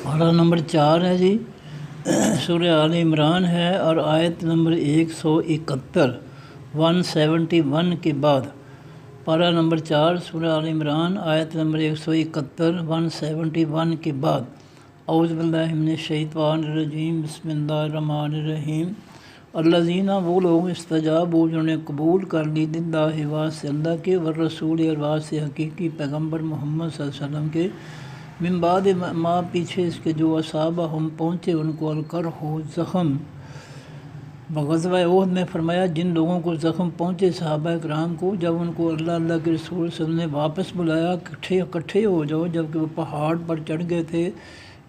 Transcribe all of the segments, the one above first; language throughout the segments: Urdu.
پارہ نمبر 4 ہے جی، سورہ آل عمران ہے اور آیت نمبر 171 171 کے بعد۔ پارہ نمبر 4 سورہ آل عمران آیت نمبر 171 171 کے بعد۔ اعوذ باللہ من الشیطان الرجیم، بسم اللہ الرحمن الرحیم۔ الذین وہ لوگ استجابوا جنہوں نے قبول کر لی للہ واسطے اللہ کے، والرسول اور واسطے حقیقی پیغمبر محمد صلی اللہ علیہ وسلم کے، من بعد ما پیچھے اس کے جو اصحابہ ہم پہنچے ان کو القرح زخم۔ بغزوہ احد میں فرمایا جن لوگوں کو زخم پہنچے صحابہ کرام کو، جب ان کو اللہ کے رسول صلی اللہ علیہ وسلم نے واپس بلایا اکٹھے ہو جاؤ، جب کہ وہ پہاڑ پر چڑھ گئے تھے،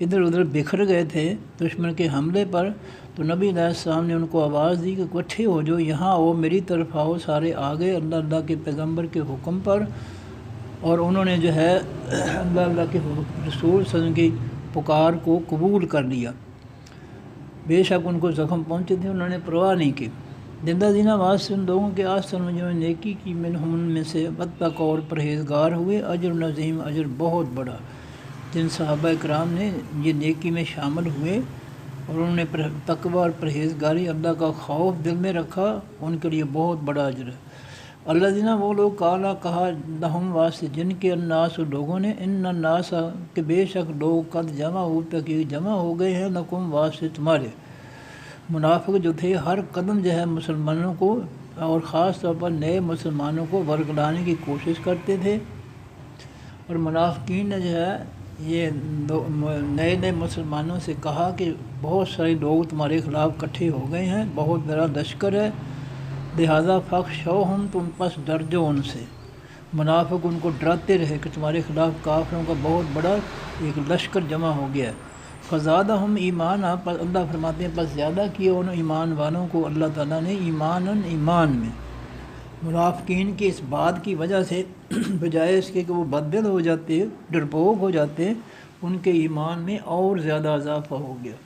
ادھر ادھر بکھر گئے تھے دشمن کے حملے پر، تو نبی علیہ السلام نے ان کو آواز دی کہ اکٹھے ہو جاؤ، یہاں آؤ، میری طرف آؤ، سارے آگے اللہ کے پیغمبر کے حکم پر۔ اور انہوں نے جو ہے اللہ کے رسول صلی اللہ علیہ وسلم کی پکار کو قبول کر لیا۔ بے شک ان کو زخم پہنچے تھے، انہوں نے پرواہ نہیں کی۔ زندہ دینہ آواز سے ان لوگوں کے آسن میں جو نیکی کی، منہم ان میں سے متقی اور پرہیزگار ہوئے، اجر عظیم اجر بہت بڑا۔ جن صحابہ کرام نے یہ نیکی میں شامل ہوئے اور انہوں نے تقوی اور پرہیزگاری اللہ کا خوف دل میں رکھا، ان کے لیے بہت بڑا اجر ہے۔ اللہ دینا وہ لوگ کہا لہم واسطے جن کے الناس لوگوں نے، ان الناس کہ بے شک لوگ قد جمع ہو تحقیق جمع ہو گئے ہیں، لکم واسطے تمہارے۔ منافق جو تھے ہر قدم جو ہے مسلمانوں کو اور خاص طور پر نئے مسلمانوں کو ورگلانے کی کوشش کرتے تھے، اور منافقین نے جو ہے یہ نئے مسلمانوں سے کہا کہ بہت سارے لوگ تمہارے خلاف اکٹھے ہو گئے ہیں، بہت بڑا لشکر ہے، لہٰذا فخشوہم تم پس ڈر جاؤ ان سے۔ منافق ان کو ڈراتے رہے کہ تمہارے خلاف کافروں کا بہت بڑا ایک لشکر جمع ہو گیا ہے۔ فزادہم ایمانا، پس اللہ فرماتے ہیں پس زیادہ کیا ان ایمان والوں کو اللہ تعالیٰ نے ایمان میں۔ منافقین کی اس بات کی وجہ سے بجائے اس کے کہ وہ بددل ہو جاتے، ڈرپوک ہو جاتے، ان کے ایمان میں اور زیادہ اضافہ ہو گیا،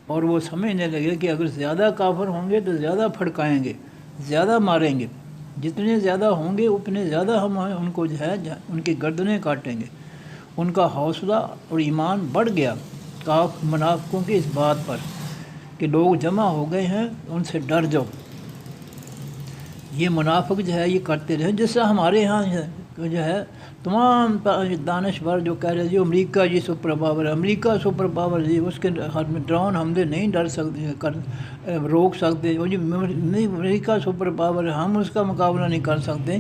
اور وہ سمجھنے لگے کہ اگر زیادہ کافر ہوں گے تو زیادہ پھڑکائیں گے، زیادہ ماریں گے، جتنے زیادہ ہوں گے اتنے زیادہ ہم ان کو جو ہے ان کی گردنیں کاٹیں گے۔ ان کا حوصلہ اور ایمان بڑھ گیا منافقوں کی اس بات پر کہ لوگ جمع ہو گئے ہیں، ان سے ڈر جاؤ۔ یہ منافق جو ہے یہ کرتے رہے، جس سے ہمارے ہاں جو ہے تمام دانشور جو کہہ رہے جی امریکہ جی سپر پاور ہے، امریکہ سپر پاور جی، اس کے ڈرون حملے نہیں روک سکتے، جی امریکہ سپر پاور ہے، ہم اس کا مقابلہ نہیں کر سکتے۔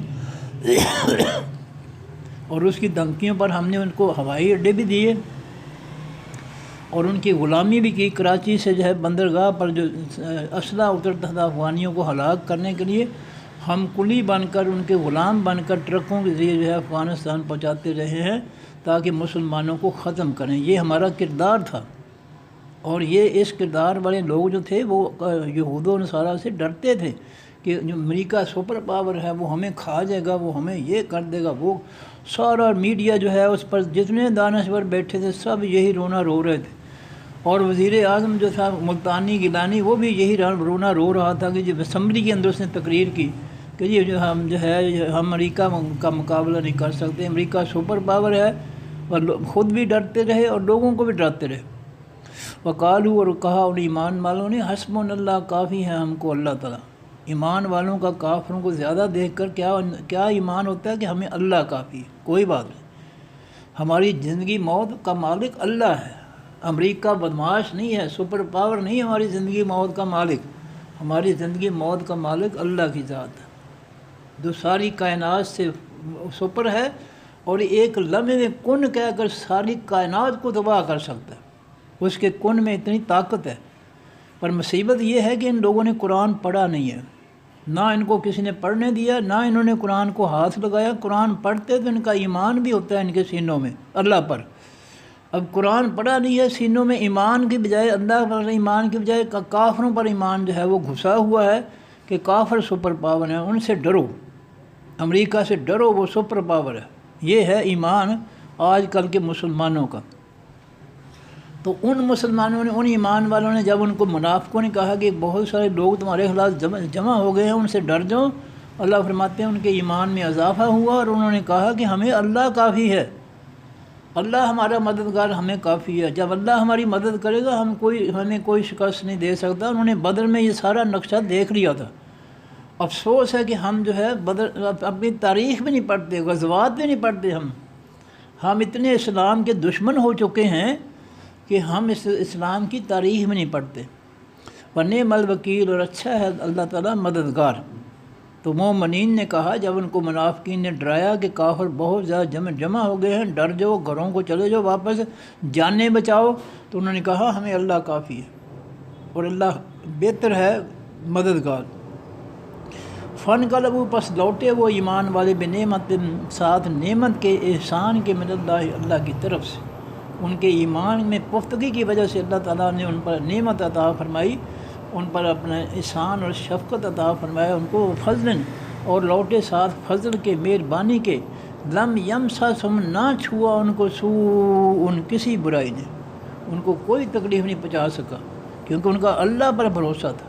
اور اس کی دھمکیوں پر ہم نے ان کو ہوائی اڈے بھی دیے اور ان کی غلامی بھی کی۔ کراچی سے جو ہے بندرگاہ پر جو اسلحہ اترتا تھا افغانیوں کو ہلاک کرنے کے لیے، ہم کلی بن کر ان کے غلام بن کر ٹرکوں کے ذریعے جو ہے افغانستان پہنچاتے رہے ہیں تاکہ مسلمانوں کو ختم کریں۔ یہ ہمارا کردار تھا، اور یہ اس کردار والے لوگ جو تھے وہ یہود و نصارہ سے ڈرتے تھے کہ جو امریکہ سپر پاور ہے وہ ہمیں کھا جائے گا، وہ ہمیں یہ کر دے گا۔ وہ سارا میڈیا جو ہے اس پر جتنے دانشور بیٹھے تھے سب یہی رونا رو رہے تھے، اور وزیر اعظم جو تھا ملتانی گیلانی وہ بھی یہی رونا رو رہا تھا کہ جب اسمبلی کے اندر اس نے تقریر کی کہ یہ جو ہم امریکہ کا مقابلہ نہیں کر سکتے، امریکہ سپر پاور ہے، اور خود بھی ڈرتے رہے اور لوگوں کو بھی ڈراتے رہے۔ وقالو، اور کہا ان ایمان والوں نے، حسبنا اللہ، کافی ہے ہم کو اللہ تعالیٰ۔ ایمان والوں کا کافروں کو زیادہ دیکھ کر کیا ایمان ہوتا ہے کہ ہمیں اللہ کافی ہے، کوئی بات نہیں، ہماری زندگی موت کا مالک اللہ ہے، امریکہ بدماش نہیں ہے، سپر پاور نہیں ہماری زندگی موت کا مالک، ہماری زندگی موت کا مالک اللہ کی ذات ہے جو ساری کائنات سے سپر ہے، اور ایک لمحے میں کن کہہ کر ساری کائنات کو تباہ کر سکتا ہے، اس کے کن میں اتنی طاقت ہے۔ پر مصیبت یہ ہے کہ ان لوگوں نے قرآن پڑھا نہیں ہے، نہ ان کو کسی نے پڑھنے دیا، نہ انہوں نے قرآن کو ہاتھ لگایا۔ قرآن پڑھتے تو ان کا ایمان بھی ہوتا ہے ان کے سینوں میں اللہ پر، اب قرآن پڑھا نہیں ہے، سینوں میں ایمان کی بجائے اللہ پر ایمان کی بجائے کافروں پر ایمان جو ہے وہ گھسا ہوا ہے کہ کافر سپر پاور ہیں، ان سے ڈرو، امریکہ سے ڈرو، وہ سپر پاور ہے۔ یہ ہے ایمان آج کل کے مسلمانوں کا۔ تو ان مسلمانوں نے، ان ایمان والوں نے جب ان کو منافقوں نے کہا کہ بہت سارے لوگ تمہارے خلاف جمع ہو گئے ہیں، ان سے ڈر جاؤ، اللہ فرماتے ہیں ان کے ایمان میں اضافہ ہوا اور انہوں نے کہا کہ ہمیں اللہ کافی ہے، اللہ ہمارا مددگار ہمیں کافی ہے، جب اللہ ہماری مدد کرے گا ہمیں کوئی شکست نہیں دے سکتا۔ انہوں نے بدر میں یہ سارا نقشہ دیکھ لیا تھا۔ افسوس ہے کہ ہم جو ہے بدر اپنی تاریخ بھی نہیں پڑھتے، غزوات بھی نہیں پڑھتے۔ ہم اتنے اسلام کے دشمن ہو چکے ہیں کہ ہم اسلام کی تاریخ میں نہیں پڑھتے۔ ونعم الوکیل، اور اچھا ہے اللہ تعالیٰ مددگار۔ تو مومنین نے کہا جب ان کو منافقین نے ڈرایا کہ کافر بہت زیادہ جمع ہو گئے ہیں، ڈر جاؤ، گھروں کو چلے جاؤ واپس، جانیں بچاؤ، تو انہوں نے کہا ہمیں اللہ کافی ہے اور اللہ بہتر ہے مددگار۔ فن قلبو، پس لوٹے وہ ایمان والے بنعمت، ساتھ نعمت کے، احسان کے، من اللہ کی طرف سے، ان کے ایمان میں پختگی کی وجہ سے اللہ تعالیٰ نے ان پر نعمت عطا فرمائی، ان پر اپنا احسان اور شفقت عطا فرمایا ان کو، فضل، اور لوٹے ساتھ فضل کے، مہربانی کے، لم یمسسہم، نہ چھوا ان کو سوء، کسی برائی نے، ان کو کوئی تکلیف نہیں پہنچا سکا، کیونکہ ان کا اللہ پر بھروسہ تھا،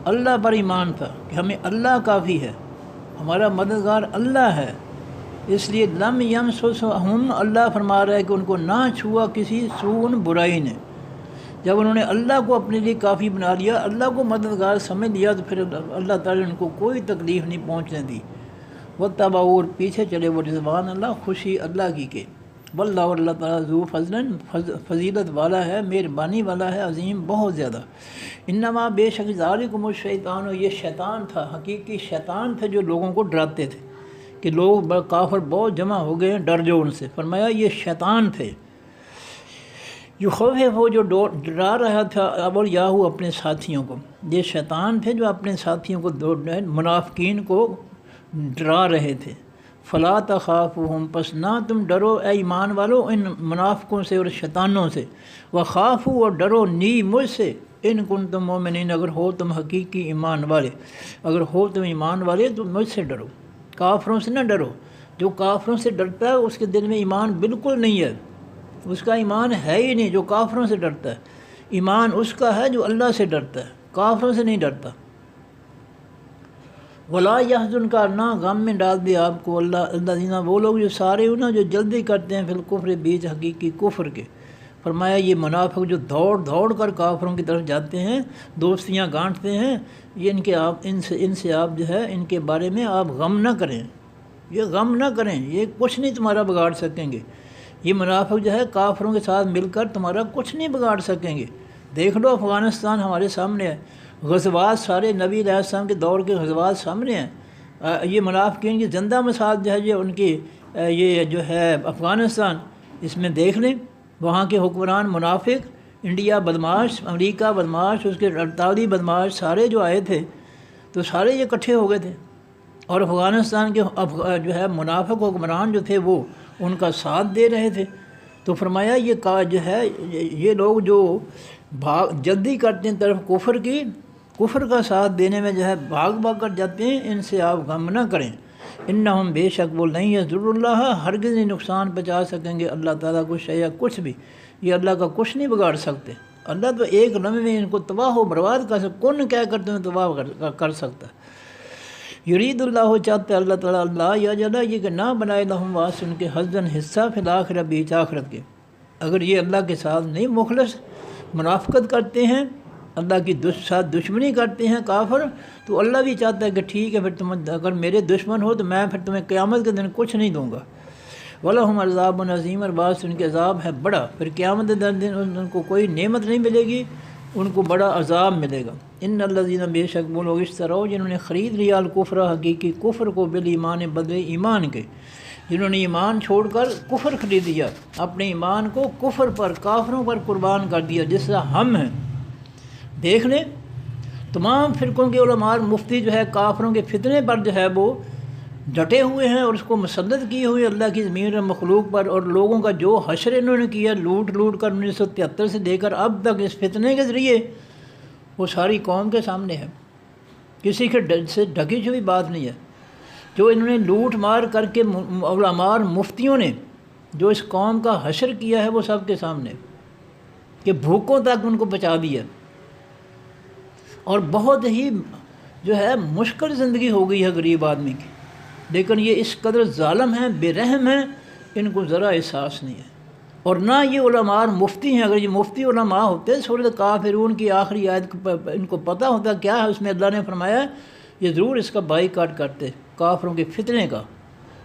اللہ پر ایمان تھا کہ ہمیں اللہ کافی ہے، ہمارا مددگار اللہ ہے۔ اس لیے لم یمسسہم، اللہ فرما رہا ہے کہ ان کو نہ چھوا کسی سوء، برائی نے۔ جب انہوں نے اللہ کو اپنے لیے کافی بنا لیا، اللہ کو مددگار سمجھ لیا، تو پھر اللہ تعالیٰ نے ان کو کوئی تکلیف نہیں پہنچنے دی۔ واتبعوا، اور پیچھے چلے وہ رضوان اللہ، خوشی اللہ کی کہ واللہ، اور اللہ تعالیٰ ذو فضل، فضیلت والا ہے، مہربانی والا ہے، عظیم، بہت زیادہ۔ انما، بے شک، ذالکم الشیطان، یہ شیطان تھا، حقیقی شیطان تھے جو لوگوں کو ڈراتے تھے کہ لوگ کافر بہت جمع ہو گئے ہیں، ڈر جاؤ ان سے۔ فرمایا یہ شیطان تھے، یخوف، وہ جو ڈرا رہا تھا اولیاءہ، اپنے ساتھیوں کو۔ یہ شیطان تھے جو اپنے ساتھیوں کو، منافقین کو ڈرا رہے تھے۔ فلا تخافوہم، پس نہ تم ڈرو اے ایمان والو ان منافقوں سے اور شیطانوں سے، وخافو، اور ڈرو نی مجھ سے، ان کنتم مومنین، اگر ہو تم حقیقی ایمان والے، اگر ہو تم ایمان والے تو مجھ سے ڈرو، کافروں سے نہ ڈرو۔ جو کافروں سے ڈرتا ہے اس کے دل میں ایمان بالکل نہیں ہے، اس کا ایمان ہے ہی نہیں۔ جو کافروں سے ڈرتا ہے، ایمان اس کا ہے جو اللہ سے ڈرتا ہے، کافروں سے نہیں ڈرتا۔ ولا یحزن، کا نہ غم میں ڈال دے آپ کو، الذین، وہ لوگ جو سارے نا جو جلدی کرتے ہیں فی الکفر، بیچ حقیقی کفر کے۔ فرمایا یہ منافق جو دوڑ دوڑ کر کافروں کی طرف جاتے ہیں، دوستیاں گانٹتے ہیں، یہ ان سے آپ جو ہے ان کے بارے میں آپ غم نہ کریں، یہ غم نہ کریں، یہ کچھ نہیں تمہارا بگاڑ سکیں گے۔ یہ منافق جو ہے کافروں کے ساتھ مل کر تمہارا کچھ نہیں بگاڑ سکیں گے۔ دیکھ لو افغانستان ہمارے سامنے ہے، غزوات سارے نبی علیہ السلام کے دور کے غزوات سامنے ہیں۔ یہ منافقین کی زندہ مثال جو ہے یہ ان کی یہ جو ہے افغانستان، اس میں دیکھ لیں وہاں کے حکمران منافق، انڈیا بدماش، امریکہ بدماش، اس کے 48 بدماش سارے جو آئے تھے تو سارے یہ اکٹھے ہو گئے تھے، اور افغانستان کے جو ہے منافق حکمران جو تھے وہ ان کا ساتھ دے رہے تھے۔ تو فرمایا یہ جو ہے یہ لوگ جو جلدی کرتے ہیں طرف کفر کی، کفر کا ساتھ دینے میں جو ہے بھاگ کر جاتے ہیں، ان سے آپ غم نہ کریں۔ انہم، بے شک وہ، نہیں یضر اللہ، ہرگز نہیں نقصان پہنچا سکیں گے اللہ تعالیٰ کو شیئا، کچھ بھی، یہ اللہ کا کچھ نہیں بگاڑ سکتے۔ اللہ تو ایک لمحے میں ان کو تباہ و برباد کر سکتا، کن کہہ کر تمہیں تباہ کر سکتا ہے۔ یرید اللہ، چاہتا ہے اللہ تعالیٰ، اللہ یجعل، یہ کہ نہ بنائے لہم، واسطے ان کے، حظاً حصہ، فی الآخرہ، بیچ آخرت کے۔ اگر یہ اللہ کے ساتھ نہیں مخلص، منافقت کرتے ہیں، اللہ کی ساتھ دشمنی کرتے ہیں کافر، تو اللہ بھی چاہتا ہے کہ ٹھیک ہے، پھر تم اگر میرے دشمن ہو تو میں پھر تمہیں قیامت کے دن کچھ نہیں دوں گا۔ وَلَهُمْ عَذَابٌ عَظِيمٌ، اور بعض ان کے عذاب ہے بڑا، پھر قیامت کے دن ان کو کوئی نعمت نہیں ملے گی، ان کو بڑا عذاب ملے گا۔ ان الذین، بے شک وہ لوگ، اشتروا، جنہوں نے خرید لیا، الکفر، حقیقی کفر کو، بالایمان، بدلے ایمان کے، جنہوں نے ایمان چھوڑ کر کفر خرید لیا، اپنے ایمان کو کفر پر، کافروں پر قربان کر دیا، جس طرح ہم ہیں۔ دیکھ لیں تمام فرقوں کے علماء اور مفتی جو ہے کافروں کے فتنے پر جو ہے وہ ڈٹے ہوئے ہیں، اور اس کو مسلط کیے ہوئے اللہ کی زمین اور مخلوق پر، اور لوگوں کا جو حشر انہوں نے کیا لوٹ کر 1973 سے لے کر اب تک اس فتنے کے ذریعے، وہ ساری قوم کے سامنے ہے، کسی کے سے ڈھکی ہوئی بات نہیں ہے۔ جو انہوں نے لوٹ مار کر کے علماء اور مفتیوں نے جو اس قوم کا حشر کیا ہے وہ سب کے سامنے، کہ بھوکوں تک ان کو بچا دیا، اور بہت ہی جو ہے مشکل زندگی ہو گئی ہے غریب آدمی کی، لیکن یہ اس قدر ظالم ہیں، بے رحم ہیں، ان کو ذرا احساس نہیں ہے۔ اور نہ یہ علماء اور مفتی ہیں۔ اگر یہ مفتی علماء ہوتے سورۃ کافرون کی آخری آیت ان کو پتہ ہوتا کیا ہے اس میں اللہ نے فرمایا یہ ضرور اس کا بائیکاٹ کرتے، کافروں کے فتنے کا،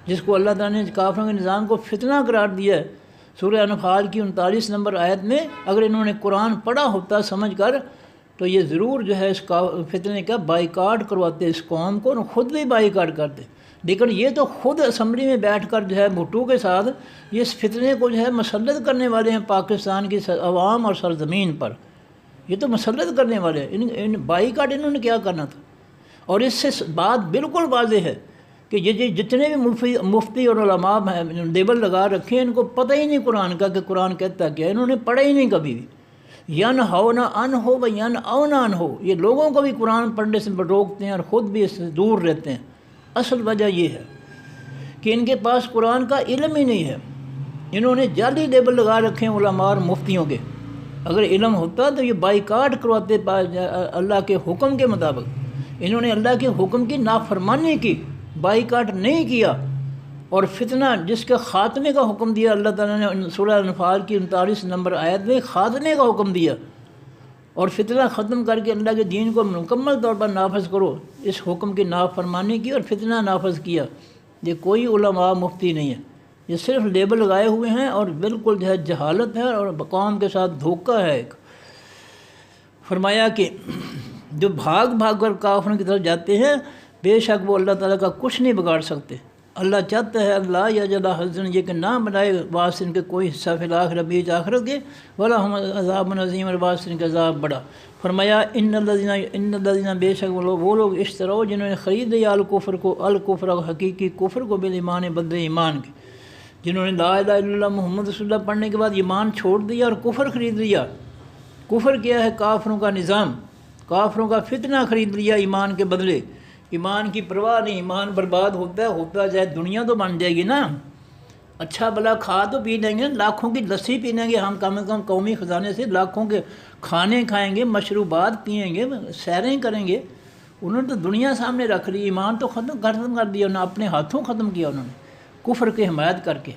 جس کو اللہ تعالیٰ نے کافروں کے نظام کو فتنہ قرار دیا ہے۔ سورہ انفال کی 39 نمبر آیت میں اگر انہوں نے قرآن پڑھا ہوتا سمجھ کر تو یہ ضرور جو ہے اس کا فتنے کا بائیکاٹ کرواتے اس قوم کو، اور خود بھی بائیکاٹ کرتے۔ لیکن یہ تو خود اسمبلی میں بیٹھ کر جو ہے بھٹو کے ساتھ یہ اس فتنے کو جو ہے مسلط کرنے والے ہیں پاکستان کی عوام اور سرزمین پر، یہ تو مسلط کرنے والے ہیں۔ ان بائیکاٹ انہوں نے کیا کرنا تھا؟ اور اس سے بات بالکل واضح ہے کہ یہ جتنے بھی مفتی اور علماء ہیں لیبل لگا رکھے ہیں ان کو پتہ ہی نہیں قرآن کا کہ قرآن کہتا کیا، انہوں نے پڑھا ہی نہیں کبھی بھی۔ ینہون ان ہو و ینأون عن ہو، یہ لوگوں کو بھی قرآن پڑھنے سے روکتے ہیں اور خود بھی اس سے دور رہتے ہیں۔ اصل وجہ یہ ہے کہ ان کے پاس قرآن کا علم ہی نہیں ہے، انہوں نے جعلی لیبل لگا رکھے ہیں علماء اور مفتیوں کے۔ اگر علم ہوتا تو یہ بائیکاٹ کرواتے اللہ کے حکم کے مطابق۔ انہوں نے اللہ کے حکم کی نافرمانی کی، بائیکاٹ نہیں کیا، اور فتنہ جس کے خاتمے کا حکم دیا اللہ تعالیٰ نے سورہ انفال کی 39 نمبر آیت میں خاتمے کا حکم دیا، اور فتنہ ختم کر کے اللہ کے دین کو مکمل طور پر نافذ کرو، اس حکم کی نافرمانی کی اور فتنہ نافذ کیا۔ یہ کوئی علماء مفتی نہیں ہے، یہ صرف لیبل لگائے ہوئے ہیں، اور بالکل جو ہے جہالت ہے اور قوم کے ساتھ دھوکہ ہے ایک۔ فرمایا کہ جو بھاگ کر کافروں کی طرف جاتے ہیں بے شک وہ اللہ تعالیٰ کا کچھ نہیں بگاڑ سکتے۔ اللہ چاہتا ہے اللہ یا جلا حسن یہ کہ نہ بنائے واسن کے کوئی حصہ فی الآخرہ بیچ آخرت کے، وَلَهُمْ عذاب عظیم، اور واسن کا عذاب بڑا۔ فرمایا ان الذین بے شک وہ لوگ اشتروا جنہوں نے خرید لیا الکفر کو، الکفر حقیقی کفر کو بالایمان بدلے ایمان کے، جنہوں نے لا الہ الا اللہ محمد رسول اللہ پڑھنے کے بعد ایمان چھوڑ دیا اور کفر خرید لیا۔ کفر کیا ہے؟ کافروں کا نظام، کافروں کا فتنہ خرید لیا ایمان کے بدلے۔ ایمان کی پرواہ نہیں، ایمان برباد ہوتا جائے، دنیا تو بن جائے گی نا، اچھا بھلا کھا تو پی لیں گے، لاکھوں کی لسی پی لیں گے ہم کم از کم قومی خزانے سے، لاکھوں کے کھانے کھائیں گے، مشروبات پئیں گے، سیریں کریں گے۔ انہوں نے تو دنیا سامنے رکھ لی، ایمان تو ختم کر دیا، انہوں نے اپنے ہاتھوں ختم کیا، انہوں نے کفر کی حمایت کر کے۔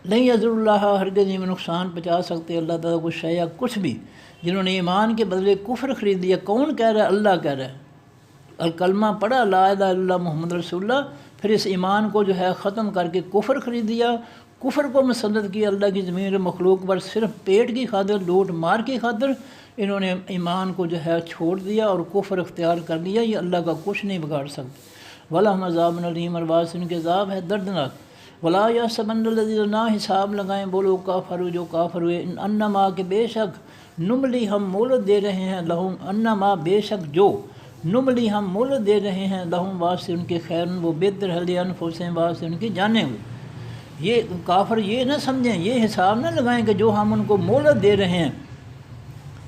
نہیں یضر اللہ، ہرگز نہیں نقصان پہنچا سکتے اللہ تعالیٰ کو شیء کچھ بھی، جنہوں نے ایمان کے بدلے کفر خرید لیا۔ کون کہہ رہا ہے؟ اللہ کہہ رہا ہے۔ الکلمہ پڑھا لا الہ الا اللہ محمد رسول اللہ، پھر اس ایمان کو جو ہے ختم کر کے کفر خرید لیا، کفر کو مسلط کیا اللہ کی زمین مخلوق پر صرف پیٹ کی خاطر، لوٹ مار کی خاطر انہوں نے ایمان کو جو ہے چھوڑ دیا اور کفر اختیار کر لیا۔ یہ اللہ کا کچھ نہیں بگاڑ سکتے۔ وَلَهُمْ عَذَابٌ عَلِيمٌ، اور بعض ان کے عذاب ہے دردناک۔ وَلَا يَحْسَبَنَّ الَّذِينَ، نہ حساب لگائیں وہ لوگ کافر جو کافر ہوئے، انما کہ بے شک نملی ہم مہلت دے رہے ہیں لہم، انما بے شک جو نملی ہم مہلت دے رہے ہیں لہم واسطے ان کے خیر، وہ بہتر ہے لانفسہم واسطے ان کی جانیں ہوئے۔ یہ کافر یہ نہ سمجھیں، یہ حساب نہ لگائیں کہ جو ہم ان کو مہلت دے رہے ہیں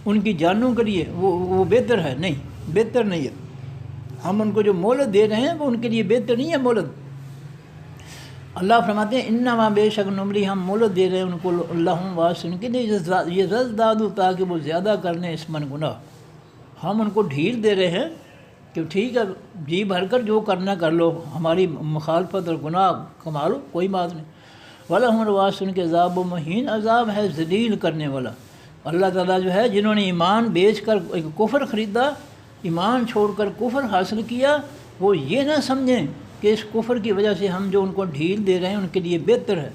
ان کی جانوں کے لیے وہ بہتر ہے، نہیں، بہتر نہیں ہے۔ ہم ان کو جو مہلت دے رہے ہیں وہ ان کے لیے بہتر نہیں ہے مہلت۔ اللہ فرماتے ہیں انما بے شک نملی ہم مہلت دے رہے ہیں ان کو لہم واسطے ان کے لیے، یہ یزدادوا تاکہ وہ زیادہ کر لیں اسمن گناہ۔ ہم ان کو ڈھیل دے رہے ہیں کہ ٹھیک ہے جی بھر کر جو کرنا کر لو، ہماری مخالفت اور گناہ کما لو، کوئی بات نہیں۔ وَلَهُمْ واسن کے عذاب و مہین، عذاب ہے ذلیل کرنے والا۔ اللہ تعالیٰ جو ہے جنہوں نے ایمان بیچ کر کفر خریدا، ایمان چھوڑ کر کفر حاصل کیا، وہ یہ نہ سمجھیں کہ اس کفر کی وجہ سے ہم جو ان کو ڈھیل دے رہے ہیں ان کے لیے بہتر ہے،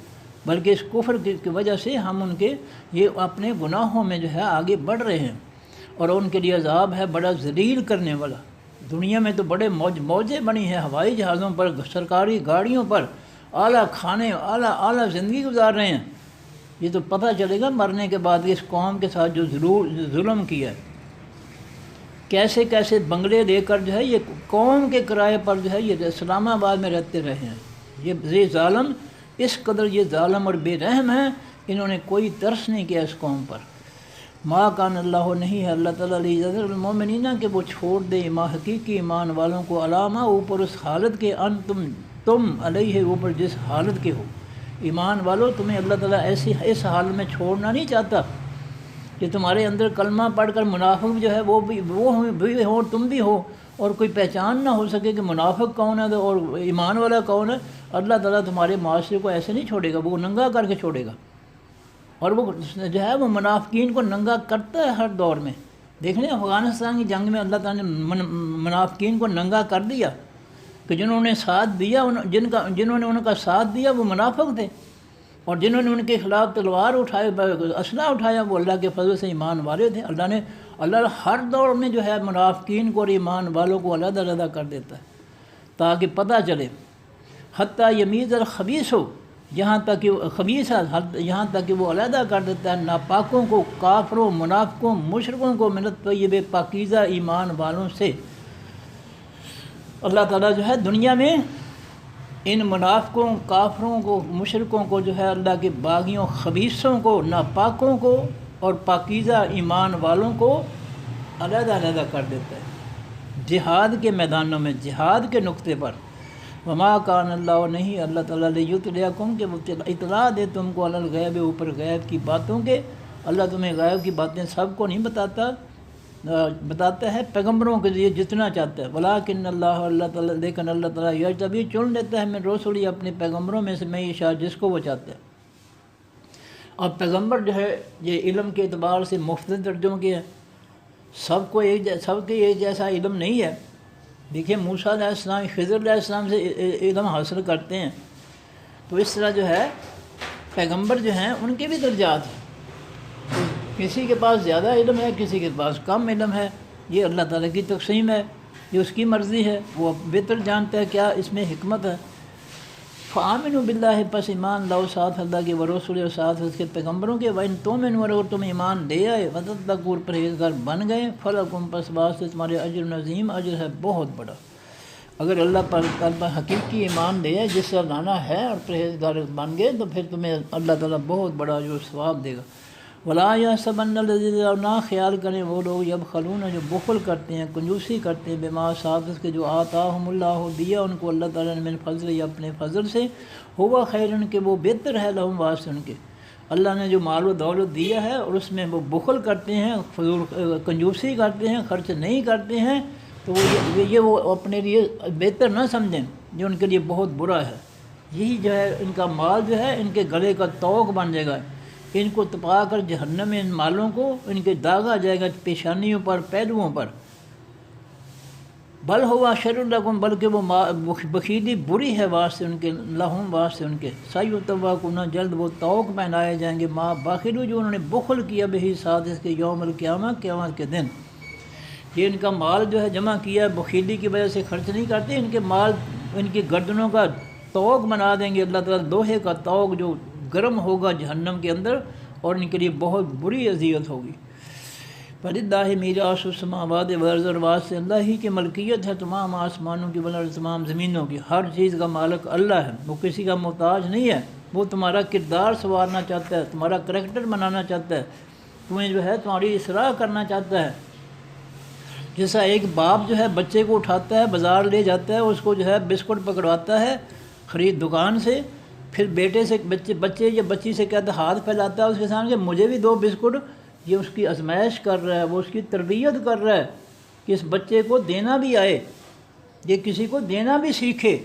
بلکہ اس کفر کی وجہ سے ہم ان کے یہ اپنے گناہوں میں جو ہے آگے بڑھ رہے ہیں، اور ان کے لیے عذاب ہے بڑا ذلیل کرنے والا۔ دنیا میں تو بڑے موجیں بنی ہیں، ہوائی جہازوں پر، سرکاری گاڑیوں پر، اعلیٰ کھانے، اعلیٰ زندگی گزار رہے ہیں۔ یہ تو پتہ چلے گا مرنے کے بعد اس قوم کے ساتھ جو ظلم کیا ہے، کیسے کیسے بنگلے لے کر جو ہے یہ قوم کے کرائے پر جو ہے یہ اسلام آباد میں رہتے رہے ہیں۔ یہ ظالم اس قدر یہ ظالم اور بے رحم ہیں، انہوں نے کوئی ترس نہیں کیا اس قوم پر۔ ما کان اللہ، نہیں ہے اللہ تعالیٰ لیذر المؤمنین کہ وہ چھوڑ دے حقیقی ایمان والوں کو علامہ اوپر اس حالت کے ان تم علیہ اوپر جس حالت کے ہو۔ ایمان والو تمہیں اللہ تعالیٰ اس حال میں چھوڑنا نہیں چاہتا کہ تمہارے اندر کلمہ پڑھ کر منافق جو ہے وہ بھی ہو، تم بھی ہو، اور کوئی پہچان نہ ہو سکے کہ منافق کون ہے اور ایمان والا کون ہے۔ اللہ تعالیٰ تمہارے معاشرے کو ایسے نہیں چھوڑے گا، وہ ننگا کر کے چھوڑے گا۔ اور وہ جو ہے وہ منافقین کو ننگا کرتا ہے ہر دور میں. دیکھ لیں افغانستان کی جنگ میں اللہ تعالیٰ نے منافقین کو ننگا کر دیا کہ جنہوں نے ساتھ دیا جنہوں نے ان کا ساتھ دیا وہ منافق تھے، اور جنہوں نے ان کے خلاف تلوار اٹھائے اسلحہ اٹھایا وہ اللہ کے فضل سے ایمان والے تھے. اللہ ہر دور میں جو ہے منافقین کو اور ایمان والوں کو علیحدہ علیحدہ کر دیتا ہے تاکہ پتہ چلے. حتیٰ یمیز الخبیث ہو، یہاں تک کہ خبیث ہے، یہاں تک کہ وہ علیحدہ کر دیتا ہے ناپاکوں کو، کافروں، منافقوں، مشرکوں کو من الطیب پاکیزہ ایمان والوں سے. اللہ تعالیٰ جو ہے دنیا میں ان منافقوں، کافروں کو، مشرکوں کو جو ہے اللہ کے باغیوں، خبیثوں کو، ناپاکوں کو اور پاکیزہ ایمان والوں کو علیحدہ علیحدہ کر دیتا ہے جہاد کے میدانوں میں، جہاد کے نقطے پر. وما کان اللہ، نہیں اللہ تعالیٰ لیطلعکم کہ وہ اطلاع دے تم کو علی الغیب، اوپر غیب کی باتوں کے. اللہ تمہیں غیب کی باتیں سب کو نہیں بتاتا ہے پیغمبروں کے لیے جتنا چاہتا ہے. ولیکن اللہ تعالیٰ، لیکن اللہ تعالیٰ یجتبی چن لیتا ہے من رسولی اپنے پیغمبروں میں سے میں یشاء جس کو وہ چاہتا ہے. اب پیغمبر جو ہے یہ علم کے اعتبار سے مختلف درجوں کے ہیں، سب کے ایک جیسا علم نہیں ہے. دیکھیے موسیٰ علیہ السلام خضر علیہ السلام سے علم حاصل کرتے ہیں، تو اس طرح جو ہے پیغمبر جو ہیں ان کے بھی درجات ہیں. کسی کے پاس زیادہ علم ہے، کسی کے پاس کم علم ہے، یہ اللہ تعالیٰ کی تقسیم ہے، یہ اس کی مرضی ہے، وہ بہتر جانتا ہے کیا اس میں حکمت ہے. فآمنوا باللہ، پس ایمان لاؤ ساتھ اللہ کے ورسول اور ساتھ اس کے پیغمبروں کے. وَإِن تُؤْمِنُوا، اور اگر تم ایمان لے آئے، وَتَتَّقُوا، پرہیزگار بن گئے، فَلَكُمْ، پس واسطے تمہارے اجر عظیم، اجر ہے بہت بڑا. اگر اللہ پر حقیقی ایمان لے آئے جس سے لانا ہے اور پرہیزگار بن گئے تو پھر تمہیں اللہ تعالیٰ بہت بڑا جو ثواب دے گا. وَلَا يَحْسَبَنَّ الَّذِينَ، نہ خیال کریں وہ لوگ یبخلون جو بخل کرتے ہیں، کنجوسی کرتے ہیں، بما ساتھ اس کے جو آتاہم اللہ، دیا ان کو اللہ تعالیٰ نے من فضل، یا اپنے فضل سے، ہوا خیرن کہ وہ بہتر ہے لہم واسطے ان کے. اللہ نے جو مال و دولت دیا ہے اور اس میں وہ بخل کرتے ہیں، فضول کنجوسی کرتے ہیں، خرچ نہیں کرتے ہیں، تو وہ اپنے لیے بہتر نہ سمجھیں، جو ان کے لیے بہت برا ہے. یہی جو ہے ان کا مال جو ہے ان کے گلے کا طوق بن جائے گا، ان کو تپا کر جہنم میں ان مالوں کو ان کے داغا جائے گا پیشانیوں پر، پہلوؤں پر. بل ہوا شر لکم، بلکہ وہ بخیلی بری ہے واسطے ان کے، لہم واسطے ان کے. سیطوقون، جلد وہ طوق پہنائے جائیں گے، ما باخلو، جو انہوں نے بخل کیا بہی ساتھ اس کے، یوم القیامہ، قیامت کے دن. یہ ان کا مال جو ہے جمع کیا ہے بخیلی کی وجہ سے خرچ نہیں کرتے، ان کے مال ان کی گردنوں کا طوق بنا دیں گے اللہ تعالیٰ، لوہے کا طوق جو گرم ہوگا جہنم کے اندر، اور ان کے لیے بہت بری اذیت ہوگی. فَلِلَّهِ مِيرَاثُ السَّمَاوَاتِ وَالْأَرْضِ، اور واسطے اللہ ہی کی ملکیت ہے تمام آسمانوں کی، والارض، تمام زمینوں کی. ہر چیز کا مالک اللہ ہے، وہ کسی کا محتاج نہیں ہے. وہ تمہارا کردار سنوارنا چاہتا ہے، تمہارا کریکٹر بنانا چاہتا ہے، تمہیں جو ہے تمہاری اصلاح کرنا چاہتا ہے. جیسا ایک باپ جو ہے بچے کو اٹھاتا ہے، بازار لے جاتا ہے، اس کو جو ہے بسکٹ پکڑواتا ہے خرید دکان سے، پھر بیٹے سے بچے یا بچی سے کہتا ہے، ہاتھ پھیلاتا ہے اس کے سامنے کہ مجھے بھی دو بسکٹ. یہ اس کی آزمائش کر رہا ہے، وہ اس کی تربیت کر رہا ہے کہ اس بچے کو دینا بھی آئے، یہ کسی کو دینا بھی سیکھے،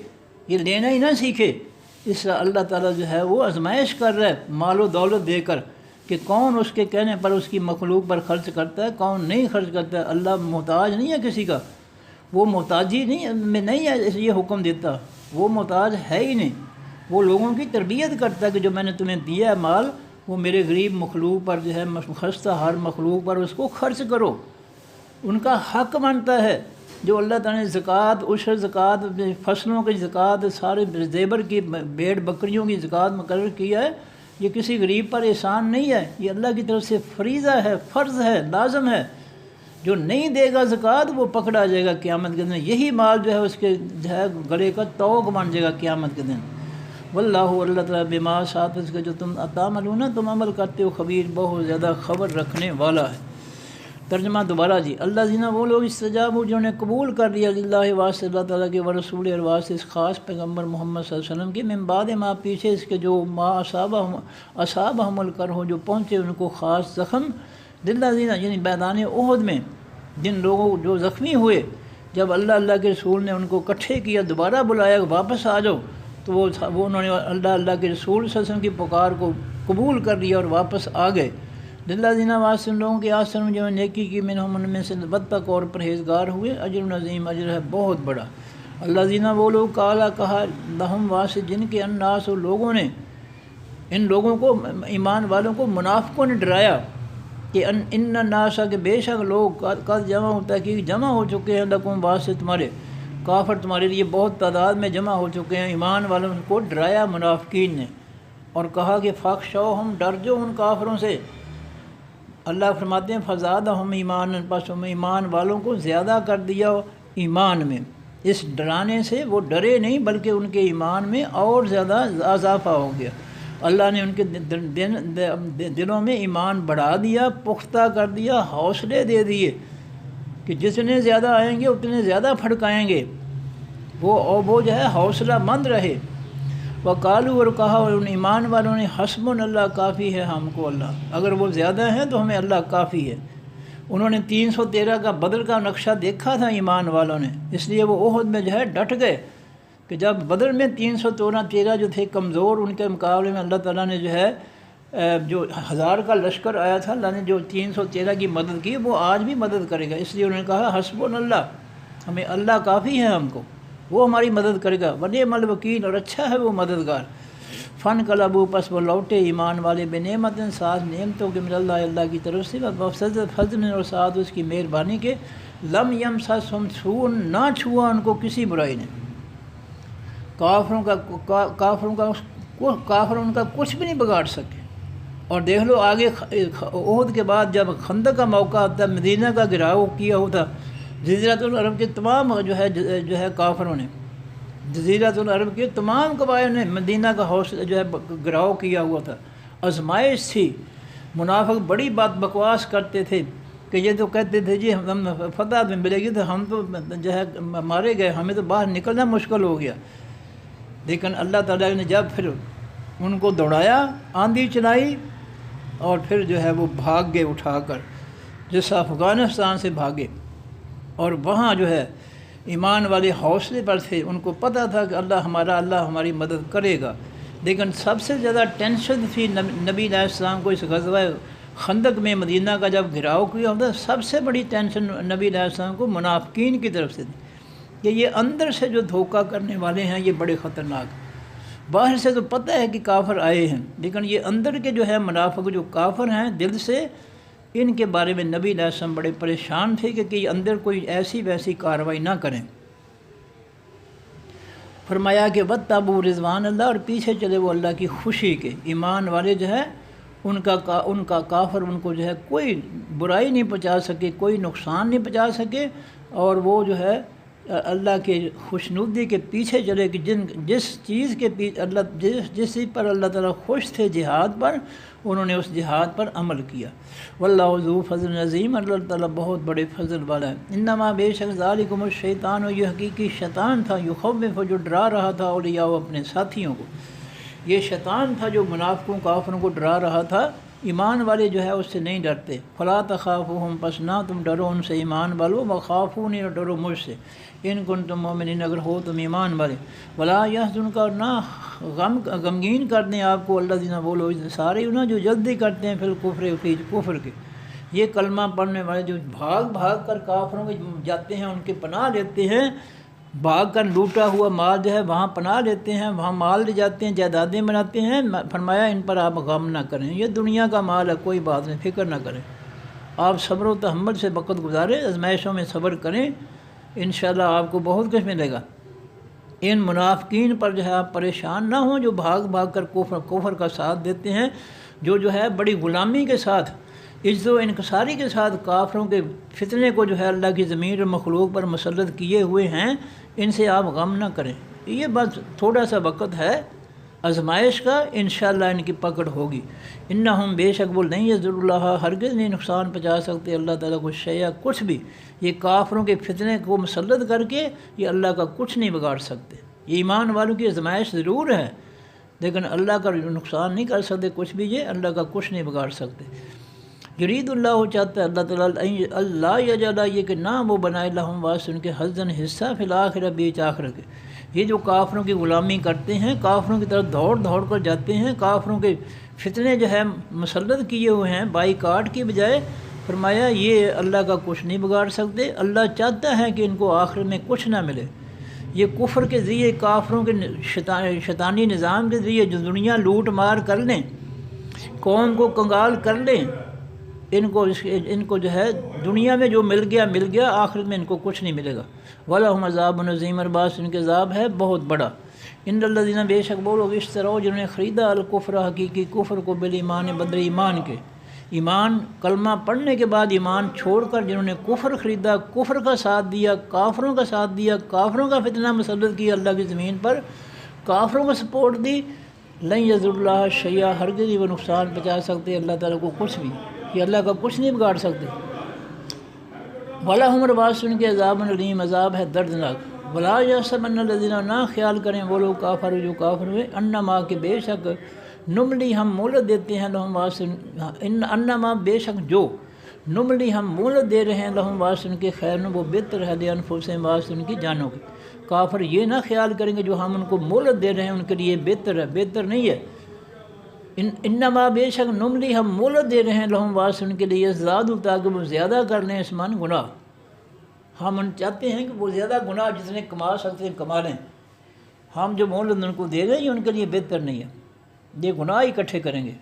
یہ لینا ہی نہ سیکھے. اس طرح اللہ تعالیٰ جو ہے وہ آزمائش کر رہا ہے مال و دولت دے کر کہ کون اس کے کہنے پر اس کی مخلوق پر خرچ کرتا ہے، کون نہیں خرچ کرتا ہے. اللہ محتاج نہیں ہے کسی کا، وہ محتاجی نہیں ہے یہ حکم دیتا، وہ محتاج ہے ہی نہیں. وہ لوگوں کی تربیت کرتا ہے کہ جو میں نے تمہیں دیا ہے مال، وہ میرے غریب مخلوق پر جو ہے خستہ ہر مخلوق پر اس کو خرچ کرو. ان کا حق بنتا ہے جو اللہ تعالیٰ نے زکوٰۃ، عشر زکوٰۃ، فصلوں کی زکوٰۃ، سارے زیور کی، بھیڑ بکریوں کی زکوٰۃ مقرر کیا ہے. یہ کسی غریب پر احسان نہیں ہے، یہ اللہ کی طرف سے فریضہ ہے، فرض ہے، لازم ہے. جو نہیں دے گا زکوٰۃ وہ پکڑا جائے گا قیامت کے دن. یہی مال جو ہے اس کے جو ہے گلے کا طوق بن جائے گا قیامت کے دن. واللہ، اللہ تعالیٰ، بما ساتھ اس کے جو تم تعملون، تم عمل کرتے ہو، خبیر، بہت زیادہ خبر رکھنے والا ہے. ترجمہ دوبارہ جی. اللہ زینہ، وہ لوگ استجابوا جنہوں نے قبول کر لیا، اللہ واسطے اللہ تعالیٰ کے، ورسول، اور واسطے اس خاص پیغمبر محمد صلی اللہ علیہ وسلم کی، من بعد ما، پیچھے اس کے، جو ما اصابہم القرح، جو پہنچے ان کو خاص زخم، للذین، یعنی میدان احد میں جن لوگوں جو زخمی ہوئے، جب اللہ کے رسول نے ان کو اکٹھے کیا، دوبارہ بلایا واپس آ جاؤ، تو وہ انہوں نے اللہ کے رسول صلی اللہ علیہ وسلم کی پکار کو قبول کر لیا اور واپس آ گئے۔ للذین واسطے ان لوگوں کے آسن جو نیکی کی منہم ان میں سے واتقوا اور پرہیزگار ہوئے اجر عظیم، اجر ہے بہت بڑا۔ الذین وہ لوگ کالا کہا لہم واسطے جن کے الناس لوگوں نے، ان لوگوں کو ایمان والوں کو منافقوں نے ڈرایا کہ ان الناس کہ بے شک لوگ قد جمع ہوتا ہے کہ جمع ہو چکے ہیں لکم واسطے تمہارے، کافر تمہارے لیے بہت تعداد میں جمع ہو چکے ہیں۔ ایمان والوں کو ڈرایا منافقین نے اور کہا کہ فاخشوہم ڈر جو ان کافروں سے۔ اللہ فرماتے ہیں فزادہم ایمان، پس ہم ایمان والوں کو زیادہ کر دیا ایمان میں۔ اس ڈرانے سے وہ ڈرے نہیں بلکہ ان کے ایمان میں اور زیادہ اضافہ ہو گیا۔ اللہ نے ان کے دلوں میں ایمان بڑھا دیا، پختہ کر دیا، حوصلے دے دیے کہ جتنے زیادہ آئیں گے اتنے زیادہ پھڑکائیں گے، وہ جو ہے حوصلہ مند رہے۔ وقالو اور کہا ان ایمان والوں نے حسبنا اللہ کافی ہے ہم کو اللہ، اگر وہ زیادہ ہیں تو ہمیں اللہ کافی ہے۔ انہوں نے 313 کا بدر کا نقشہ دیکھا تھا ایمان والوں نے، اس لیے وہ احد میں جو ہے ڈٹ گئے کہ جب بدر میں 313 جو تھے کمزور، ان کے مقابلے میں اللہ تعالیٰ نے جو ہے جو 1000 کا لشکر آیا تھا، اللہ نے جو 313 کی مدد کی وہ آج بھی مدد کرے گا۔ اس لیے انہوں نے کہا حسبنا اللہ، ہمیں اللہ کافی ہے ہم کو، وہ ہماری مدد کرے گا، ونعم الوکیل اور اچھا ہے وہ مددگار۔ فن قلبوا پس وہ لوٹے ایمان والے بنعمت ساتھ نعمتوں کے من اللہ، اللہ کی طرف سے، فضل اور ساتھ اس کی مہربانی کے، لم یمسسہم سوء نہ چھوا ان کو کسی برائی نے۔ کافروں ان کا کچھ بھی نہیں بگاڑ سکے۔ اور دیکھ لو آگے احد کے بعد جب خندق کا موقع آتا ہے، مدینہ کا گھیراؤ کیا ہوتا، جزیرۃ العرب کے تمام جو ہے کافروں نے، جزیرۃ العرب کے تمام قبائل نے مدینہ کا حوصلہ جو ہے گھیراؤ کیا ہوا تھا، آزمائش تھی۔ منافق بڑی بات بکواس کرتے تھے کہ یہ تو کہتے تھے جی ہم فتح میں ملے گی تو ہم تو جو ہے مارے گئے، ہمیں تو باہر نکلنا مشکل ہو گیا۔ لیکن اللہ تعالیٰ نے جب پھر ان کو دوڑایا، آندھی چلائی، اور پھر جو ہے وہ بھاگ گئے اٹھا کر، جس افغانستان سے بھاگے، اور وہاں جو ہے ایمان والے حوصلے پر تھے، ان کو پتہ تھا کہ اللہ ہماری مدد کرے گا۔ لیکن سب سے زیادہ ٹینشن تھی نبی علیہ السلام کو اس غزوہ خندق میں مدینہ کا جب گھیراؤ کیا ہوتا، سب سے بڑی ٹینشن نبی علیہ السلام کو منافقین کی طرف سے تھی کہ یہ اندر سے جو دھوکہ کرنے والے ہیں یہ بڑے خطرناک۔ باہر سے تو پتہ ہے کہ کافر آئے ہیں، لیکن یہ اندر کے جو ہے منافق جو کافر ہیں دل سے، ان کے بارے میں نبی علیہ السلام بڑے پریشان تھے کہ یہ اندر کوئی ایسی ویسی کارروائی نہ کریں۔ فرمایا کہ واتبعوا رضوان اللہ، اور پیچھے چلے وہ اللہ کی خوشی کے۔ ایمان والے جو ہے ان کا کافر ان کو جو ہے کوئی برائی نہیں پہنچا سکے، کوئی نقصان نہیں پہنچا سکے، اور وہ جو ہے اللہ کے خوشنودی کے پیچھے چلے کہ جس چیز کے جس چیز پر اللہ تعالیٰ خوش تھے، جہاد پر، انہوں نے اس جہاد پر عمل کیا۔ واللہ ذو فضل عظیم، اللہ تعالیٰ بہت بڑے فضل والا ہے۔ انما بے شک ذالکم الشیطان، یہ حقیقی شیطان تھا، یخوف جو ڈرا رہا تھا اولیاء اپنے ساتھیوں کو۔ یہ شیطان تھا جو منافقوں کافروں کو ڈرا رہا تھا، ایمان والے جو ہے اس سے نہیں ڈرتے۔ فلا تخافوہم، پس نہ تم ڈرو ان سے ایمان والو، وخافونی، اور ڈرو مجھ سے، ان کنتم مومنین، اگر ہو تم ایمان والے۔ ولا یحزنک، اور نہ غمگین کر دیں آپ کو الذین، وہ لوگ سارے انہیں جو جلدی کرتے ہیں فی کفر کے۔ یہ کلمہ پڑھنے والے جو بھاگ کر کافروں کے جاتے ہیں، ان کے پناہ لیتے ہیں، بھاگ کر لوٹا ہوا مال جو ہے وہاں پناہ لیتے ہیں، وہاں مال لے جاتے ہیں، جائیدادیں بناتے ہیں۔ فرمایا ان پر آپ غم نہ کریں، یہ دنیا کا مال ہے، کوئی بات نہیں، فکر نہ کریں، آپ صبر و تحمل سے وقت گزاریں، آزمائشوں میں صبر کریں، انشاءاللہ آپ کو بہت کچھ ملے گا۔ ان منافقین پر جو ہے آپ پریشان نہ ہوں جو بھاگ کر کفر کا ساتھ دیتے ہیں، جو ہے بڑی غلامی کے ساتھ، عجز و انکساری کے ساتھ کافروں کے فتنے کو جو ہے اللہ کی ضمیر اور مخلوق پر مسلط کیے ہوئے ہیں، ان سے آپ غم نہ کریں۔ یہ بس تھوڑا سا وقت ہے آزمائش کا، انشاءاللہ ان کی پکڑ ہوگی۔ انہم، بے شک وہ نہیں یضر اللہ، ہرگز نہیں نقصان پہنچا سکتے اللہ تعالیٰ کو شیئا، کچھ بھی۔ یہ کافروں کے فتنے کو مسلط کر کے یہ اللہ کا کچھ نہیں بگاڑ سکتے۔ یہ ایمان والوں کی آزمائش ضرور ہے، لیکن اللہ کا نقصان نہیں کر سکتے کچھ بھی، یہ اللہ کا کچھ نہیں بگاڑ سکتے۔ یرید اللہ، چاہتا ہے اللہ تعالیٰ، اللہ یجعل، یہ کہ نہ وہ بنائے لہم واسطے ان کے حظاً حصہ، فی الآخرہ، بیچ آخرت کے، یہ جو کافروں کی غلامی کرتے ہیں، کافروں کی طرف دوڑ دوڑ کر جاتے ہیں، کافروں کے فتنے جو ہے مسلط کیے ہوئے ہیں بائی کاٹ کی بجائے، فرمایا یہ اللہ کا کچھ نہیں بگاڑ سکتے۔ اللہ چاہتا ہے کہ ان کو آخر میں کچھ نہ ملے۔ یہ کفر کے ذریعے، کافروں کے شیطانی نظام کے ذریعے جو دنیا لوٹ مار کر لیں، قوم کو کنگال کر لیں، ان کو جو ہے دنیا میں جو مل گیا، آخرت میں ان کو کچھ نہیں ملے گا۔ وَلَهُمْ عَذَابٌ عَظِيمٌ، اور بعض ان کے عذاب ہے بہت بڑا۔ ان الذین، بے شک وہ لوگ، اشتروا، جنہوں نے خریدا، الکفر، حقیقی کفر کو، بالایمان، بدلے ایمان کے، ایمان کلمہ پڑھنے کے بعد ایمان چھوڑ کر جنہوں نے کفر خریدا، کفر کا ساتھ دیا، کافروں کا ساتھ دیا، کافروں کا فتنہ مسلط کیا اللہ کی زمین پر، کافروں کو سپورٹ دی، لن یضر اللہ شیئا، ہرگز ہی وہ نقصان پہنچا سکتے اللہ تعالیٰ کو کچھ بھی، یہ اللہ کا کچھ نہیں بگاڑ سکتے۔ وَلَهُمْ، رواس ان کے عذاب علیم، عذاب ہے دردناک۔ وَلَا يَحْسَبَنَّ الَّذِينَ، نہ خیال کریں وہ لوگ کافر جو کافر ہوئے، انما، کہ بے شک، نملی، ہم مہلت دیتے ہیں، لہم واسن، انما، بے شک جو، نملی، ہم مہلت دے رہے ہیں، لہم واسن کے، خیر، وہ بہتر ہے، لانفسہم، واسن کی جانوں کے۔ کافر یہ نہ خیال کریں گے جو ہم ان کو مہلت دے رہے ہیں ان کے لیے بہتر ہے، بہتر نہیں ہے۔ انما، بے شک، نملی، ہم مہلت دے رہے ہیں، لہم واسن کے لیے، زیادہ، تاکہ وہ زیادہ کر لیں، اسمان، گناہ۔ ہم ان چاہتے ہیں کہ وہ زیادہ گناہ جتنے کما سکتے ہیں کما لیں، ہم جو مہلت ان کو دے گئے یہ ان کے لیے بہتر نہیں ہے، یہ گناہ اکٹھے کریں گے۔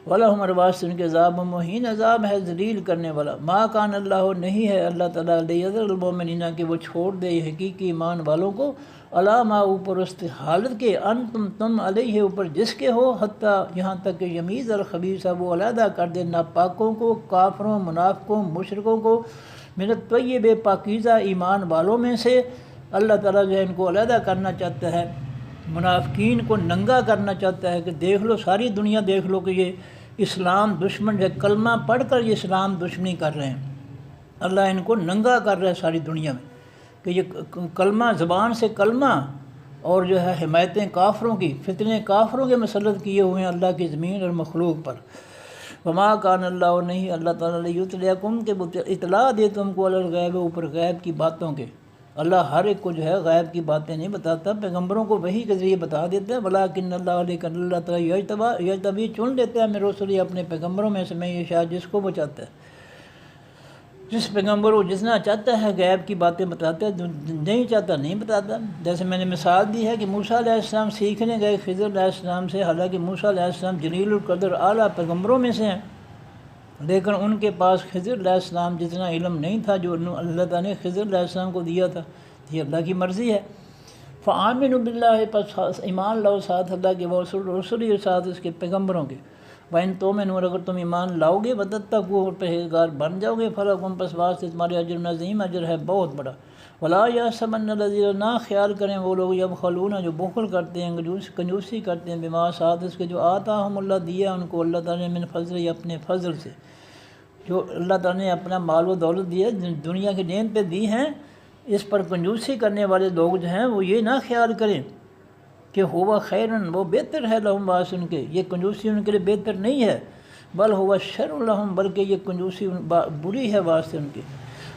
وَلَهُمْ، رواس ان کے عذاب مہین، عذاب ہے ذلیل کرنے والا۔ ما کان اللہ، نہیں ہے اللہ تعالیٰ، لیذر المؤمنین، کہ وہ چھوڑ دے حقیقی ایمان والوں کو، علی ما، اوپر اس حالت کے، تم علیہ، اوپر جس کے ہو، حتیٰ، یہاں تک کہ یمیز الخبیث، وہ علیحدہ کر دے ناپاکوں کو، کافروں، منافقوں، مشرکوں کو، من الطیب، پاکیزہ ایمان والوں میں سے۔ اللہ تعالیٰ جو ہے ان کو علیحدہ کرنا چاہتا ہے، منافقین کو ننگا کرنا چاہتا ہے کہ دیکھ لو، ساری دنیا دیکھ لو کہ یہ اسلام دشمن ہے، کلمہ پڑھ کر یہ اسلام دشمنی کر رہے ہیں۔ اللہ ان کو ننگا کر رہا ہے ساری دنیا میں کہ یہ کلمہ، زبان سے کلمہ، اور جو ہے حمایتیں کافروں کی، فتنے کافروں کے مسلط کیے ہوئے ہیں اللہ کی زمین اور مخلوق پر۔ وما کان اللہ، نہیں اللہ تعالیٰ، لیطلعکم، کہ اطلاع دے تم کو، علی الغیب، اوپر غیب کی باتوں کے۔ اللہ ہر ایک کو جو ہے غیب کی باتیں نہیں بتاتا، پیغمبروں کو وحی کے ذریعے بتا دیتا ہے۔ ولیکن اللہ، لیکن اللہ تعالیٰ، یجتبی، چن لیتا ہے، من رسلہ، اپنے پیغمبروں میں سے، من یشاء، جس کو وہ چاہتا ہے، جس پیغمبر کو جتنا چاہتا ہے غیب کی باتیں بتاتا ہے، نہیں چاہتا نہیں بتاتا۔ جیسے میں نے مثال دی ہے کہ موسیٰ علیہ السلام سیکھنے گئے خضر علیہ السلام سے، حالانکہ موسیٰ علیہ السلام جلیل القدر اعلیٰ پیغمبروں میں سے ہیں، لیکن ان کے پاس خضر علیہ السلام جتنا علم نہیں تھا جو اللہ تعالیٰ نے خضر علیہ السلام کو دیا تھا۔ یہ اللہ کی مرضی ہے۔ فآمنوا باللہ، پس ایمان لاؤ ساتھ اللہ کے، ورسلہ، اور ساتھ اس کے پیغمبروں کے۔ وَإِن تُؤْمِنُوا، اگر تم ایمان لاؤ گے، وَتَتَّقُوا، اور پرہیزگار بن جاؤ گے، فَلَكُمْ، پس واسطے تمہارے اجر عظیم، اجر ہے بہت بڑا۔ وَلَا يَحْسَبَنَّ الَّذِينَ، نہ خیال کریں وہ لوگ، يَبْخَلُونَ، جو بخل کرتے ہیں، کنجوسی کرتے ہیں، بما، ساتھ اس کے، جو آتاہم اللہ، دیا ان کو اللہ تعالیٰ نے، من فضل، اپنے فضل سے، جو اللہ تعالیٰ نے اپنا مال و دولت دیا، دنیا کی نعمت پہ دی ہیں، اس پر کنجوسی کرنے والے لوگ جو ہیں وہ یہ نہ خیال کریں کہ ہوا خیرن، وہ بہتر ہے، لہم، واسن کے، یہ کنجوسی ان کے لیے بہتر نہیں ہے، بل ہوا شر لہم، بلکہ یہ کنجوسی بری ہے واسطے ان کے۔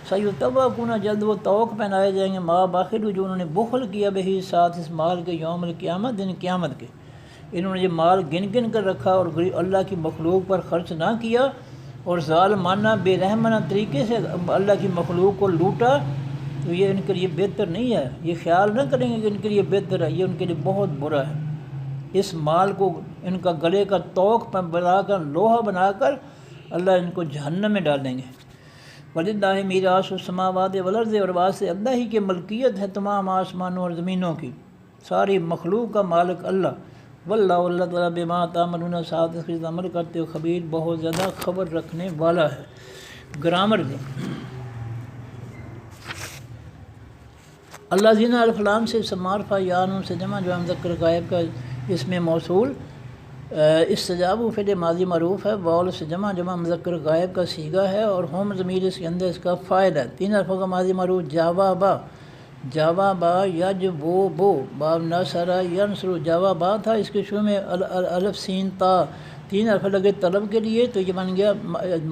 سیطوقون، جلد وہ طوق پہنائے جائیں گے، ما، باخل، جو انہوں نے بخل کیا بہی، ساتھ اس مال کے، یوم القیامت، دن قیامت کے۔ انہوں نے یہ مال گن گن کر رکھا اور اللہ کی مخلوق پر خرچ نہ کیا، اور ظالمانہ، بے رحمانہ طریقے سے اللہ کی مخلوق کو لوٹا، تو یہ ان کے لیے بہتر نہیں ہے۔ یہ خیال نہ کریں گے کہ ان کے لیے بہتر ہے، یہ ان کے لیے بہت برا ہے۔ اس مال کو ان کا گلے کا طوق بنا کر، لوہا بنا کر اللہ ان کو جہنم میں ڈالیں گے۔ وَلِلَّهِ مِيرَاثُ السَّمَاوَاتِ وَالْأَرْضِ، اور واسطے اللہ ہی کی ملکیت ہے تمام آسمانوں اور زمینوں کی، ساری مخلوق کا مالک اللہ۔ واللہ، اللہ تعالیٰ، بما تعملون، ساتھ اس کے عمل کرتے ہو، خبیر، بہت زیادہ خبر رکھنے والا ہے۔ گرامر دیں اللہ زینہ، الف لام سے معرفہ، یا نون سے جمع، جو مذکر غائب کا اس میں موصول، استجاب فعل ماضی معروف ہے، واول سے جمع مذکر غائب کا صیغہ ہے، اور ہم ضمیر اس کے اندر اس کا فاعل ہے۔ تین حرفوں کا ماضی معروف، جاوابا، جاوابا، یجوبو، باب نصر ینصر، جاوابا تھا، اس کے شروع میں الف سین تا، تین حرف لگے طلب کے لیے، تو یہ بن گیا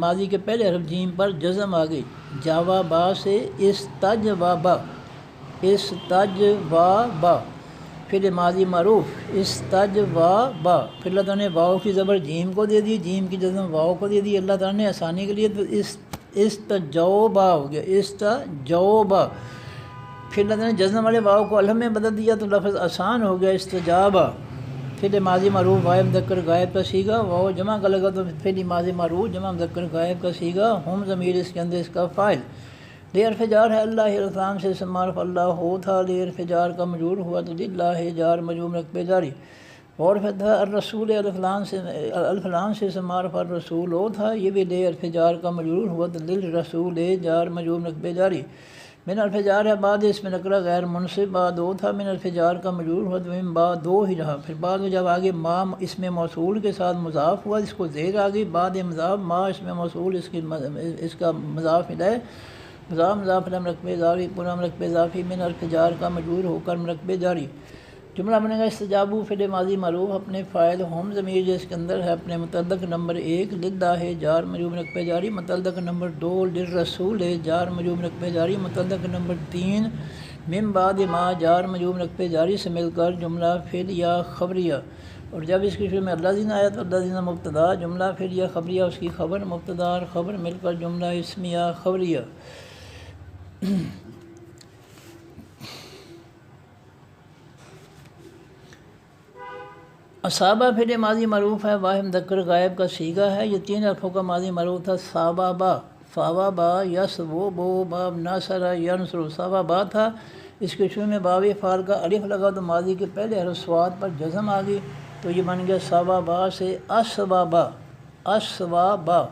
ماضی کے پہلے حرف جیم پر جزم آ گئی، جاوابا سے استجوابا، استجوابا فعل ماضی معروف استجوابا، پھر اللہ تعالیٰ نے واؤ کی زبر جیم کو دے دی، جیم کی جزم واؤ کو دے دی اللہ تعالیٰ نے آسانی کے لیے، تو استجوبا ہو گیا استجوبا، پھر اللہ تعالیٰ نے جزم والے واؤ کو الف میں بدل دیا تو لفظ آسان ہو گیا استجابا، فعل ماضی معروف واو مذکر غائب کا سیگا، واو جمع کا لگا تو فعل ماضی معروف جمع مذکر غائب کا سیگا، ہم ضمیر اس کے اندر اس کا فاعل، لے حرف جار ہے اللہ الفلام سے اسم معرف اللہ ہو تھا، لے حرف جار کا مجرور ہوا تو للہ جار مجرور رقبے جاری، اور فتح الرسول الفلام سے اسم معرف الرسول ہو تھا، یہ بھی لے حرف جار کا مجرور ہوا تو للرسول جار مجرور رقبے جاری، من حرف جار ہے بعد اس میں نکرہ غیر منصب بعد ہو تھا، من حرف جار کا مجرور ہوا تو من بعد دو ہی رہا، پھر بعد میں جب آگے ما اس میں موصول کے ساتھ مضاف ہوا اس کو زیر آ گئی، بعد مضاف ما اس میں موصول اس کا مضاف ملائے، مضاف لم رقبے جاری پورا رقبے اضافی من حرف جار کا مجرور ہو کر رقبے جاری، جملہ بنے گا استجابو فعل ماضی معروف اپنے فاعل ہم ضمیر جو اس کے اندر ہے اپنے متعلق نمبر 1 للہ جار مجرور رقبے جاری، متعلق نمبر 2 للرسول جار مجرور رقبے جاری، متعلق نمبر 3 من بعد ما جار مجرور رقبے جاری سے مل کر جملہ فعل یا خبریہ، اور جب اس کی شروع میں اللہ زین آیا تو اللہ زین مبتدا جملہ فعل یا خبریہ اس کی خبر مبتدا اور خبر مل کر جملہ اسمیہ خبریہ۔ اصابہ فعل ماضی معروف ہے واحد مذکر غائب کا صیغہ ہے، یہ 3 حرفوں کا ماضی معروف تھا، صابابا فاوابا یسوبو باب ناصر ینصر، صابابا تھا، اس کے شروع میں باوی فعال کا الف لگا تو ماضی کے پہلے حرف صاد پر جزم آ گئی تو یہ بن گیا صابابا سے اسبابا اسوابا،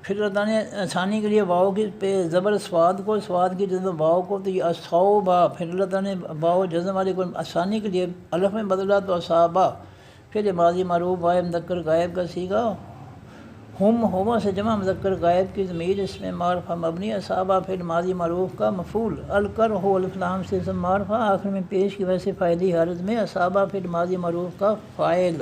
پھر اللہ نے آسانی کے لیے واؤ کی پہ زبر سواد کو سواد کی جزم واؤ کو تو یہ اصوبا، پھر اللہ تعالیٰ نے واؤ جزم والے کو آسانی کے لیے الف میں بدلا تو اصابا، پھر ماضی معروف واحد مذکر غائب کا سیگا، ہما سے جمع مذکر غائب کی ضمیر اس میں معرفہ مبنی، اصابہ پھر ماضی معروف کا مفعول، الکر ہو الفلام سے اسم معرفہ آخر میں پیش کی ویسے فائلی حالت میں، اصابہ پھر ماضی معروف کا فاعل،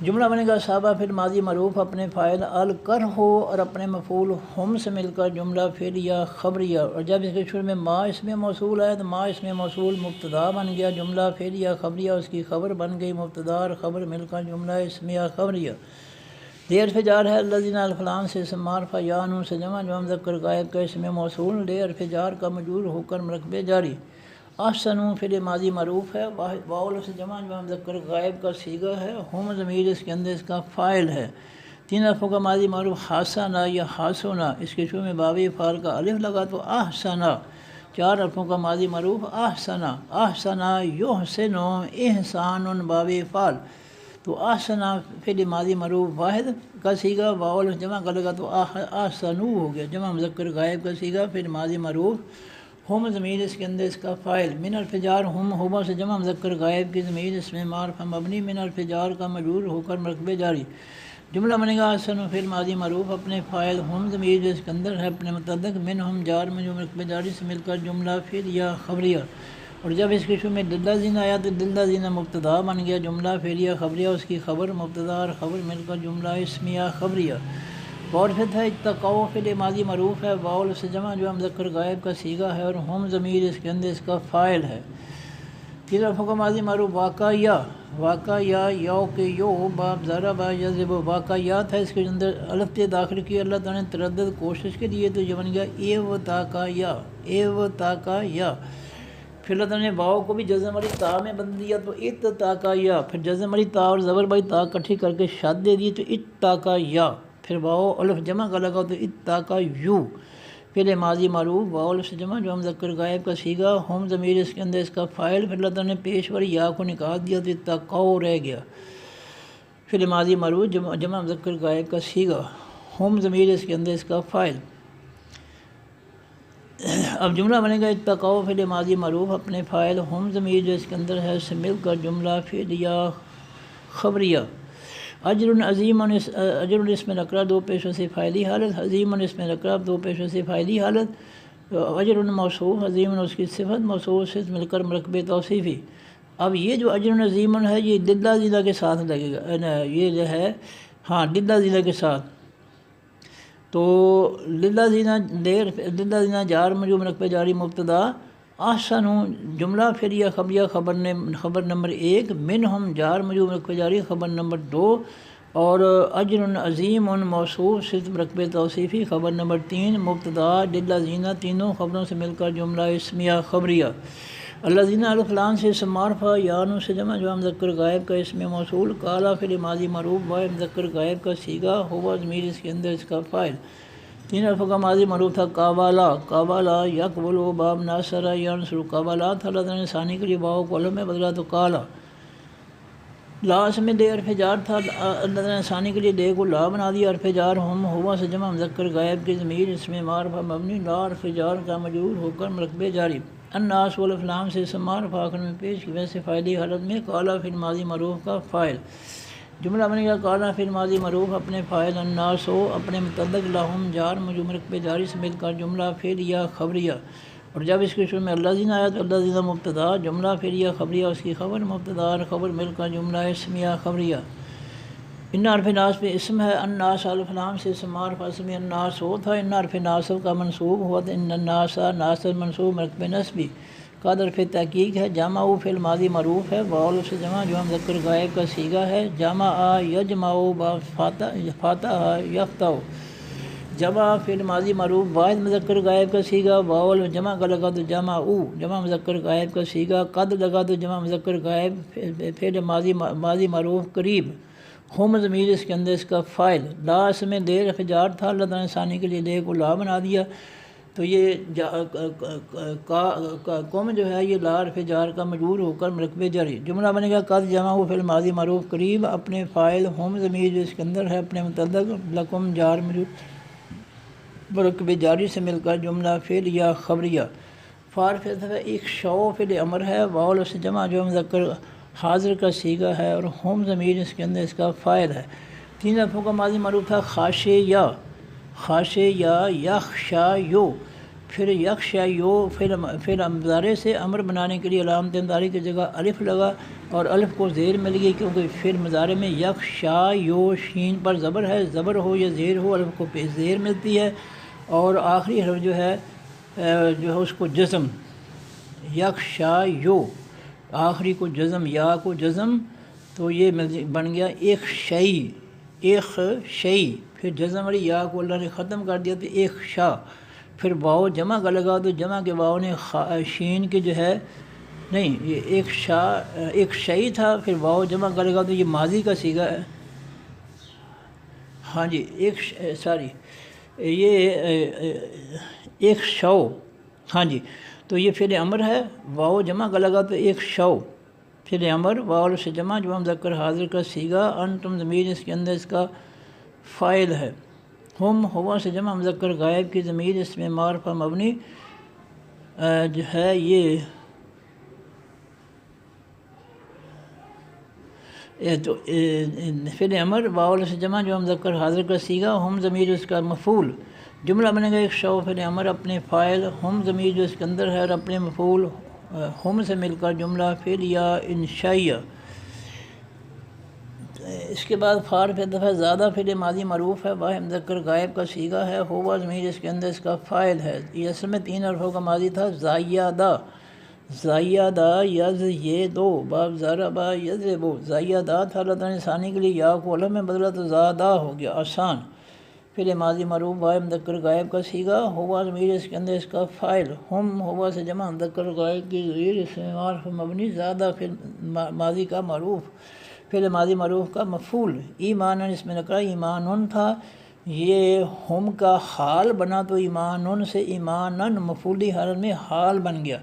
جملہ بنے گا اصابہ پھر ماضی معروف اپنے فاعل الکر ہو اور اپنے مفعول ہم سے مل کر جملہ فعل یا خبریہ، اور جب اس کے شروع میں ما اس میں موصول آیا تو ما اس میں موصول مبتدا بن گیا، جملہ فعل یا خبریہ اس کی خبر بن گئی، مبتدا اور خبر مل کر جملہ اسمیہ خبریہ، لے حرف جار ہے الذین الفلام سے اسم معرفہ یا نون سے جمع مذکر غائب کا اسم موصول، لے حرف جار کا مجرور ہو کر مرکبے جاری، احسنوا فعل ماضی معروف ہے واو سے جمع مذکر غائب کا صیغہ ہے، ہم ضمیر اس کے اندر اس کا فاعل ہے، 3 حرفوں کا ماضی معروف حسنا یا حسنا، اس کے شروع میں باوی فعال کا الف لگا تو احسنا، 4 حرفوں کا ماضی معروف احسنا احسنا یحسن احسان باوی فعال، تو احسنا فعل ماضی معروف واحد کا صیغہ واو جمع کا لگا تو احسنوا ہو گیا، جمع مذکر غائب کا صیغہ پھر ماضی معروف ہم ضمیر اس کے اندر اس کا فاعل، من حرف جار ہما سے جمع مذکر غائب کی ضمیر اس میں معرفہ مبنی، من حرف جار کا مجرور ہو کر مرکبے جاری، جملہ بنے گا احسن فعل ماضی معروف اپنے فاعل ہم ضمیر جو اس کے اندر ہے اپنے متعلق من ہم جار مجرور مرکبے جاری سے مل کر جملہ فعل یا خبریہ، اور جب اس کے شروع میں للہ زین آیا تو للہ زین مبتدا بن گیا، جملہ فعل یا خبریہ اس کی خبر مبتدا اور خبر مل کر جملہ اسمیہ خبریہ، اور پھر ہے اتقوا فعل ماضی معروف ہے واو سے جمع جو مذکر غائب کا صیغہ ہے اور ہم ضمیر اس کے اندر اس کا فاعل ہے، 3 حرفوں کا ماضی معروف واقع یا یو کے یو باب ضرب یضرب واقعیات ہے، اس کے اندر الف تے داخل کی اللہ تعالیٰ نے تردد کوشش کے لیے تو یہ بن گیا ایو تاکا یا، پھر اللہ تعالیٰ نے واؤ کو بھی جزم والی تا میں بدل دیا تو اتتاکا یا، پھر جزم والی تا اور زبر والی تا اکٹھی کر کے شاد دے دی تو اتاکا یا، پھر واؤ الف جمع کا لگا تو اتاکا یو، فعل ماضی معروف واؤ الف سے جمع جو مذکر غائب کا صیغہ ہم ضمیر اس کے اندر اس کا فاعل، پھر اللہ تعالیٰ نے پیش والی یا کو نکال دیا تو اتقوا رہ گیا، فعل ماضی معروف جمع مذکر غائب کا صیغہ ہم ضمیر اس کے اندر اس کا فاعل، اب جملہ بنے گا اتقوا فعل ماضی معروف اپنے فاعل ہم ضمیر جو اس کے اندر ہے سے مل کر جملہ فعل یا خبریہ، اجر عظیم اجر اسم نکرہ 2 پیشوں سے فاعلی حالت، عظیم اسم نکرہ 2 پیشوں سے فاعلی حالت، اجر موصوف عظیم اس کی صفت موصوف سے مل کر مرکب توصیفی، اب یہ جو اجر عظیم ہے یہ للہ ضلع کے ساتھ لگے گا، یہ جو ہے ہاں للہ ضلع کے ساتھ، تو للذین جار مجرور مرکب جاری مبتدا احسن جملہ پھر یا خبریہ خبر نمبر 1 منہم جار مجرور مرکب جاری خبر نمبر 2 اور اجر عظیم موصوف صفت مرکب توصیفی خبر نمبر 3 مبتدا للذین تینوں خبروں سے مل کر جملہ اسمیہ خبریہ الذین الف لام سے اسم معرفہ یا نون سے جمع جو مذکر غائب کا اسم موصول کالا فعل ماضی معروف و مذکر غائب کا صیغہ ہوا ضمیر اس کے اندر اس کا فاعل 3 الفوں کا ماضی معروف تھا قابلا یقبل باب ناصر ینصر قابلا تھا لذین ثانی کے لیے واو کو الف میں بدلا تو کالا لاس میں دے عرف جار تھا لذین ثانی کے لیے دے کو لا بنا دیا عرف جار ہم ہوا سے جمع مذکر غائب کی ضمیر اس میں معرفہ مبنی لا عرف جار کا مجرور ہو کر مرکب جاری الناس والافلام سے اسم معرفہ آخر میں پیش کی ویسے فاعلی حالت میں کالا فعل ماضی معروف کا فاعل جملہ بنے گا کالا فعل ماضی معروف اپنے فاعل الناس ہو اپنے متعلق لہم جار مجرور مرکب جاری سے مل کر جملہ فعلیہ خبریہ اور جب اس کے شروع میں الذین آیا تو الذین مبتدا جملہ فعلیہ خبریہ اس کی خبر مبتدا اور خبر مل کر جملہ اسمیہ خبریہ ان عرف ناس پہ اسم ہے الناس الف لام سے اسم معرفہ اسم الناس ہو تھا ان عرف ناصب کا منصوب ہوا تھا ان الناس ناصب منصوب مرکب نسبی کا حرف تحقیق ہے جامع فعل ماضی معروف ہے واو سے جمع جو مذکر غائب کا صیغہ ہے جامع یجمع با فاتح یفتح جمع فعل ماضی معروف واحد مذکر غائب کا صیغہ واو جمع کا لگا تو جمع مذکر غائب کا صیغہ قد لگا تو جمع مذکر غائب فعل ماضی معروف قریب ہم ضمیر اس کے اندر اس کا فاعل لا اس میں دے رفع جار تھا اللہ تعالیٰ ثانی کے لیے دے کو لا بنا دیا تو یہ قوم جو ہے یہ لا رفع جار کا مجرور ہو کر مرکب جاری جملہ بنے گا قد جمع ہو فعل ماضی معروف قریب اپنے فاعل ہم ضمیر جو اس کے اندر ہے اپنے متعلق لکم جار مجرور مرکب جاری سے مل کر جملہ فعلیہ خبریہ فارف ایک شو فعل امر ہے واول سے جمع جو مذکر حاضر کا صیغہ ہے اور ہم ضمیر اس کے اندر اس کا فاعل ہے 3 الفوں کا ماضی معروف تھا خاشع یخشا یو پھر یخشا یو پھر مضارع سے امر بنانے کے لیے علامت مضارع کی جگہ الف لگا اور الف کو زیر مل گئی کیونکہ پھر مضارع میں یخشا یو شین پر زبر ہے زبر ہو یا زیر ہو الف کو زیر ملتی ہے اور آخری حرف جو ہے اس کو جزم یخشا یو آخری کو جزم یا کو جزم تو یہ بن گیا ایک شئی پھر جزم والی یا کو اللہ نے ختم کر دیا تو ایک شا پھر واو جمع کا لگا تو جمع کے واو نے شین کے جو ہے نہیں یہ ایک شئی تھا پھر واو جمع کا لگا تو یہ ماضی کا صیغہ ہے ہاں جی ایک شو ہاں جی تو یہ فعل امر ہے واو جمع کا لگا تو ایک شو فعل امر واو سے جمع جو مذکر حاضر کا صیغہ انتم ضمیر اس کے اندر اس کا فاعل ہے ہم ہوا سے جمع مذکر غائب کی ضمیر اس میں معرفہ مبنی جو ہے یہ تو فعل امر واو سے جمع جو مذکر حاضر کا صیغہ ہم ضمیر اس کا مفعول جملہ بنے گا ایک شو فعل امر اپنے فاعل ہم ضمیر جو اس کے اندر ہے اور اپنے مفعول ہم سے مل کر جملہ فعلیہ انشائیہ اس کے بعد فار پہ دفعہ زیادہ فعل ماضی معروف ہے واحد مذکر غائب کا صیغہ ہے ہوا ضمیر اس کے اندر اس کا فاعل ہے یہ اصل میں 3 حرفوں کا ماضی تھا زائیدہ یز یہ دو باب ضربہ یضربو زائیدہ تھا اللہ تعالیٰ نے ثانی کے لیے یا کو علم میں بدلا تو زادہ ہو گیا آسان فعل ماضی معروف واحد مذکر غائب کا صیغہ ہوا ضمیر اس کے اندر اس کا فاعل ہم ہوا سے جمع مذکر غائب کی ضمیر اس میں معرفہ مبنی زیادہ فعل ماضی کا معروف فعل ماضی معروف کا مفعول ایمان اس میں نکرا ایمانن تھا یہ ہم کا حال بنا تو ایمانن سے ایمانن مفعولی حالت میں حال بن گیا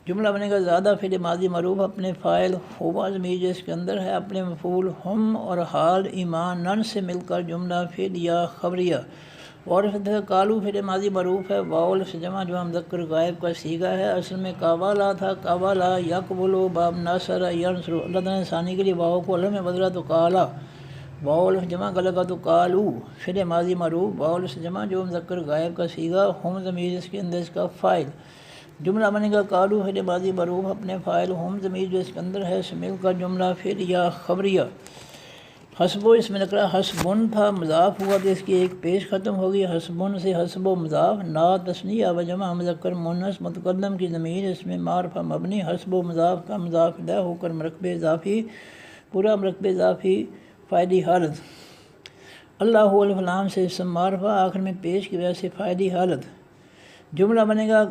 جملہ بنے گا زیادہ فعل ماضی معروف اپنے فاعل ہوا ضمیر اس کے اندر ہے اپنے مفعول ہم اور حال ایمانن سے مل کر جملہ فعلیہ خبریہ اور کالو فعل ماضی معروف ہے واول سے جمع جو مذکر غائب کا صیغہ ہے اصل میں کاوالا تھا کاوالا یقبلو باب ناصر ینصر اللہ تعالیٰ نے ثانی کے لیے واو کو علم میں بدلا تو کالا واول سے جمع کا لگا تو کالو فعل ماضی معروف واول سے جمع جو مذکر غائب کا صیغہ ہم ضمیر اس کے اندر اس کا فاعل جملہ بنے گا کالو فعل ماضی معروف اپنے فاعل ہم ضمیر جو اس کے اندر ہے سے مل کر جملہ فعلیہ خبریہ حسب و اس میں نکرا حسبن تھا، مضاف ہوا تو اس کی ایک پیش ختم ہوگی، حسبن سے حسب و مضاف، نا تثنیہ و جمع مذکر مؤنث متقدم کی ضمیر اس میں معرفہ مبنی، حسب و مضاف کا مضاف الیہ ہو کر مرکب اضافی، پورا مرکب اضافی فاعلی حالت، اللہ الف لام سے اسم معرفہ آخر میں پیش کی وجہ سے فاعلی حالت، جملہ بنے گا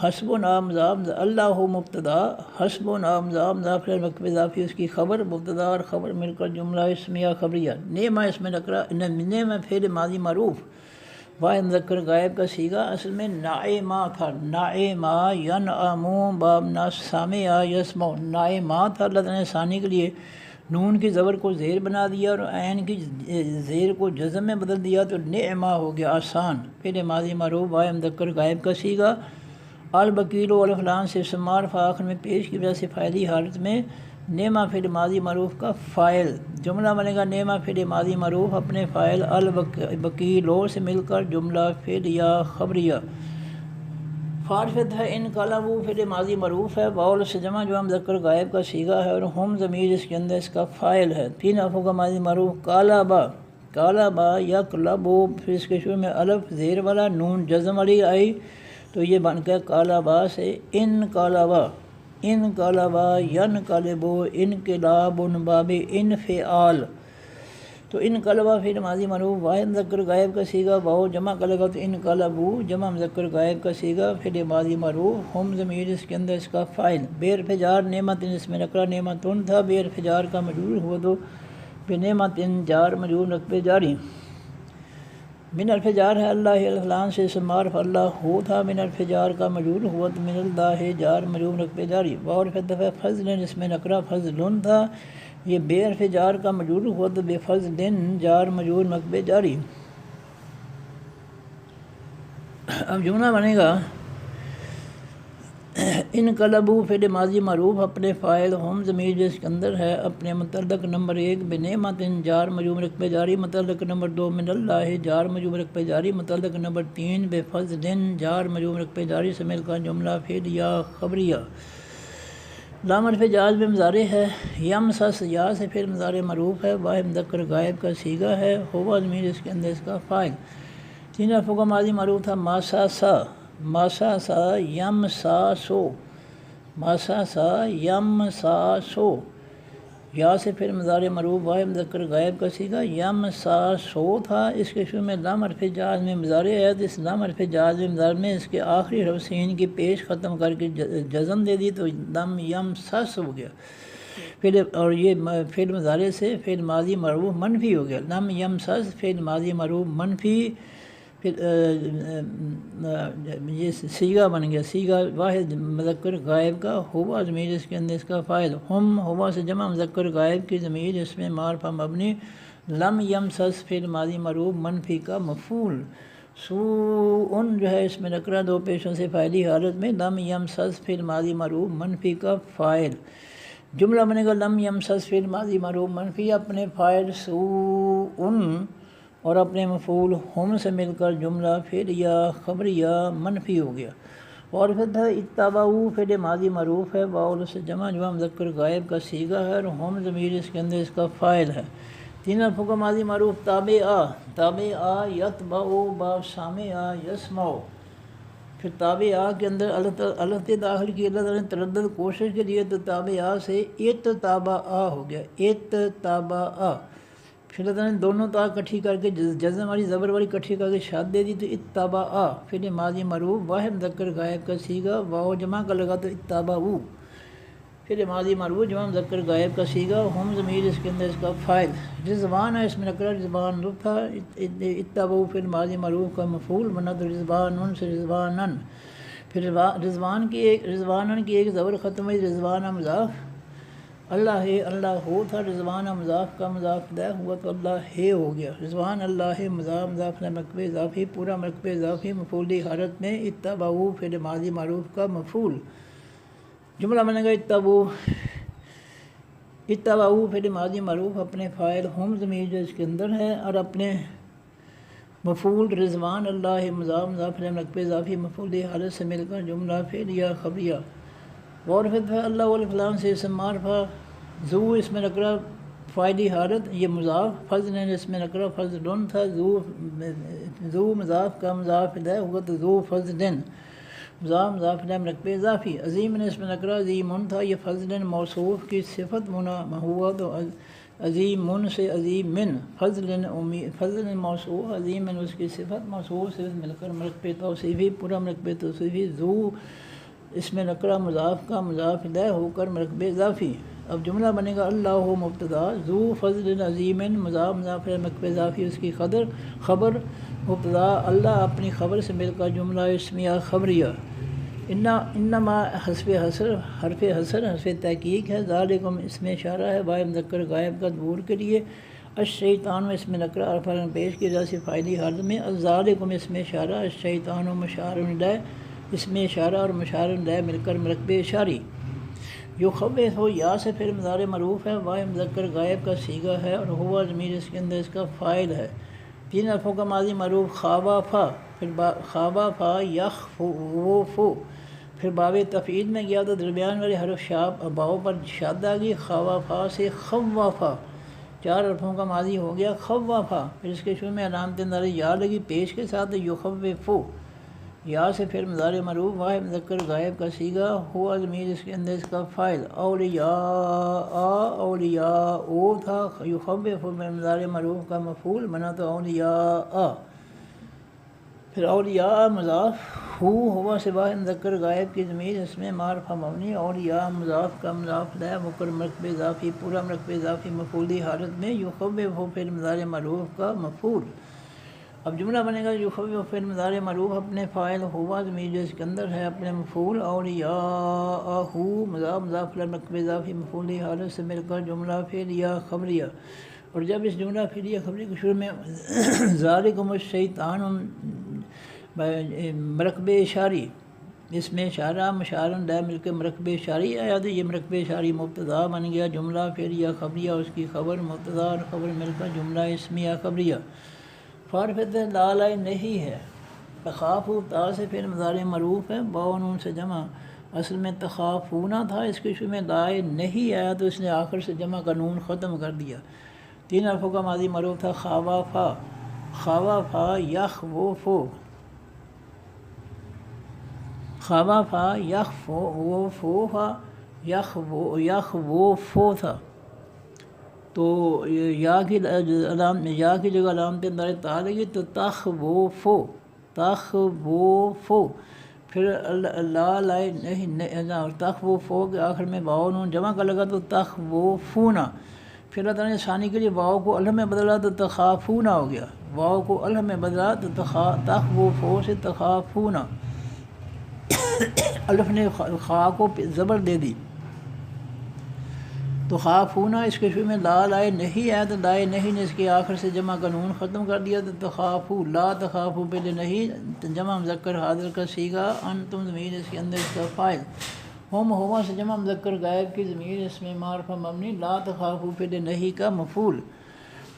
حسب و نام مضاف، اللہ مبتدا، حسب و نام مضاف مضاف الیہ مرکب اضافی اس کی خبر، مبتدا اور خبر مل کر جملہ اسمیہ خبریہ، نعمہ اس میں نکرا، نعمہ فعل ماضی معروف، واحد مذکر غائب کا صیغہ اصل میں نعمہ تھا، نعمہ ینعمو باب ناس سامع یسمع، نعمہ تھا، اللہ تعالیٰ نے ثانی کے لیے نون کی زبر کو زیر بنا دیا اور عین کی زیر کو جزم میں بدل دیا تو نعمہ ہو گیا آسان، فعل ماضی معروف واحد مذکر غائب کا صیغہ، البکیل و الف لام سے اسم معرفہ آخر میں پیش کی وجہ سے فاعلی حالت میں، نعمہ فعل ماضی معروف کا فاعل، جملہ بنے گا نعمہ فعل ماضی معروف اپنے فاعل البکیلو سے مل کر جملہ فعلیہ خبریہ، فارفت ہے ان قلبو فعل ماضی معروف ہے، واول سے جمع جو مذکر غائب کا صیغہ ہے اور ہم ضمیر اس کے اندر اس کا فاعل ہے، تین حرفوں کا ماضی معروف کالابا، کالابا یقلبو، پھر اس کے شروع میں الف زیر والا نون جزم والی آئی تو یہ بن گیا کالابا سے انقلبا، انقلبا ینقلبو انقلاب باب انفعال، تو انقلبا فعل ماضی معروف واحد مذکر غائب کا صیغہ، واو جمع کرے گا تو انقلبو جمع مذکر غائب کا صیغہ فعل ماضی معروف، ہم ضمیر اس کے اندر اس کا فاعل، بے حرف جار نعمت اس میں نکرا نعمتن تھا، بے حرف جار کا مجرور ہوا تو بنعمت جار مجرور رکبے جاری، من حرف جار ہے اللہ الف لام سے اسم معرفہ اللہ ہو تھا، من حرف جار کا مجرور ہوا تو من اللہ جار مجرور رکبے جاری، واو حرف دفع فضل اس میں نکرا فضلن تھا، یہ بے حرف جار کا مجرور ہوا تو بے فضل جار مجرور رکبے جاری، اب جملہ بنے گا انقلبو فعل ماضی معروف اپنے فاعل ہم ضمیر جس کے اندر ہے اپنے متعلق نمبر ایک بنعمت جار مجرور رکبے جاری، متعلق نمبر دو من اللہ جار مجرور رکبے جاری، متعلق نمبر تین بے فضل جار مجرور رکبے جاری سے مل کر جملہ فعلیہ خبریہ، لام حرف جاز میں مضارع ہے، یمسس یا سے پھر مضارع معروف ہے، واحد مذکر غائب کا صیغہ ہے، ہوا ضمیر اس کے اندر اس کا فاعل، تین حرفوں کا ماضی معروف تھا ماسا سا، ماسا سا یم سا سو، ماسا سا یم سا سو، یا سے پھر مضارع معروف واحد مذکر غائب کا صیغہ، یم سا سو تھا، اس کے شروع میں لام حرف جاز میں مضارع ہے تو اس لام حرف جاز میں مضارع میں اس کے آخری حرف سین کی پیش ختم کر کے جزم دے دی تو لم یم سس ہو گیا، پھر اور یہ فعل مضارع سے فعل ماضی معروف منفی ہو گیا، لم یم سس فعل ماضی معروف منفی، پھر یہ صیغہ بن گیا، صیغہ واحد مذکر غائب کا، ہوا ضمیر اس کے اندر اس کا فاعل، ہم ہوا سے جمع مذکر غائب کی ضمیر اس میں معرفہ مبنی، لم یمسس فعل ماضی معروف منفی کا مفعول، سوء جو ہے اس میں نکرہ دو پیشوں سے فاعلی حالت میں، لم یمسس فعل ماضی معروف منفی کا فاعل، جملہ بنے گا لم یمسس فعل ماضی معروف منفی اپنے فاعل سوء اور اپنے مفعول ہم سے مل کر جملہ فعلیہ خبریہ منفی ہو گیا، اور پھر اتبعوا فعل ماضی معروف ہے، واو سے جمع جو مذکر غائب کا صیغہ ہے اور ہم ضمیر اس کے اندر اس کا فاعل ہے، تین حرفوں کا ماضی معروف تابعا، تابعا یتبع باب سامع یسمع، پھر تابعا کے اندر الف داخل کی اللہ تعالیٰ نے تردد کوشش کے لیے تو تابعا سے اتتابعا ہو گیا، اتتابعا، پھر اللہ تعالیٰ نے دونوں تا کٹھی کر کے جزم والی زبر والی کٹھی کر کے شاد دے دی تو اتبعا فعل ماضی معروف واحد مذکر غائب کا صیغہ، واو جمع کا لگا تو اتبعوا فعل ماضی معروف جمع مذکر غائب کا صیغہ، ہم ضمیر اس کے اندر اس کا فاعل، رضوان ہے اس میں نکرہ رضوان لطف تھا، اتبعوا فعل ماضی معروف کا مفعول بنا تو رضوان سے رضوانن، پھر رضوان کی ایک زبر ختم ہوئی، رضوان مضاف، اللہ ہے اللہ ہو تھا، رضوان مضاف کا مضاف الیہ ہوا تو اللہ ہے ہو گیا، رضوان اللہ مضاف مضاف مرکب اضافی پورا مرکب اضافی مفعولی حالت میں، اتبعوا فعل ماضی معروف کا مفعول، جملہ بنے گا اتبعوا فعل ماضی معروف اپنے فاعل ہم ضمیر جو اس کے اندر ہے اور اپنے مفعول رضوان اللہ مضاف مضاف مرکب اضافی مفعولی حالت سے مل کر جملہ فعلیہ خبریہ، اور پھر اللہ والفلان سے اسم معرفہ، ذو اس میں نکرہ فائلی حالت یہ مضاف، فضل اس میں نکرہ فضل تھا، ذو مضاف کا مضاف الیہ ہوا تو ذو فضل، مضاف مضاف الیہ مرکب اضافی، عظیم اس میں نکرہ عظیم تھا، یہ فضل موصوف کی صفت ہوا تو عظیم سے عظیم من، فضل موصوف عظیم اس کی صفت موصوف سے مل کر مرکب توصیفی، پورا مرکب توصیفی، ذو اس میں نکرہ مضاف کا مضاف الیہ ہو کر مرکب اضافی۔ اب جملہ بنے گا اللہ مبتدا، ذو فضل عظیم مضاف مضاف الیہ مرکب اضافی، اس کی خبر مبتدا اللہ اپنی خبر سے مل کر جملہ اسمیہ خبریہ، انما حرف حسر تحقیق ہے، ذالکم اس میں اشارہ ہے واحد مذکر غائب کا ظہور کے لیے، الشیطان اس میں نکرہ عرفان پیش کی جاسی فاعلی حالت میں، الذالکم اس میں اشارہ، الشیطان و مشار الیہ اس میں اشارہ اور مشار الیہ مل کر مرکب اشاری، یخوف ہو یا سے پھر مضارع معروف ہے، واحد مذکر غائب کا صیغہ ہے اور ہوا ضمیر اس کے اندر اس کا فاعل ہے، تین حرفوں کا ماضی معروف خابافا، پھر خابافا یخوفو، پھر باب تفعیل میں گیا تو درمیان والے حرف باؤ پر شاد آ گئی، خوافا سے خوافا، چار حرفوں کا ماضی ہو گیا خوافا، پھر اس کے شروع میں علامت نظر یا لگی پیش کے ساتھ یخوفو، یا سے پھر مضارع معروف واحد مذکر غائب کا صیغہ، ہوا ضمیر اس کے اندر اس کا فاعل، اولیاء او تھا، یخوف میں مضارع معروف کا مفعول بنا تو اولیاء، پھر اولیاء مضاف، ہوا سے واحد مذکر غائب کی ضمیر اس میں معرفہ مبنی، اولیاء مضاف کا مضاف الیہ مکر مرکب اضافی، پورا مرکب اضافی مفعولی حالت میں، یخوف پھر مضارع معروف کا مفعول۔ اب جملہ بنے گا یخوف پھر مضارع معروف اپنے فاعل، ہوا ضمیر جو اس کے اندر ہے اپنے مفعول، اولیاء مضاف مضاف الیہ مرکب اضافی مفعولی حالت سے مل کر جملہ فعلیہ خبریہ، اور جب اس جملہ فعلیہ خبریہ کے شروع میں ذالکم الشیطان مرکب اشاری، اس میں اشارہ مشار الیہ مل کے مرکب اشاری آیا تو یہ مرکب اشاری مبتدا بن گیا، جملہ فعلیہ خبریہ اس کی خبر مبتدا اور خبر مل کر جملہ اسمیہ خبریہ۔ فارفت لا لائے نہیں ہے، تخاف تا سے پھر مضارع معروف ہے، با نون سے جمع، اصل میں تخافونا تھا، اس کے شروع میں لائے نہیں آیا تو اس نے آخر سے جمع کا نون ختم کر دیا، تین حرفوں کا ماضی معروف تھا خوافا، خوافا یخوفو، خوافا یخوفو یخوفو تھا، تو یا کی جگہ علامت اندر تا لگی تو تخوفو، پھر لا لائے نہیں، تخوفو کے آخر میں واو نون جمع کا لگا تو تخوفونا، پھر اللہ تعالیٰ نے ثانی کے لیے واو کو الف میں بدلا تو تخافونا ہو گیا، واو کو الف میں بدلا تو تخوفو سے تخافونا، الف نے خا کو زبر دے دی تو خافونا، اس کے شروع میں لا لائے نہیں آیا تو لائے نہیں نے اس کے آخر سے جمع کا نون ختم کر دیا تو تخافو، لا تخافو پہلے نہیں جمع مذکر حاضر کا صیغہ، انتم ضمیر اس کے اندر اس کا فاعل، ہوا سے جمع مذکر غائب کی ضمیر اس میں معرفہ مبنی، لا تخافو پہلے نہیں کا مفعول،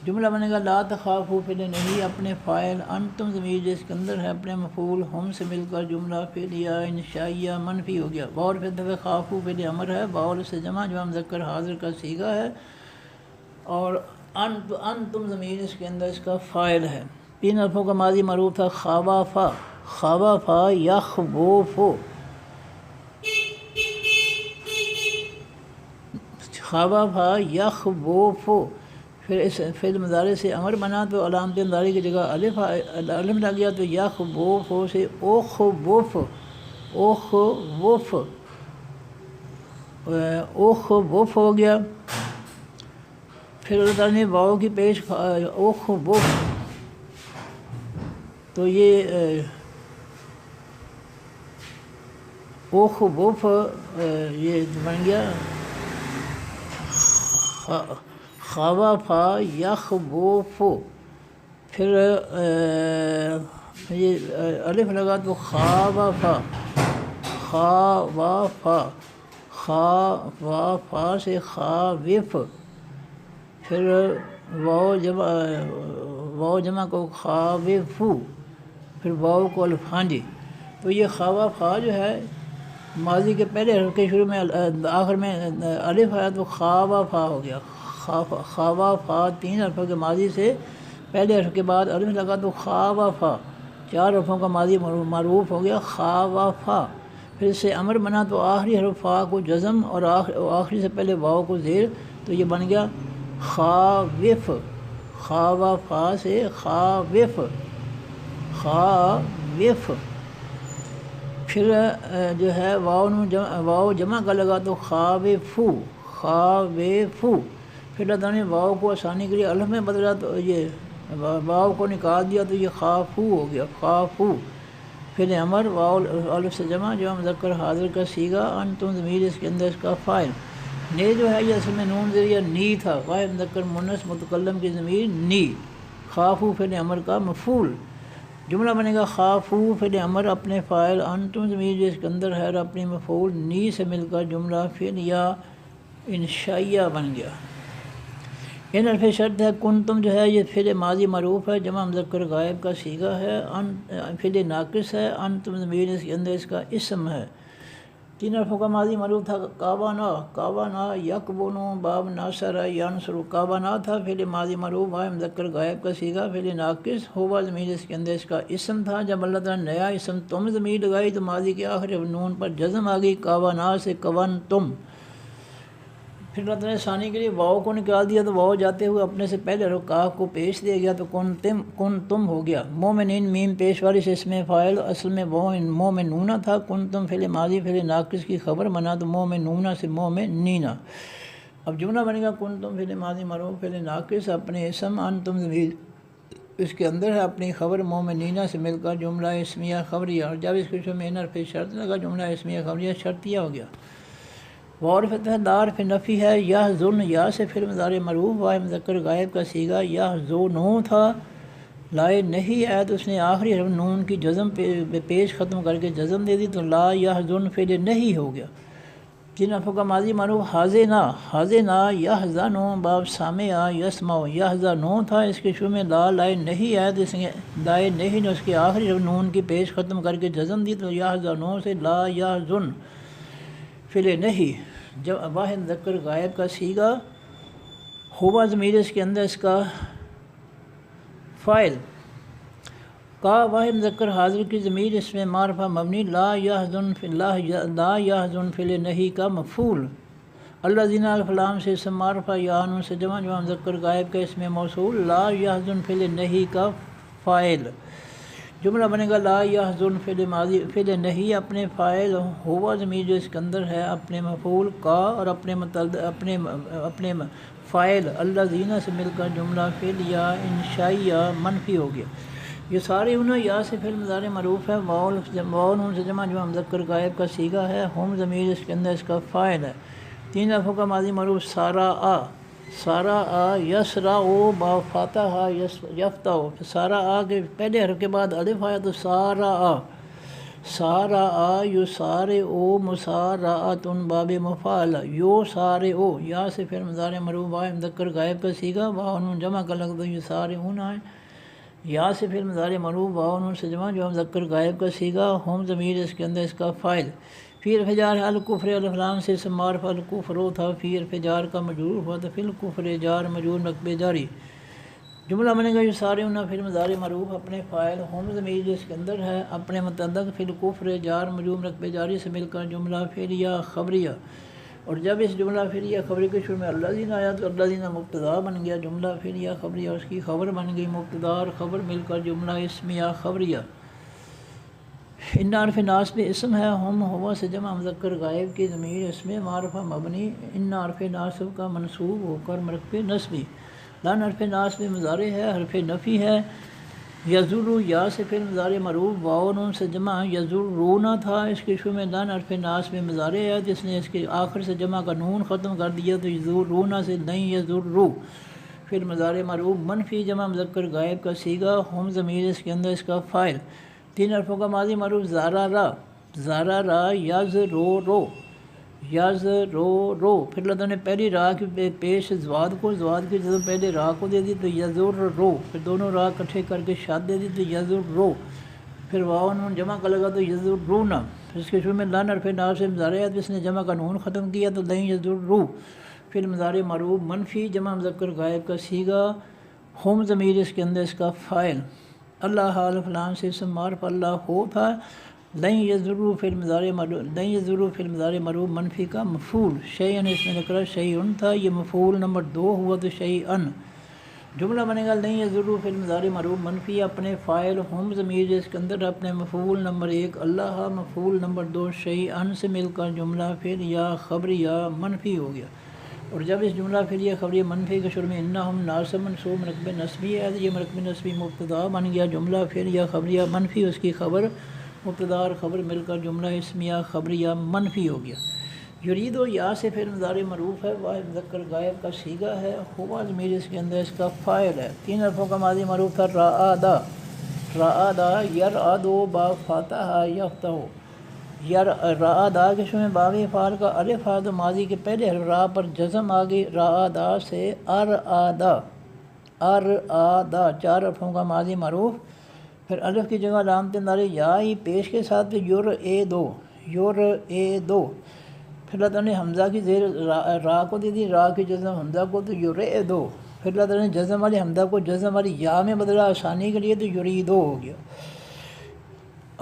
جملہ بنے گا لا تخافو پہلے نہیں اپنے فاعل، انتم ضمیر جس کے اندر ہے اپنے مفعول، ہم سے مل کر جملہ فعلیہ انشائیہ منفی ہو گیا، باور پھر خافو پہلے امر ہے، باور سے جمع مذکر حاضر کا صیغہ ہے، اور انتم ضمیر اس کے اندر اس کا فاعل ہے، تین حرفوں کا ماضی معروف تھا خوافا، خوافا یخوفو، خوافا یخوفو، پھر اس فعل مضارع سے امر بنا تو علامت مضارع کی جگہ الف لگ گیا تو یخوفو سے اوخوف ہو گیا، پھر اللہ تعالیٰ نے واؤ کی پیش اوخوف، تو یہ اوخوف یہ بن گیا خوافا یخوفو، پھر یہ الف لگا تو خوافا سے خاوف، پھر واؤ جمع کو خاوفو، پھر واؤ کو الف، ہاں جی، تو یہ خوافا جو ہے ماضی کے پہلے حرف کے شروع میں آخر میں الف آیا تو خوافا ہو گیا، خاوا فا 3 حرفوں کے ماضی سے پہلے حرف کے بعد الف لگا تو خاوا فا 4 حرفوں کا ماضی معروف ہو گیا خاوا فا۔ پھر سے امر بنا تو آخری حرف فا کو جزم اور آخری سے پہلے واو کو زیر، تو یہ بن گیا خاوف، خاوا فا سے خاوف، خاوف۔ پھر جو ہے واو جمع کا لگا تو خاوفو، خاوفو۔ پھر اللہ تعالیٰ نے واو کو آسانی کے لیے الف میں بدلا تو یہ واو کو نکال دیا تو یہ خافو ہو گیا، خافو۔ پھر امر واو الف سے جمع مذکر حاضر کا صیغہ، انتم ضمیر اس کے اندر اس کا فاعل۔ نے جو ہے یہ اصل میں نون ذریعہ نی تھا، واحد مذکر مونث متکلم کی ضمیر نی، خافو فعل امر کا مفعول۔ جملہ بنے گا خافو فعل امر اپنے فاعل، انتم ضمیر جو اس کے اندر ہے اور اپنی مفعول نی سے مل کر جملہ فعل یا انشائیہ بن گیا۔ ان حرف شرط ہے کنتم جو ہے یہ فعل ماضی معروف ہے، جمع مذکر غائب کا صیغہ ہے، فعل ناقص ہے، انتم ضمیر اس کے اندر اس کا اسم ہے۔ 3 حرفوں کا ماضی معروف تھا کابانا، کابانا یکبنو باب ناصر ینصر، کابانا تھا فعل ماضی معروف واحد مذکر غائب کا صیغہ، فعل ناقص ہوا ضمیر اس کے اندر اس کا اسم تھا۔ جب اللہ تعالیٰ نے نیا اسم تم ضمیر لگائی تو ماضی کے آخر نون پر جزم آ گئی، کابانا سے کون تم۔ پھر اللہ تعالیٰ نے ثانی کے لیے واو کو نکال دیا تو واو جاتے ہوئے اپنے سے پہلے حرف کاف کو پیش دیا گیا تو کن تم ہو گیا۔ مومنین میم پیش والی سے اسم فاعل، اصل میں مومنونہ تھا، کن تم فعل ماضی فعل ناقص کی خبر بنا تو مومنونہ سے مومنینہ۔ اب جملہ بنے گا کن تم فعل ماضی معروف فعل ناقص اپنے اسم، انتم ضمیر اس کے اندر ہے اپنی خبر مومنینہ سے مل کر جملہ اسمیہ خبریہ، اور جب اس کے شروع میں حرف شرط لگا جملہ اسمیہ خبریہ شرطیہ ہو گیا۔ واو فتح دار پھر نفی ہے، یہ ظن یا سے پھر مضارع معروف واحد مذکر غائب کا صیغہ، یہ زونو تھا لائے نہیں ہے تو اس نے آخری حرف نون کی جزم پیش ختم کر کے جزم دے دی تو لا یہ ظن فعل نہیں ہو گیا۔ 3 حرفوں کا ماضی معروف حاضنا، حاضنا یحزنو باب سامع یسمع، یحزنو تھا اس کے شروع میں لا لائے نہیں ہے تو اس نے لائے نہیں نے اس کے آخری حرف نون کی پیش ختم کر کے جزم دی تو یحزنو سے لا یحزن فعل نہیں، جب واحد مذکر غائب کا صیغہ ہوا ضمیر اس کے اندر اس کا فاعل، کا واحد مذکر حاضر کی ضمیر اس میں معرفہ مبنی، لا یحزن فعل نہیں کا مفعول، الذین الف لام سے اسم معرفہ یا نون سے جمع مذکر غائب کا اس میں موصول، لا یحزن فعل نہیں کا فاعل۔ جملہ بنے گا لا یحزن فعل ماضی فعل نہیں اپنے فاعل، ہوا ضمیر جو اس کے اندر ہے اپنے مفعول کا اور اپنے فاعل الذین سے مل کر جملہ فعل یا انشائیہ منفی ہو گیا۔ یہ سارے انہیں یا سے فعل مضارع معروف ہے، واو نون سے جمع مذکر غائب کا صیغہ ہے، ہم ضمیر اس کے اندر اس کا فاعل ہے۔ 3 حرفوں کا ماضی معروف سارا آ، سارا آ یسرا او با فاتح یفتح، سارا آ کے پہلے حرف کے بعد الف آیا تو سارا آ، سارا آ یو سارے او مسارعۃ باب مفعول، یو سارے او یا سے پھر مضارع معروف واحد مذکر غائب کا صیغہ، واو نون جمع کا لفظ یو سارے اون ہے، یا سے پھر مضارع معروف واو نون سے جمع جو مذکر غائب کا صیغہ، ہم ضمیر اس کے اندر اس کا فاعل۔ فی حرف جار الکفر الف لام سے اسم معرفہ الکفر تھا، فی حرف جار کا مجرور ہوا تو فی الکفر جار مجرور نقب جاری۔ جملہ بنے گا یہ سارے انہیں پھر مضارع معروف اپنے فاعل، ہم ضمیر جو اس کے اندر ہے اپنے متعلق فی الکفر جار مجرور نقب جاری سے مل کر جملہ فعلیہ خبریہ، اور جب اس جملہ فعلیہ خبری کے شروع میں الذین آیا تو الذین مبتدا بن گیا، جملہ فعلیہ خبریہ اس کی خبر بن گئی، مبتدا اور خبر مل کر جملہ اسمیہ خبریہ۔ ان حرف ناصب اسم ہے، ہم ہوا سے جمع مذکر غائب کی ضمیر اس میں معرفہ مبنی، ان حرف ناصب کا منصوب ہو کر مرفوع نصبی۔ لن حرف ناصب مضارع ہے، حرف نفی ہے، یزر یا سے پھر مضارع معروف واو نون سے جمع یزرونا تھا اس کے شروع میں، لن حرف ناصب مضارع ہے جس نے اس کے آخر سے جمع کا نون ختم کر دیا تو یزرونا سے نہیں یزرو، پھر مضارع معروف منفی جمع مذکر غائب کا صیغہ، ہم ضمیر اس کے اندر اس کا فاعل۔ 3 حرفوں کا ماضی معروف زارا، زارا یز رو رو، یز رو، پھر اللہ نے پہلی را کی پیش زواد کو، زواد کی جب پہلے را کو دے دی تو یزر رو، پھر دونوں را اکٹھے کر کے شاد دے دی تو یزر رو، پھر واو نون جمع کا لگا تو یزرونا، پھر اس کے شروع میں لن حرف ناصب مضارع ہے تو اس نے جمع کا نون ختم کیا تو لن یزرو، فعل مضارع مرفوع منفی جمع مذکر غائب کا صیغہ، ہم ضمیر اس کے اندر اس کا فاعل، اللہ حال فلان سے اسم معرف اللہ ہو تھا، لن یضروا فعل مضارع مرفوع منفی کا مفعول، شیئن اس میں نکرہ شیئن تھا، یہ مفعول نمبر 2 ہوا تو شیئن، جملہ بنے گا لن یضروا فعل مضارع مرفوع منفی اپنے فاعل ہم ضمیر اس کے اندر اپنے مفعول نمبر 1 اللہ، مفعول نمبر 2 شیئن سے مل کر جملہ پھر یا خبر یا منفی ہو گیا، اور جب اس جملہ پھر یہ خبری منفی کے شروع میں انہم ناصب منصوب مرکب نصبی ہے، یہ مرکب نصبی مبتدا بن گیا، جملہ پھر یا خبریہ منفی اس کی خبر، مبتدا اور خبر مل کر جملہ اسمیہ خبریہ منفی ہو گیا۔ یرید و یا سے فعل مضارع معروف ہے، واحد مذکر غائب کا صیغہ ہے، ہوا ضمیر اس کے اندر اس کا فاعل ہے، 3 حرفوں کا ماضی معروف تھا، رعادا یرعدو با فاتحہ یفتح، رعادا کے شروع میں باوی فعل کا الف ہے تو ماضی کے پہلے حرف را پر جزم آگئی، رعادا سے ارعادا 4 حرفوں کا ماضی معروف، پھر الف کی جگہ علامت نارے یا ہی پیش کے ساتھ یرعدو، پھر اللہ تعالیٰ نے حمزہ کی زیر را کو دے دی، را کی جزم حمزہ کو تو یرعدو، پھر اللہ تعالیٰ نے جزم والی حمزہ کو جزم والی یا میں بدلا آسانی کے لیے تو یریدو ہو گیا۔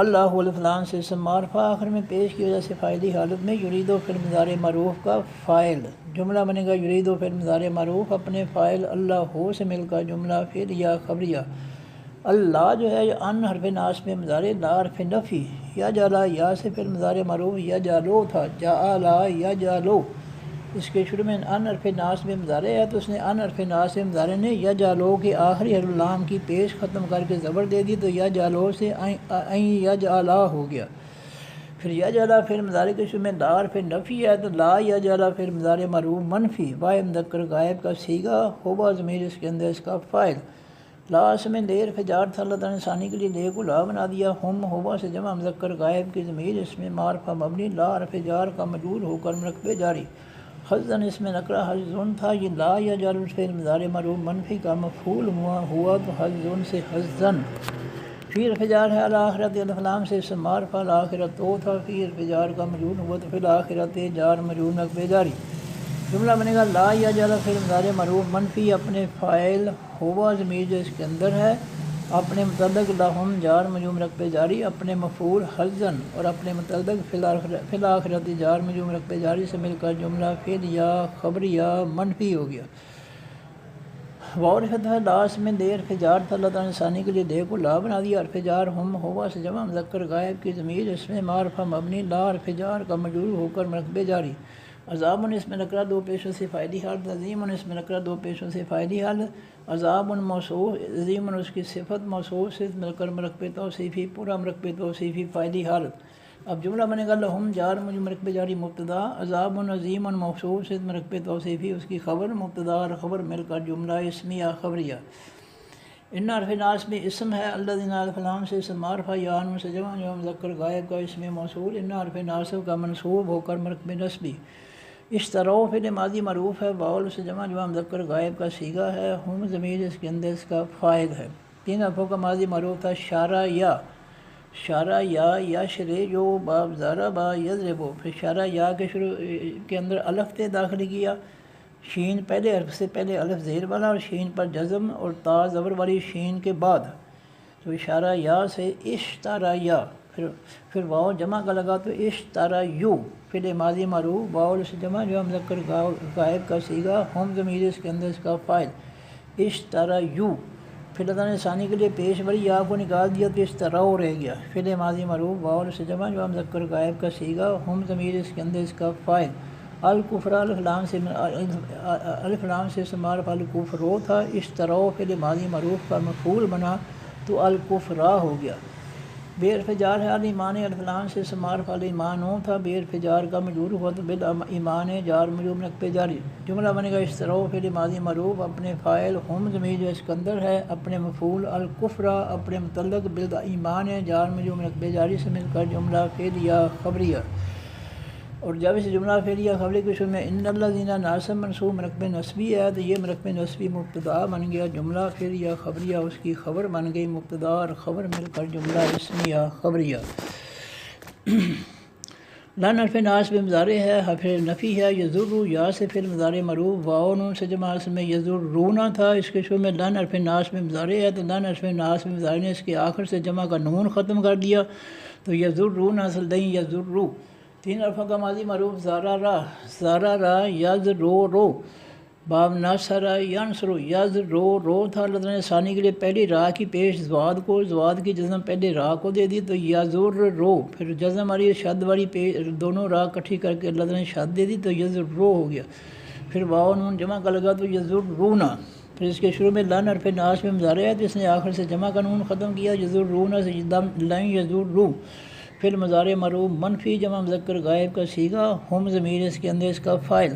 اللہ الفلان سے اسم معرفہ آخر میں پیش کی وجہ سے فاعلی حالت میں، یریدو فعل مضارع معروف کا فاعل، جملہ بنے گا یریدو فعل مضارع معروف اپنے فاعل اللہ ہو سے مل کر جملہ فعل یا خبریہ، اللہ جو ہے یہ ان حرف ناصب مضارع، لا حرف نفی، یا جالا یا سے فعل مضارع معروف یا جالو تھا، جالا یا جالو، اس کے شروع میں ان حرف ناصب مضارع ہے تو اس نے ان حرف ناصب مضارع نے یا جالو کے آخری حرف لام کی پیش ختم کر کے زبر دے دی تو یا جالو سے این یا جالا ہو گیا، پھر یا جالا فعل مضارع کے شروع میں لا حرف نفی ہے تو لا یا جالا فعل مضارع مرفوع منفی، واحد مذکر غائب کا صیغہ، ہوا ضمیر اس کے اندر اس کا فاعل، لا اس میں لے حرف جار تھا، اللہ تعالیٰ نے ثانی کے لیے لے کو لا بنا دیا، ہم ہوا سے جمع مذکر غائب کی ضمیر اس میں معرفہ مبنی، لا حرف جار کا مجرور ہو کر مرکب جاری، حزن اس میں نکرہ حزن تھا، یہ لا یا جال فعل مضارع مرفوع منفی کا مفعول ہوا تو حزن سے حزن، فی حرف جار ہے الآخرت الف لام سے اسم معرفہ، الآخرت تو تھا، فی حرف جار کا مجرور ہوا تو فی الآخرت جار مجرور مرکب جاری، جملہ بنے گا لا یا جال فعل مضارع مرفوع منفی اپنے فاعل ہوا ضمیر جو اس کے اندر ہے اپنے متعلق لہم جار مجرور مرکب جاری، اپنے مفعول حزن اور اپنے متعلق فی الآخرت جار مجرور مرکب جاری سے مل کر جملہ فعل یا خبریہ منفی ہو گیا۔ وعرفت ہے لاس میں دے حرف جار تھا، اللہ تعالیٰ نے ثانی کے لیے دے کو لا بنا دیا، حرف جار ہم ہوا سے جمع مذکر غائب کی ضمیر اس میں معرفہ مبنی، لا حرف جار کا مجرور ہو کر مرکب جاری، عذاب اس میں نکرہ 2 پیشوں سے فاعلی حالت، عظیم اس میں نکرہ 2 پیشوں سے فاعلی حالت، عذاب موصوف، عظیم اس کی صفت موصوف سے مل کر مرکب توصیفی، پورا مرکب توصیفی فاعلی حالت، اب جملہ بنے گا لہم جار مجرور مرکب جاری مبتدا، عذاب عظیم موصوف سے مرکب توصیفی اس کی خبر، مبتدا اور خبر مل کر جملہ اسمیہ خبریہ، ان حرف ناصب میں اسم ہے، الذین الف لام سے اسم معرفہ یا ان سے جمع جو مذکر غائب کا اسم موصول، ان حرف ناصب کا منصوب ہو کر مرکب نصبی، اشتروا فعل ماضی معروف ہے، واول سے جمع جو مذکر غائب کا صیغہ ہے، ہم ضمیر اس کے اندر اس کا فاعل ہے، 3 حرفوں کا ماضی معروف تھا، شارہ یا یشرے جو باب زارہ با یضربو، پھر شارہ یا کے شروع کے اندر الف تے داخل کیا، شین پہلے حرف سے پہلے الف زیر والا اور شین پر جزم اور تا زبر والی شین کے بعد، تو اشارہ یا سے اشترا یا، پھر واو جمع کا لگا تو اشترا یو، فعل ماضی معروف واو سے جمع جو مذکر غائب کا صیغہ، ہم ضمیر اس کے اندر اس کا فاعل، اشترا یو، پھر اللہ نے ثانی کے لیے پیش والی یا کو نکال دیا تو اشتراؤ رہ گیا، فعل ماضی معروف واو سے جمع جو مذکر غائب کا صیغہ، ہم ضمیر اس کے اندر اس کا فاعل، الکفر الف لام سے اسم معرفہ الکفرو تھا، اشتراؤ فعل ماضی معروف کا مفعول بنا تو الکفرا ہو گیا، بے حرف جار ہے الایمان الف لام سے اسم معرفہ الایمانو تھا، بے حرف جار کا مجرور ہوا تو بالایمان جار مجرور مرکب جاری، جملہ بنے گا اشتراؤ فعل ماضی معروف اپنے فاعل ہم ضمیر جو اسکندر ہے اپنے مفعول الکفرا اپنے متعلق بالایمان جار مجرور مرکب جاری سے مل کر جملہ فعل یا خبریہ، اور جب اس جملہ فعل یا خبری کے شروع میں ان الذین ناصب منصوب مرکب نصبی ہے تو یہ مرکب نصبی مبتدا بن گیا، جملہ فعل یا خبریہ اس کی خبر بن گئی، مبتدا اور خبر مل کر جملہ اسمیہ خبریہ۔ لن حرف ناس میں مضارع ہے، حرف نفی ہے، یضر یا سے فعل مضارع مرفوع، واو نون سے جمع اصل میں یضرونا تھا، اس کے شروع میں لن حرف ناس میں مضارع ہے، تو لن حرف ناس میں مضارع نے اس کے آخر سے جمع کا نون ختم کر دیا، تو یضرون اصل نہیں یضرو۔ 3 حرفوں کا ماضی معروف زارا یضرو، باب ناصرہ ینصرو، یضرو تھا، اللہ نے ثانی کے لیے پہلی را کی پیش زواد کی جزم پہلے را کو دے دی، تو یضرو، پھر جزم والی شد والی دونوں را کٹھی کر کے اللہ نے شد دے دی تو یضرو ہو گیا، پھر واو نون جمع کا لگا تو یضرونا، پھر اس کے شروع میں لن حرف ناس میں مضارع ہے، تو اس نے آخر سے جمع کا نون ختم کیا، یضرونا سے لن یضرو، پھر مضارع مرفوع منفی جمع مذکر غائب کا صیغہ، ہم ضمیر اس کے اندر اس کا فاعل،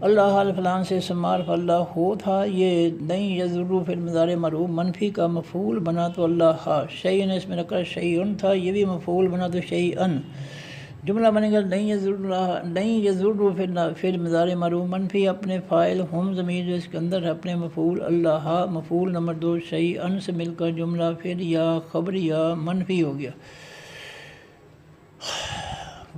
اللہ حال فلان سے اسم معرف اللہ ہو تھا، یہ نہیں یضرو پھر مضارع مرفوع منفی کا مفعول بنا تو اللہ ہا، شیئن اس میں نکرہ شیئن تھا، یہ بھی مفعول بنا تو شیئن، جملہ بنے گا نہیں یضرو پھر مضارع مرفوع منفی اپنے فاعل، ہم ضمیر اس کے اندر اپنے مفعول، اللہ ہا مفعول نمبر 2 شیئن سے مل کر جملہ پھر یا خبر یا منفی ہو گیا۔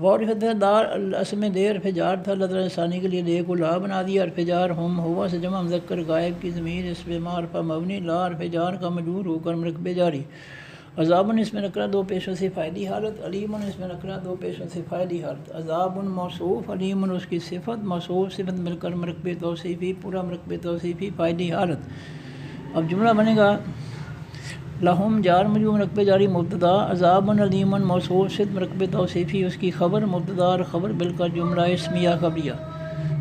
وارث دار اصل میں دے حرف جار تھا، اللہ تعالیٰ نے ثانی کے لیے دے کو لا بنا دیا، حرف جار ہم ہوا سے جمع مذکر غائب کی ضمیر اس میں معرفہ مبنی، لا حرف جار کا مجرور ہو کر مرکبے جاری، عذابن اس میں نکرہ 2 پیشوں سے فاعلی حالت، علیمن اس میں نکرہ 2 پیشوں سے فاعلی حالت، عذابن موصوف، علیمن اس کی صفت، موصوف صفت مل کر مرکبے توصیفی، پورا مرکبے توصیفی فاعلی حالت۔ اب جملہ بنے گا لہم جار مجرور مرکبہ جاری مبتدا، عذابن علیمن موصوف صفت مرکبہ توصیفی اس کی خبر، مبتدا اور خبر مل کر جملہ اسمیہ خبریہ۔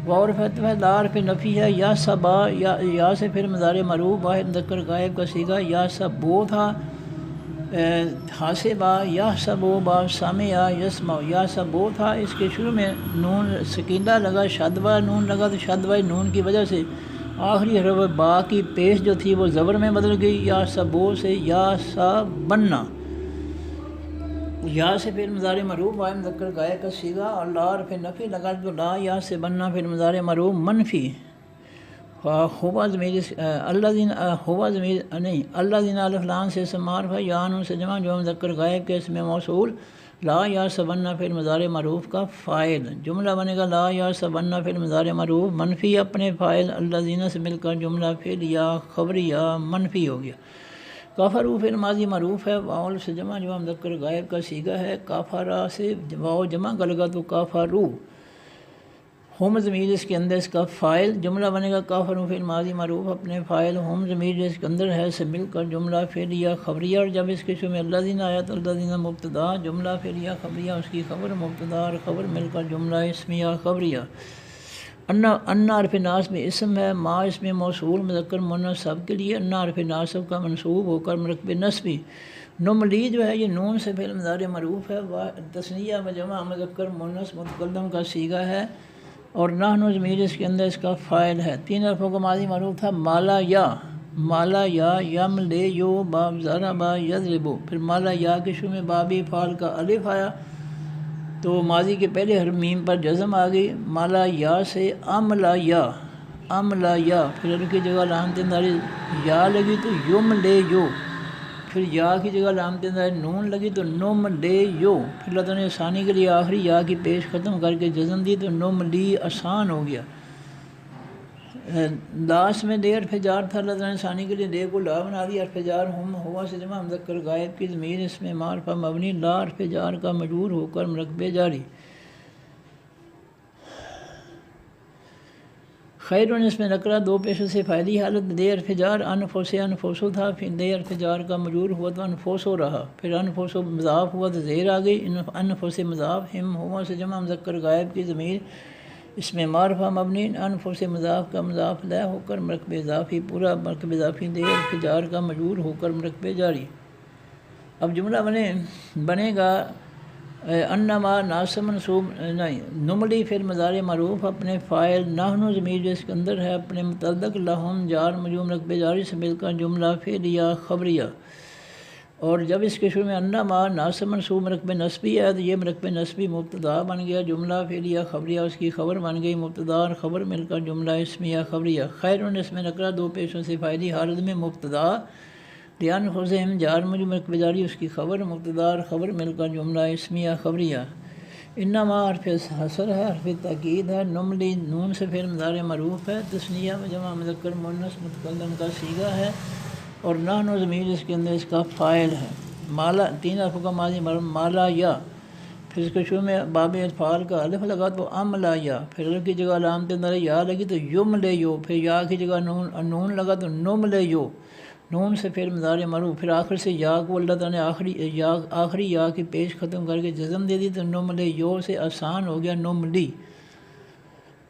واو لا حرف نفی ہے، یا سبا یا سے پھر مضارع مرفوع واحد مذکر غائب کا صیغہ، یا سبو تھا، حاسبا یا سبو با سامعہ یسمع، یا سبو تھا، اس کے شروع میں نون سکینہ لگا، شدوا نون لگا، تو شدوا نون کی وجہ سے آخری حرف با کی پیش جو تھی وہ زبر میں بدل گئی، یا سبو سے یا سا بننا، یا سے پھر مضارع مرفوع واحد مذکر غائب کا صیغہ، اور لا حرف نفی لگا تو لا یا سے بننا پھر مضارع مرفوع منفی، ہوا ضمیر نہیں اللہ دین الف لام سے اسم معرفہ، یا نون سے جمع جو مذکر غائب کے اسم موصول، لا یا سبنا پھر مضارع معروف کا فاعل، جملہ بنے گا لا یا سبنا پھر مضارع معروف منفی اپنے فاعل، اللہ دینہ سے مل کر جملہ پھر یا خبر یا منفی ہو گیا۔ کافرو پھر ماضی معروف ہے، واو سے جمع جو مذکر غائب کا صیغہ ہے، کافرا سے واو جمع کا لگا تو کافرو، ہم ضمیر اس کے اندر اس کا فاعل، جملہ بنے گا کافروں پھر ماضی معروف اپنے فاعل، ہم ضمیر اس کے اندر ہے سے مل کر جملہ پھر یا خبریہ، اور جب اس کے شروع میں اللہ دین آیا تو اللہ دین مبتدا، جملہ پھر یا خبریہ اس کی خبر، مبتدا اور خبر مل کر جملہ اسمیہ خبریہ۔ انا حرف ناس میں اسم ہے، ما اس میں موصول مذکر مؤنث سب کے لیے، انا حرف ناصب کا منصوب ہو کر مرکب نصبی، نملی جو ہے یہ نون سے فعل مضارع معروف ہے، تثنیہ و جمع مذکر مؤنث متکلم کا صیغہ ہے، اور نحن ضمیر اس کے اندر اس کا فاعل ہے۔ 3 حرفوں کا ماضی معروف تھا، مالا یا یم لے یو باب ضربا یضربو، پھر مالا یا کے شروع میں بابی فعل کا الف آیا تو ماضی کے پہلے حرف میم پر جزم آ گئی، مالا یا سے املا یا پھر ان کی جگہ علامت انداری یا لگی تو یم لے یو، پھر یا کی جگہ علامت انداری نون لگی تو نم لے یو، پھر اللہ نے ثانی کے لیے آخری یا کی پیش ختم کر کے جزم دی تو نم لی آسان ہو گیا۔ لاس میں دے حرف جار تھا، اللہ نے ثانی کے لیے دے کو لا بنا دیا، حرف جار ہم ہوا سے جمع مذکر غائب کی ضمیر اس میں معرفہ مبنی، لا حرف جار کا مجرور ہو کر مرکبے جاری۔ خیرون اس میں نکرہ 2 پیشوں سے فاعلی حالت، دے حرف جار انفوسو تھا، پھر دے حرف جار کا مجرور ہوا تو انفوسو رہا، پھر انفوسو مضاف ہوا تو زیر آ گئی، انفوس مضاف، ہم ہوا سے جمع مذکر غائب کی ضمیر اس میں معرفہ مبنی، انفوس مضاف کا مضاف لے ہو کر مرکب اضافی، پورا مرکب اضافی دے حرف جار کا مجرور ہو کر مرکب جاری۔ اب جملہ بنے گا انما ناصب منصوب نہیں، نملی پھر مضارع معروف اپنے فاعل، نحن ضمیر اس کے اندر ہے اپنے متعلق، لہم جار مجرور مرکب جاری سے مل کر جملہ پھر یا خبریہ، اور جب اس کے شروع میں انما ناصب منصوب مرکب نصبی ہے تو یہ مرکب نصبی مبتدا بن گیا، جملہ پھر یا خبریہ اس کی خبر بن گئی، مبتدا اور خبر مل کر جملہ اسمیہ خبریہ۔ خیرون اس میں نکرہ 2 پیشوں سے فاعلی حالت میں مبتدا، لِأَنفُسِهِمْ جار مجرور مرکب جاری اس کی خبر، مبتدا اور خبر مل کر جملہ اسمیہ خبریہ۔ انما حرف حصر ہے، حرف تاکید ہے، نملی نون سے پھر مضارع معروف ہے، تثنیہ و جمع مذکر مؤنث متکلم کا صیغہ ہے، اور نحن و ضمیر اس کے اندر اس کا فاعل ہے۔ مالا 3 حرفوں کا ماضی مرفوع مالا یا، پھر اس کے شروع میں باب اطفال کا الف لگا تو ام لا یا، پھر الف کی جگہ علامت اندر یا لگی تو یم لے یو، پھر یا کی جگہ نون لگا تو نم لے یو، نون سے پھر مضارع مرفوع، پھر آخر سے یا کو اللہ تعالیٰ نے آخری یا کی پیش ختم کر کے جزم دے دی تو نم لے یو سے آسان ہو گیا نم لی۔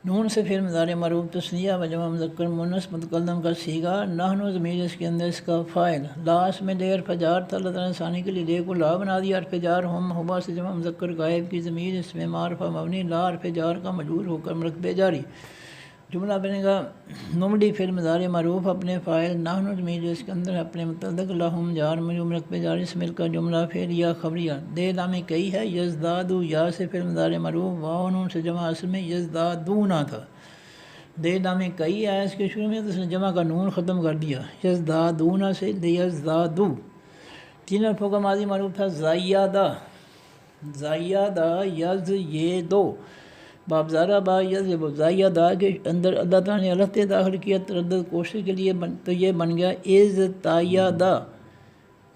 نون سے پھر مضارع مرفوع تثنیہ و جمع مذکر مؤنث متکلم کا صیغہ، نحن و ضمیر اس کے اندر اس کا فاعل، لاس میں لے حرف جار تھا، اللہ تعالیٰ نے ثانی کے لیے لے کو لا بنا دیا، حرف جار ہم ہوا سے جمع مذکر غائب کی ضمیر اس میں معرفہ مبنی لا حرف جار کا مجرور ہو کر مرکبے جاری۔ جملہ بنے گا نملی پھر مضارع معروف اپنے فاعل، نحن و ضمیر اس کے اندر اپنے متعلق لہم جار مجرور مرکبے جاری سے مل کر جملہ پھر یا خبریہ، دے لام کئی ہے، یزدادو یا سے پھر مضارع معروف، واو نون سے جمع اصل میں یزدادونا تھا، دے لام کئی ہے اس کے شروع میں تو اس نے جمع کا نون ختم کر دیا، یزدادونا سے لیزدادو۔ 3 حرفوں کا ماضی معروف تھا زائیادہ، زائیادہ یز یہ دو، باب زارہ با یز زائیادہ کے اندر اللہ تعالیٰ نے الف داخل کیا تردد کوشش کے لیے، تو یہ بن گیا از تایادہ۔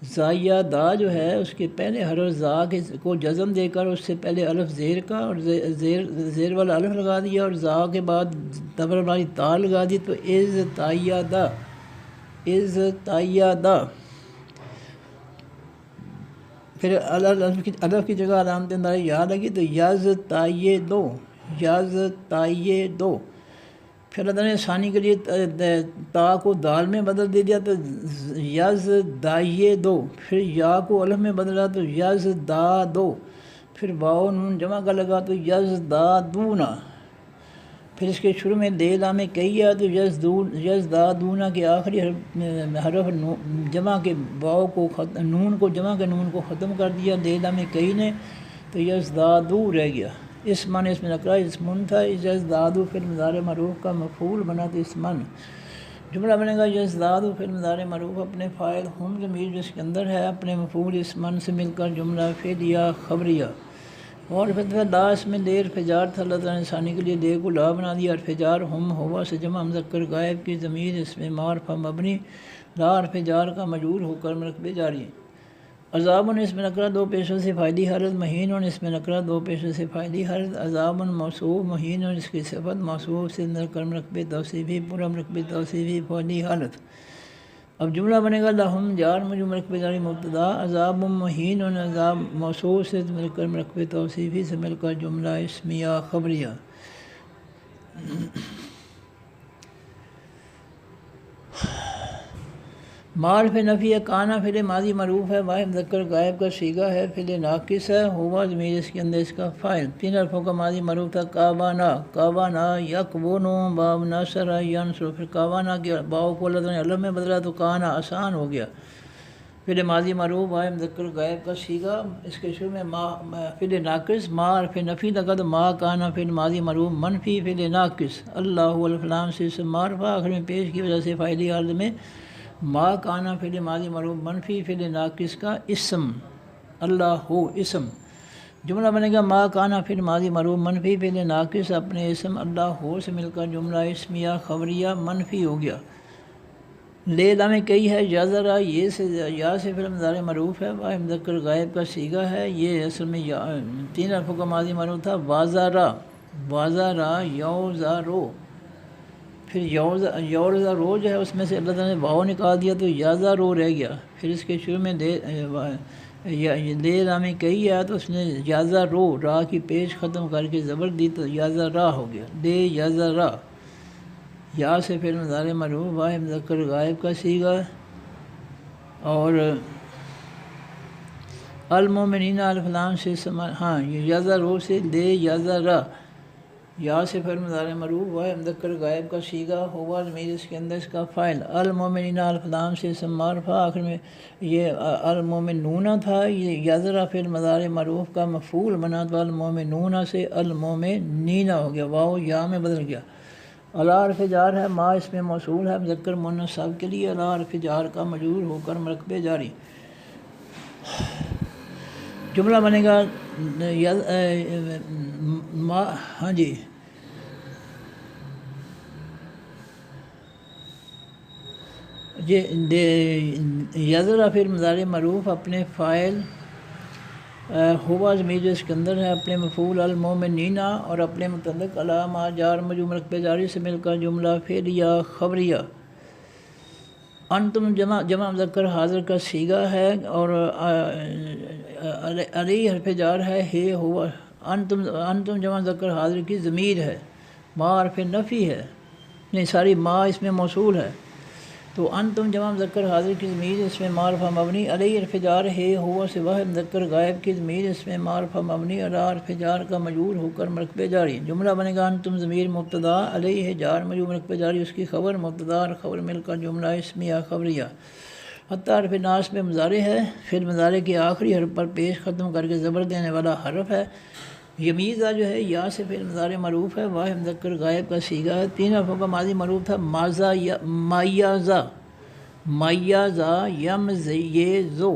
زائیادہ جو ہے اس کے پہلے حرف زا کو جزم دے کر اس سے پہلے الف زیر کا اور زیر والا الف لگا دیا اور زا کے بعد دبر والی تا لگا دی تو از تایادہ، از تایادہ۔ پھر الف کی جگہ علامت اندر یا لگی تو یز تائیے دو، یز تائیے دو۔ پھر اللہ نے ثانی کے لیے تا کو دال میں بدل دے دیا تو یز دائیے دو، پھر یا کو الف میں بدلا تو یز دا دو، پھر واو نون جمع کا لگا تو یز دا دونا، پھر اس کے شروع میں دے لام کئی ہے تو یز دا دونا کے آخری حرف جمع کے واو کو نون کو جمع کے نون کو ختم کر دیا دے لام کئی نے تو یز دا دو رہ گیا۔ اس من اس میں نکرا اسمن تھا، یزدادو پھر مضارع معروف کا مفعول بنا تو اسمن۔ جملہ بنے گا یزدادو پھر مضارع معروف اپنے فاعل، ہم ضمیر جس کے اندر ہے اپنے مفعول اسمن سے مل کر جملہ فعلیہ خبریہ، اور پھر لا اس میں لے حرف جار تھا، اللہ تعالیٰ نے ثانی کے لیے لے کو لا بنا دیا، حرف جار ہم ہوا سے جمع مذکر غائب کی ضمیر اس میں معرفہ مبنی لا حرف جار کا مجرور ہو کر مرکبے جاری۔ عذاب اس میں نکرہ 2 پیشوں سے فائلی حالت، مہین اس میں نکرہ 2 پیشوں سے فائلی حالت، عذاب موصوف، مہین اس کی صفت موصوف سے اندر کر مرکبے توصیفی پورا مرکبے توصیفی فعلی حالت۔ اب جملہ بنے گا لہم جار مجرور مرکبے جاری مبتدا، عذاب مہین عذاب موصوف سے مل کر مرکبے توصیفی سے مل کر جملہ اسمیہ خبریہ۔ معرف نفی ہے، کانا فعل ماضی معروف ہے، واحد مذکر غائب کا صیغہ ہے، فعل ناقص ہے، ہوا ضمیر اس کے اندر اس کا فاعل۔ 3 حرفوں کا ماضی معروف تھا کاوانا، کاوانا یکونو باب نصر ینصر، پھر کاوانا کے باؤ کو اللہ نے الف میں بدلا تو کانا آسان ہو گیا، فعل ماضی معروف واحد مذکر غائب کا صیغہ، اس کے شروع میں فعل ناقص ما حرف نفی لگا تو ما کانا فعل ماضی معروف منفی فعل ناقص، اللہ الف لام سے اسم معرفہ آخر میں پیش کی وجہ سے فاعلی حالت میں ما کانا فعل ماضی معروف منفی فعل ناقص کا اسم، اللہ ہو اسم۔ جملہ بنے گا ما کانا فعل ماضی معروف منفی فعل ناقص اپنے اسم اللہ ہو سے مل کر جملہ اسمیہ خبریہ منفی ہو گیا۔ لے لام کئی ہے، یذرا یہ سے یا سے فعل مضارع معروف ہے، واحد مذکر غائب کا صیغہ ہے، یہ اصل میں 3 حرفوں کا ماضی معروف تھا وازارا، وازارا یوزارو، پھر یورزا رو جو ہے اس میں سے اللہ تعالیٰ نے واو نکال دیا تو یازا رو رہ گیا، پھر اس کے شروع میں لے لام کئی ہے تو اس نے یازا رو را کی پیش ختم کر کے زبر دی تو یازا را ہو گیا، لے یازا را۔ یا سے پھر مضارع معروف واحد مذکر غائب کا صیغہ، اور المومنین الف لام سے ہاں یازا رو سے لے یازا را، یا سے پھر مضارع معروف واحد مذکر غائب کا صیغہ، ہوا ضمیر اس کے اندر اس کا فاعل، المومنین الف لام سے اسم معرفہ آخر میں یہ المومنون تھا، یہ یذرا پھر مضارع معروف کا مفعول بنا تو المومنون سے المومنین ہو گیا، واو یا میں بدل گیا۔ الا حرف جار ہے، ما اس میں موصول ہے مذکر مؤنث سب کے لیے، الا حرف جار کا مجرور ہو کر مرکبے جاری۔ جملہ بنے گا ہاں جی یذرا فعل مضارع معروف اپنے فاعل ہوا ضمیر جو اس کے اندر ہے اپنے مفعول المؤمنین اور اپنے متعلق علامہ جار مجرور مرکب جاری سے مل کر جملہ فعلیہ خبریہ۔ انتم جمع مذکر حاضر کا صیغہ ہے اور علی حرف جار ہے، ہے ہوا۔ انتم جمع مذکر حاضر کی ضمیر ہے، ما حرف نفی ہے، نہیں ساری ما اس میں موصول ہے، تو انتم جمع مذکر حاضر کی ضمیر اس میں معرفہ مبنی علی حرف جار ہے ہوا سے واحد مذکر غائب کی ضمیر اس میں معرفہ مبنی علی حرف جار کا مجرور ہو کر مرکب جاری۔ جملہ بنے گا انتم ضمیر مبتدا علی ہے جار مجرور مرکب جاری، اس کی خبر مبتدا اور خبر مل کر جملہ اسمیہ خبریہ۔ حتی حرف ناصب میں مضارع ہے، فعل مضارع کے آخری حرف پر پیش ختم کر کے زبر دینے والا حرف ہے۔ یمیزہ جو ہے یا سے فعل مضارع معروف ہے، واحد مذکر غائب کا صیغہ ہے، تین حرفوں کا ماضی معروف تھا، مایازہ مایازہ یم یہ زو،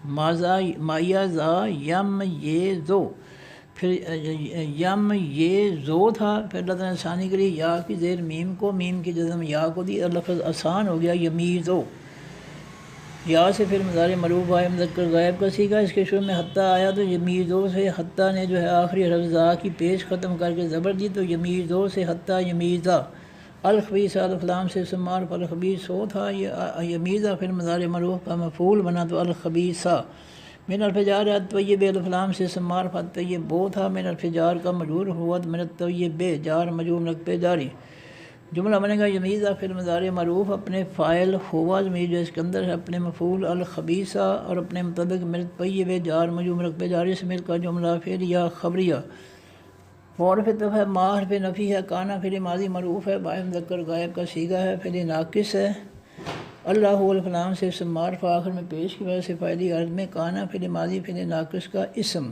مایازہ یم یہ زو، پھر یم یہ زو تھا، پھر اللہ تعالیٰ نے ثانی کے لیے یا کی زیر میم کو، میم کی جزم یا کو دی، لفظ آسان ہو گیا یمیزو۔ یا سے پھر مضارع معروف واحد مذکر غائب کا صیغہ، اس کے شروع میں حتی آیا تو یمیزو سے حتی نے جو ہے آخری حرف زا کی پیش ختم کر کے زبر دی تو یمیزو سے حتی یمیزہ۔ الخبیث الف لام سے اسم معروف الخبیث ہو تھا، یمیزہ پھر مضارع معروف کا مفعول بنا تو الخبیثہ۔ من حرف جار الطیب الف لام سے اسم معروف الطیب وہ تھا، من حرف جار کا مجرور ہوا من الطیب جار مجرور مرکب جاری۔ جملہ بنے گا یمیزہ پھر مضارع معروف اپنے فاعل ہوا ضمیر جو اس کے اندر ہے اپنے مفعول الخبیثہ اور اپنے مطابق من الطیب جار مجرور مرکب جاری سے مل کر جملہ فعلیہ خبریہ۔ فعل فطف ہے، ما حرف نفی ہے، کانا فعل ماضی معروف ہے، واحد مذکر غائب کا صیغہ ہے، فعل ناقص ہے، اللہ الف لام سے اسم معرفہ آخر میں پیش کی وجہ سے فاعلی عرض میں کانا فعل ماضی فعل ناقص کا اسم،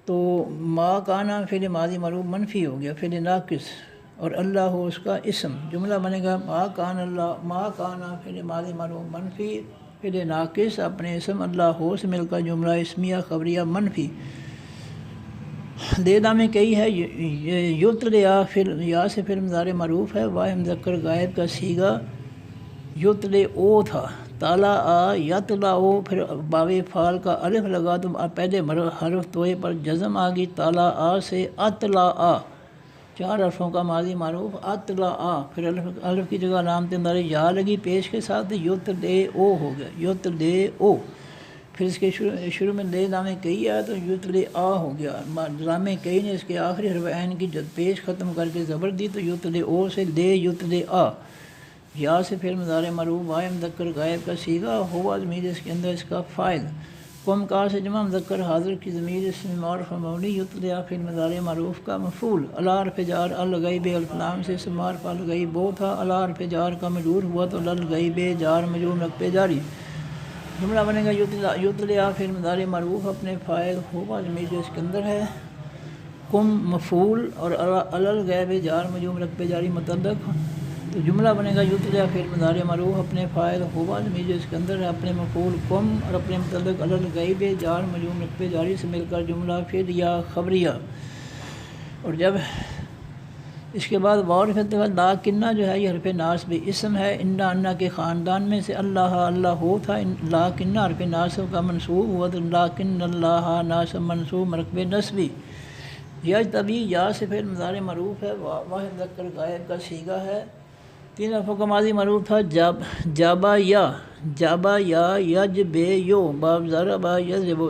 تو ما کانا فعل ماضی معروف منفی ہو گیا فعل ناقص اور اللہ ہو اس کا اسم۔ جملہ بنے گا ما کانا فعل ماضی معروف منفی فعل ناقص اپنے اسم اللہ ہو سے مل کر جملہ اسمیہ خبریہ منفی۔ دیدا میں کئی ہے، یطلع یا سے فعل مضارع معروف ہے، واحد مذکر غائب کا صیغہ یطلع او تھا، تالا آ یطلع او، پھر باوِ فعل کا الف لگا تو پہلے حرف توئے پر جزم آ گئی، تالا آ سے اطلع آ، چار حرفوں کا ماضی معروف اطلع آ، پھر الف کی جگہ علامت مضارع یا لگی پیش کے ساتھ یطلع او ہو گیا یطلع او، پھر اس کے شروع میں لے لام کئی آیا تو یطلع آ ہو گیا، لام کئی نے اس کے آخری حرف عین کی جد پیش ختم کر کے زبر دی تو یطلع او سے لے یطلع آ۔ یا سے فعل مضارع معروف واحد مذکر غائب کا صیغہ ہوا ضمیر اس کے اندر اس کا فاعل، قم کا سے جمع مذکر حاضر کی ضمیر اس میں معرفہ مبنی یطلع فعل مضارع معروف کا مفعول، علی حرف جار الغیب الف لام سے اسم معرفہ الغیب وہ تھا، علی حرف جار کا مجرور ہوا تو الغیب جار مجرور مرکب جاری۔ جملہ بنے گا یطلع فعل مضارع معروف اپنے فاعل ہوا ضمیر جو اس کے اندر ہے، قم مفعول اور علی الغیب جار مجرور مرکب جاری متعلق، تو جملہ بنے گا یطلع فعل مضارع معروف اپنے فاعل ہوا ضمیر جو اس کے اندر ہے اپنے مفعول قم اور اپنے متعلق علی الغیب جار مجرور مرکب جاری سے مل کر جملہ فعلیہ خبریہ۔ اور جب اس کے بعد واو لاکنہ جو ہے یہ حرف ناصب اسم ہے، انا کے خاندان میں سے اللہ ہو تھا، لاکنہ حرف ناصب کا منصوب ہوا تو لاکن اللہ ناصب منصوب مرکب نصبی۔ یجتبی یا سے فعل مضارع معروف ہے، واحد مذکر غائب کا صیغہ ہے، تین حرفوں کا ماضی معروف تھا، جابا یا یجب یو، باب ضربا یضرب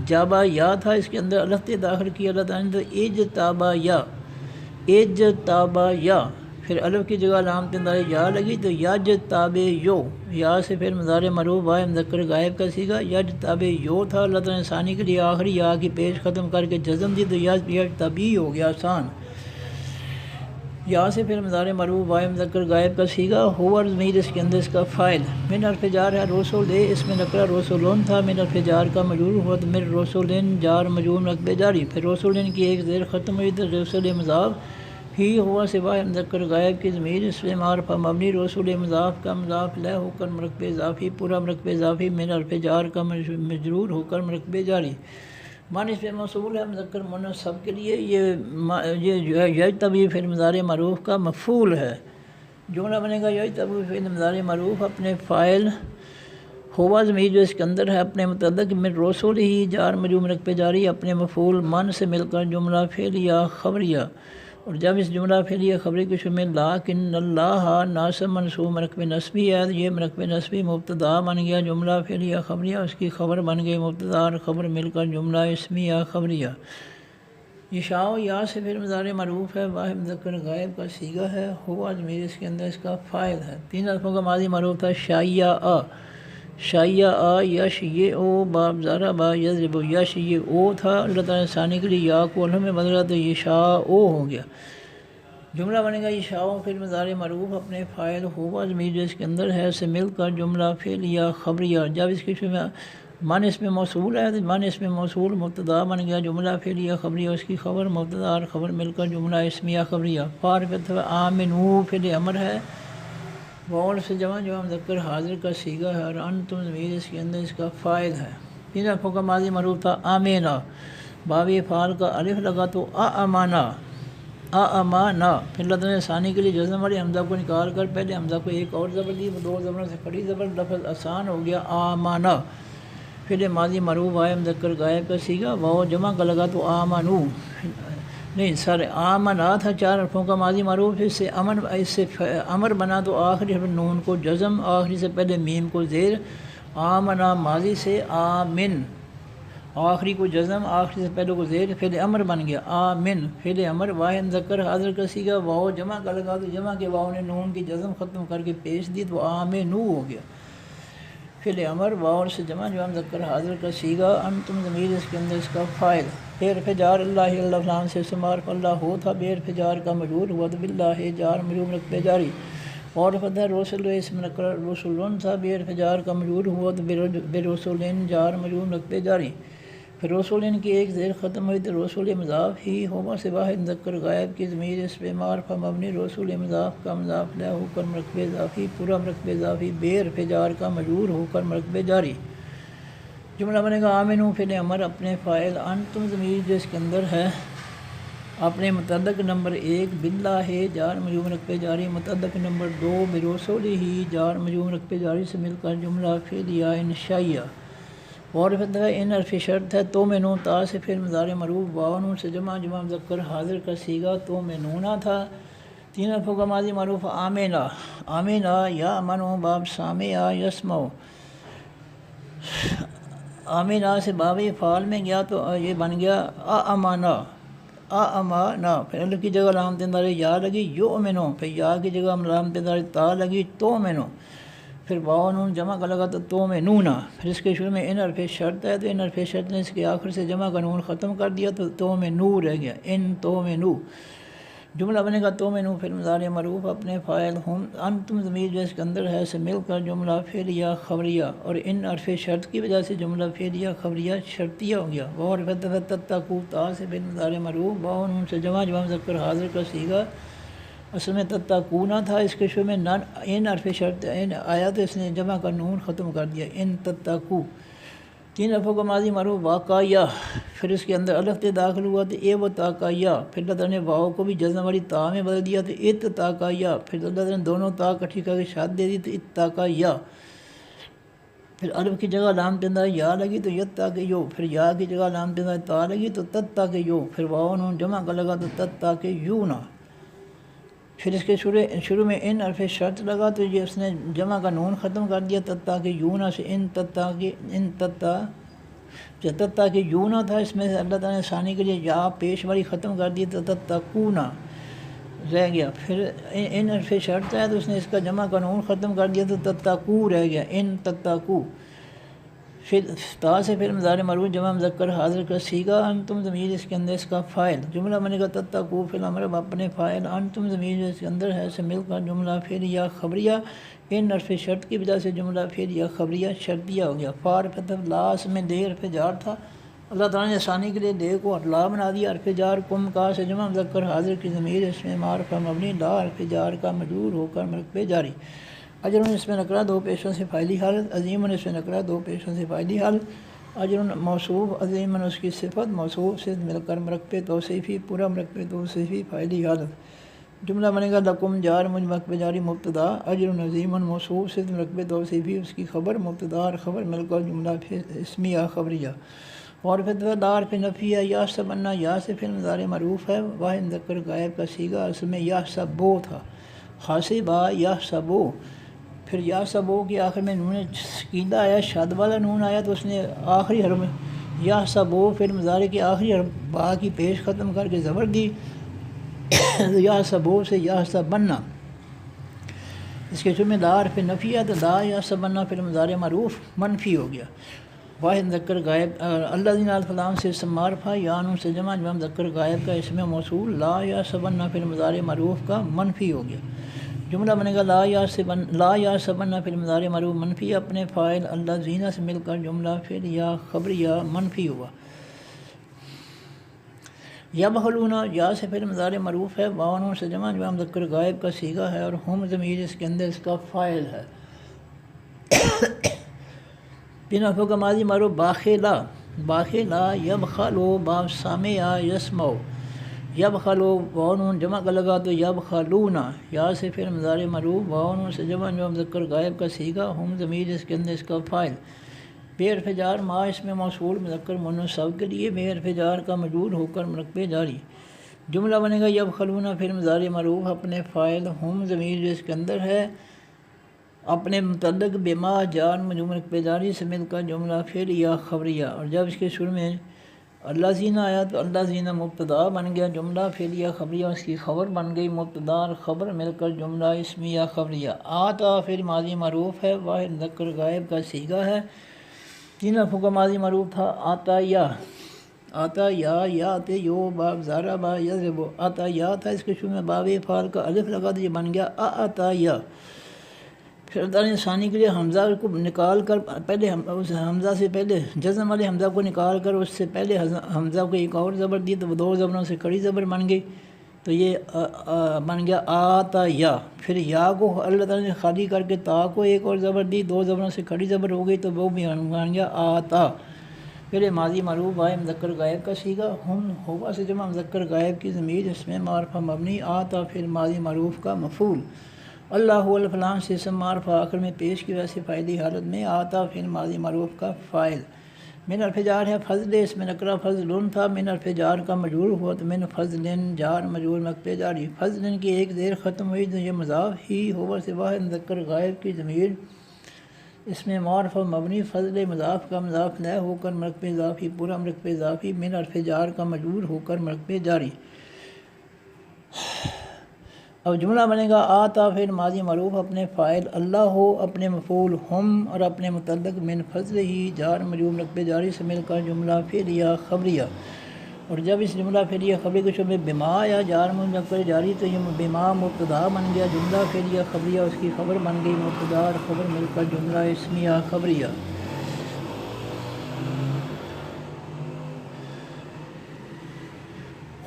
جابا یا تھا، اس کے اندر الف داخل کیا اللہ تعالیٰ نے تو اجتابا یا، پھر الف کی جگہ علامت مضارع یا لگی تو یجتاب یو، یا سے پھر مضارع معروف واحد مذکر غائب کا صیغہ یجتاب یو تھا، اللہ تعالیٰ نے ثانی کے لیے آخری یا کی پیش ختم کر کے جزم دی تو یجتبی ہو گیا آسان۔ یا سے پھر مضارع معروف واحد مذکر غائب کا صیغہ ہوا ضمیر اس کے اندر اس کا فاعل، من حرف جار ہے رسول اس میں نکرہ رسولون تھا، من حرف جار کا مجرور ہوا تو من رسولن جار مجرور مرکب جاری، پھر رسولن کی ایک زیر ختم ہوئی تو رسول مضاف ہی ہوا سوائے مذکر غائب کی ضمیر اس میں معرفہ مبنی رسول مضاف کا مضاف لہ ہو کر مرکب اضافی پورا مرکب اضافی من حرف جار کا مجرور ہو کر مرکب جاری من اس میں موصول ہے مذکر مؤنث سب کے لیے یہ یجتبی فعل مضارع معروف کا مفعول ہے جملہ بنے گا یجتبی فعل مضارع معروف اپنے فاعل ہوا ضمیر جو اس کے اندر ہے اپنے متعلق من رسول ہی جار مجرور مرکب جاری اپنے مفعول من سے مل کر جملہ فعلیہ خبریہ اور جب اس جملہ فعلیہ خبری کے شمول میں لاکن اللہ ناصب منصوب مرکب نصبی ہے یہ مرکب نصبی مبتدا بن گیا جملہ فعلیہ خبریہ اس کی خبر بن گئی مبتدا اور خبر مل کر جملہ اسمیہ خبریہ یشاء یا سے فعل مضارع معروف ہے واحد مذکر غائب کا صیغہ ہے ہوا ضمیر اس کے اندر اس کا فاعل ہے تین الفوں کا ماضی معروف تھا شایہ یش یہ او باب زارا با یضرب یش یہ او تھا اللہ تعالیٰ نے ثانی کے لیے یا کو الف میں بدلا تو یشاء او ہو گیا جملہ بنے گا یشاء فعل مضارع معروف اپنے فاعل ہوا ضمیر جو اس کے اندر ہے سے مل کر جملہ فعلیہ خبریہ جب اس کے شروع میں من اس میں موصول ہے تو من اس میں موصول مبتدا بن گیا جملہ فعلیہ خبریہ اس کی خبر مبتدا اور خبر مل کر جملہ اسمیہ خبریہ فارغ آمنو فعل امر ہے وول سے جمع جو مذکر حاضر کا صیغہ ہے اور انتم ضمیر اس کے اندر اس کا فاعل ہے تین الفوں کا ماضی معروف تھا آمینا بابی فعال کا الف لگا تو امانا پھر اللہ تعالیٰ نے ثانی کے لیے جزم والی حمزہ کو نکال کر پہلے حمزہ کو ایک اور زبر دی دو زبروں سے کھڑی زبر لفظ آسان ہو گیا آمانا پھر ماضی معروف آئے مذکر غائب کا صیغہ واو جمع کا لگا تو آمنو نہیں سر آمنا تھا چار حرفوں کا ماضی معروف اس سے امر بنا تو آخری حرف نون کو جزم آخری سے پہلے میم کو زیر آمنا ماضی سے آمن آخری کو جزم آخری سے پہلے کو زیر فعل امر بن گیا آمن فعل امر واحد مذکر حاضر کا صیغہ واو جمع کا لگا تو جمع کے واو نے نون کی جزم ختم کر کے پیش دی تو آمنو ہو گیا فعل امر واو سے جمع جو مذکر حاضر کا صیغہ انتم ضمیر اس کے اندر اس کا فاعل بے حرف جار اللہ فلان سے معرف اللہ ہو تھا بے حرف جار کا مجرور ہوا تو باللہ جار مجرور مرکب جاری اور فتح رسول اسم نکر رسولن تھا بے حرف جار کا مجرور ہوا تو بے رسولن جار مجرور مرکب جاری پھر رسولن کی ایک زیر ختم ہوئی تو رسول مضاف ہی ہوا سے واحد مذکر غائب کی ضمیر اس پہ معرفہ مبنی رسول مضاف کا مضاف لہ ہو کر مرکب اضافی پورا مرکب اضافی بے حرف جار کا مجرور ہو کر مرکب جاری جملہ بنے گا آمنو فعل امر اپنے فاعل انتم ضمیر جو اس کے اندر ہے اپنے متعلق نمبر ایک باللہ جار مجرور مرکب جاری متعلق نمبر دو برسول ہی جار مجرور مرکب جاری سے مل کر جملہ فعلیہ انشائیہ اور ان حرف شرط ہے تو میں نون تا سے فعل مضارع معروف واو سے جمع مذکر حاضر کا صیغہ تو میں نونا تھا تین حرفوں کا ماضی معروف آمینا یا امنو باب سامع یسمع آمینا سے باب فعال میں گیا تو یہ بن گیا امانا پھر الف کی جگہ علامت دار یا لگی یؤمنو پھر یا کی جگہ علامت دار تا لگی تو مینو پھر واو نون جمع کا لگا تو میں نونا پھر اس کے شروع میں ان حرف شرط ہے تو ان حرف شرط نے اس کے آخر سے جمع کا نون ختم کر دیا تو میں نو رہ گیا ان تو میں نو جملہ بنے گا تو میں نو پھر مضارع معروف اپنے فاعل ہم انتم ضمیر جو اس کے اندر ہے سے مل کر جملہ فعلیہ خبریہ اور ان حرف شرط کی وجہ سے جملہ فعلیہ خبریہ شرطیہ ہو گیا واو تتقوا تا سے پھر مضارع معروف واو نون سے جمع مذکر حاضر کا صیغہ اصل میں تتقون تھا اس کے شروع میں ان حرف شرط آیا تو اس نے جمع کا نون ختم کر دیا ان تتقو تین حرفوں کا ماضی معروف واقعیہ پھر اس کے اندر الف تے داخل ہوا تو اے و تاقیہ پھر اللہ تعالیٰ نے واؤ کو بھی جزم والی تا میں بدل دیا تو ات تاقیہ پھر اللہ تعالیٰ نے دونوں تا کٹھی کر کے شاد دے دی تو ات تاقیہ پھر الف کی جگہ علامت دار یا لگی تو یت تاکہ یو پھر یا کی جگہ علامت دار تا لگی تو تت تاکہ یو پھر واؤ نون جمع کا لگا تو تت تاکہ یو نہ پھر اس کے شروع میں ان حرف شرط لگا تو یہ اس نے جمع کا نون ختم کر دیا تتا کہ یونا سے ان تتا کہ یونا تھا اس میں سے اللہ تعالیٰ نے ثانی کے لیے یا پیش والی ختم کر دی تو تتقونا رہ گیا پھر ان حرف شرط ہے تو اس نے اس کا جمع کا نون ختم کر دیا تو تتقو رہ گیا ان تتقو پھر تا سے پھر مضارع معروف جمع مذکر حاضر کا صیغہ انتم ضمیر اس کے اندر اس کا فاعل جملہ بنے گا تتقوا فعل امر اپنے فاعل انتم ضمیر اس کے اندر ہے سے مل کر جملہ فعلیہ خبریہ ان حرف شرط کی وجہ سے جملہ فعلیہ خبریہ شرطیہ ہو گیا فار فتح لاس میں دے حرف جار تھا اللہ تعالیٰ نے آسانی کے لیے دے کو لا بنا دیا، حرف جار کم کا سے جمع مذکر حاضر کی ضمیر اس میں معرفہ مبنی لا حرف جار کا مجرور ہو کر مرکب جاری۔ اجر اس میں نکرہ دو پیشوں سے فاعلی حالت، عظیم اس میں نکرہ دو پیشوں سے فاعلی حالت، اجر موصوف عظیم اس کی صفت موصوف سے مل کر مرکب توصیفی پورا مرکب توصیفی فاعلی حالت۔ جملہ بنے گا لکم جار مرکب جاری مبتدا، اجر عظیم موصوف سے مرکب توصیفی اس کی خبر مبتدا اور خبر مل کر جملہ اسمیہ خبریہ۔ اور پھر دار پہ نفی ہے، یا سبنا یا سے فعل مضارع معروف ہے، واحد مذکر غائب کا صیغہ اصل میں یا سبو تھا، حاسبہ یا سبو، پھر یا سبو کے آخر میں نون سکینہ آیا، شاد والا نون آیا تو اس نے آخری حرف یا سبو فعل مضارع کے آخری حرف با کی پیش ختم کر کے زبر دی، یا سبو سے یا سبنا، اس کے شروع میں دار پہ نفی ہے تو دا یا سبنا فعل مضارع معروف منفی ہو گیا۔ واحد مذکر غائب اللہ دین الفلام سے اسم معرفہ یا نون سے جمع مذکر غائب کا اسم موصول لا یا سبنا فعل مضارع معروف کا منفی ہو گیا۔ جملہ بنے گا لا یا سبنا فعل مضارع معروف منفی، اپنے فاعل اللہ زینہ سے مل کر جملہ فعل یا خبریہ منفی ہوا۔ یا بخلونا یا سے فعل مضارع معروف ہے، واو نون سے جمع مذکر غائب کا صیغہ ہے اور ہم ضمیر اس کے اندر اس کا فاعل ہے۔ بنا کا ماضی معروف باخلا، باخلا یبخلو باب سامع یسمعو، یبخلو واو نون جمع کا لگا تو یبخلونا، یا سے فعل مضارع معروف واو نون سے جمع مذکر غائب کا صیغہ ہم ضمیر اس کے اندر اس کا فاعل۔ بے حرف جار ما اس میں موصول مذکر مؤنث سب کے لیے بے حرف جار کا مجرور ہو کر مرکب جاری۔ جملہ بنے گا یبخلونا فعل مضارع معروف اپنے فاعل ہم ضمیر اس کے اندر ہے، اپنے متعلق بما جار مجرور مرکب جاری سے مل کر جملہ فعل یا خبریہ، اور جب اس کے شروع میں اللہ زینہ آیا تو اللہ زینہ مبتدا بن گیا، جملہ فعل یا خبریہ اس کی خبر بن گئی، مبتدا اور خبر مل کر جملہ اسمی یا خبریہ۔ آتا فعل ماضی معروف ہے، واحد مذکر غائب کا صیغہ ہے، تین حرفوں کا ماضی معروف تھا، آتا یا، آتا یا آتے یو باب زارا با یضربو، آتا یا تھا، اس کے شروع میں باب فعل کا الف لگا تو یہ بن گیا آتا یا۔ پھر اللہ نے ثانی کے لیے حمزہ کو نکال کر پہلے اس حمزہ سے پہلے جزم والے حمزہ کو نکال کر اس سے پہلے حمزہ کو ایک اور زبر دی تو وہ دو زبروں سے کڑی زبر بن گئی، تو یہ بن گیا آتا یا۔ پھر یا کو اللہ تعالیٰ نے خالی کر کے تا کو ایک اور زبر دی، دو زبروں سے کھڑی زبر ہو گئی تو وہ بھی بن گیا آتا۔ پھر ماضی معروف واحد مذکر غائب کا صیغہ ہم ہوا سے جمع مذکر غائب کی ضمیر اس میں معرفہ مبنی آتا پھر ماضی معروف کا مفعول، اللہ الفلان سے اسم معرفہ آخر میں پیش کی وجہ سے فاعلی حالت میں آتا پھر ماضی معروف کا فاعل۔ من حرف جار ہے فضل، اس میں نکرہ فضل تھا، من حرف جار کا مجرور ہوا تو من فضل جار مجرور مرکب جاری، فضل کی ایک زیر ختم ہوئی تو یہ مضاف ہی ہوا سے واحد مذکر غائب کی ضمیر اس میں معرفہ مبنی فضل مضاف کا مضاف لہ ہو کر مرکب اضافی پورا مرکب اضافی من حرف جار کا مجرور ہو کر مرکب جاری۔ اب جملہ بنے گا آتا پھر ماضی معروف اپنے فاعل اللہ ہو، اپنے مفعول ہم اور اپنے متعلق من فضل ہی جار مجرور مرکب جاری سے مل کر جملہ فعلیہ خبریہ، اور جب اس جملہ فعلیہ خبری کے شعبے بما یا جار مرکب جاری تو یہ بما مبتدا بن گیا، جملہ فعلیہ خبریہ اس کی خبر بن گئی، مبتدا اور خبر مل کر جملہ اسمیہ خبریہ۔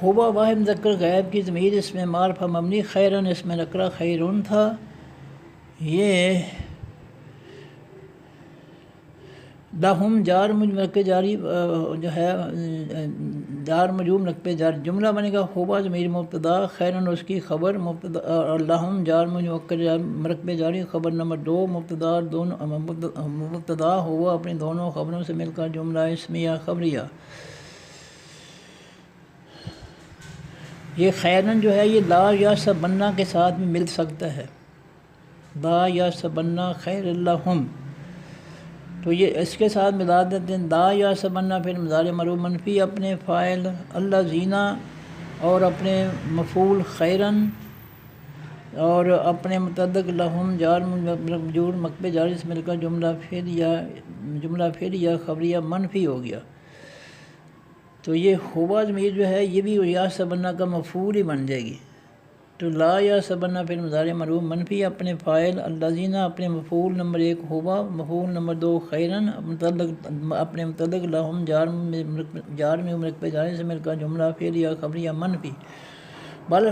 ہوا واحد مذکر غائب کی ضمیر اس میں معرفہ مبنی خیرن اس میں نکرہ خیرن تھا، یہ لہم جار مرکب جاری جو ہے جار مجرور مرکب جاری، جملہ بنے گا ہوا ضمیر مبتدا خیرن اس کی خبر مبتدا اور لہم جار مرکب جاری خبر نمبر دو مبتدا دونوں مبتدا ہوا اپنی دونوں خبروں سے مل کر جملہ اسمیہ خبریہ۔ یہ خیرن جو ہے یہ لا یا سبنا کے ساتھ بھی مل سکتا ہے، لا یا سبنا خیر اللہم، تو یہ اس کے ساتھ ملا دیتے ہیں، لا یا سبنا پھر مضارع معروف منفی اپنے فاعل اللہ زینہ اور اپنے مفعول خیرن اور اپنے متعلق لہم جار مجرور مرکب جاری سے مل کر جملہ فعل یا خبریہ منفی ہو گیا، تو یہ ہوا ضمیر جو ہے یہ بھی یا سبنا کا مفعول ہی بن جائے گی، تو لا یا سبنا فعل مضارع مرفوع منفی اپنے فاعل الذین اپنے مفعول نمبر 1 ہوا، مفعول نمبر 2 خیرن اپنے متعلق لہم جار میں مرکب جارے سے مل کر جملہ فعل یا خبریہ منفی بل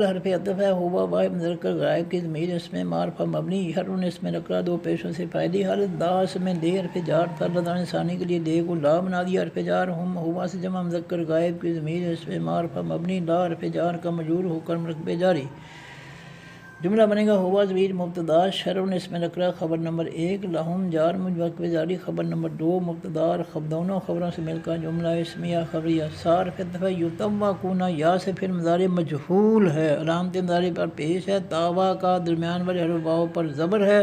حرف عطف ہے، ہوا واحد مذکر غائب کی ضمیر اس میں معرفہ مبنی، ہر ان اس میں نکرہ 2 پیشوں سے فائدی حالت، دا اس میں لے حرف جار تھا، لدان ثانی کے لیے لے کو لا بنا دیا حرف جار، ہم ہوا سے جمع مذکر غائب کی ضمیر اس میں معرفہ مبنی، لا حرف جار کا مجرور ہو کر مرکب جاری۔ جملہ بنے گا ہوا ضمیر مبتدا، شرعن اس میں نکرہ خبر نمبر 1، لہم جار مرکب جاری خبر نمبر 2، مبتدا اور دونوں خبروں سے مل کر جملہ اسمیہ خبریہ۔ صارف دفعہ یطوقون یا سے پھر مضارع مجہول ہے، علامت مضارع پر پیش ہے، تاوا کا درمیان والے حرف واو پر زبر ہے،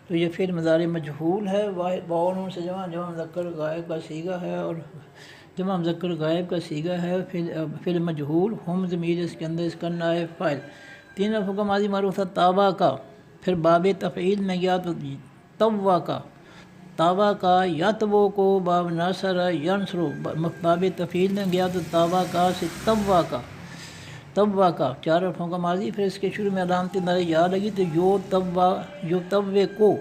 تو یہ پھر مضارع مجہول ہے، واو نون سے جمع مذکر غائب کا صیغہ ہے اور جمع مذکر غائب کا صیغہ ہے، پھر مجہول، ہم ضمیر اس کے اندر اس کا نائب فاعل۔ 3 لفظوں کا ماضی معروف تھا تابا کا، پھر باب تفعیل میں گیا تو توا کا، تابا کا، یتبو کو باب ناصر ینصرو، باب تفعیل میں گیا تو تابا کا سے توا کا، توا کا 4 لفظوں کا ماضی، پھر اس کے شروع میں علامت نظر یا لگی تو یو توے کو،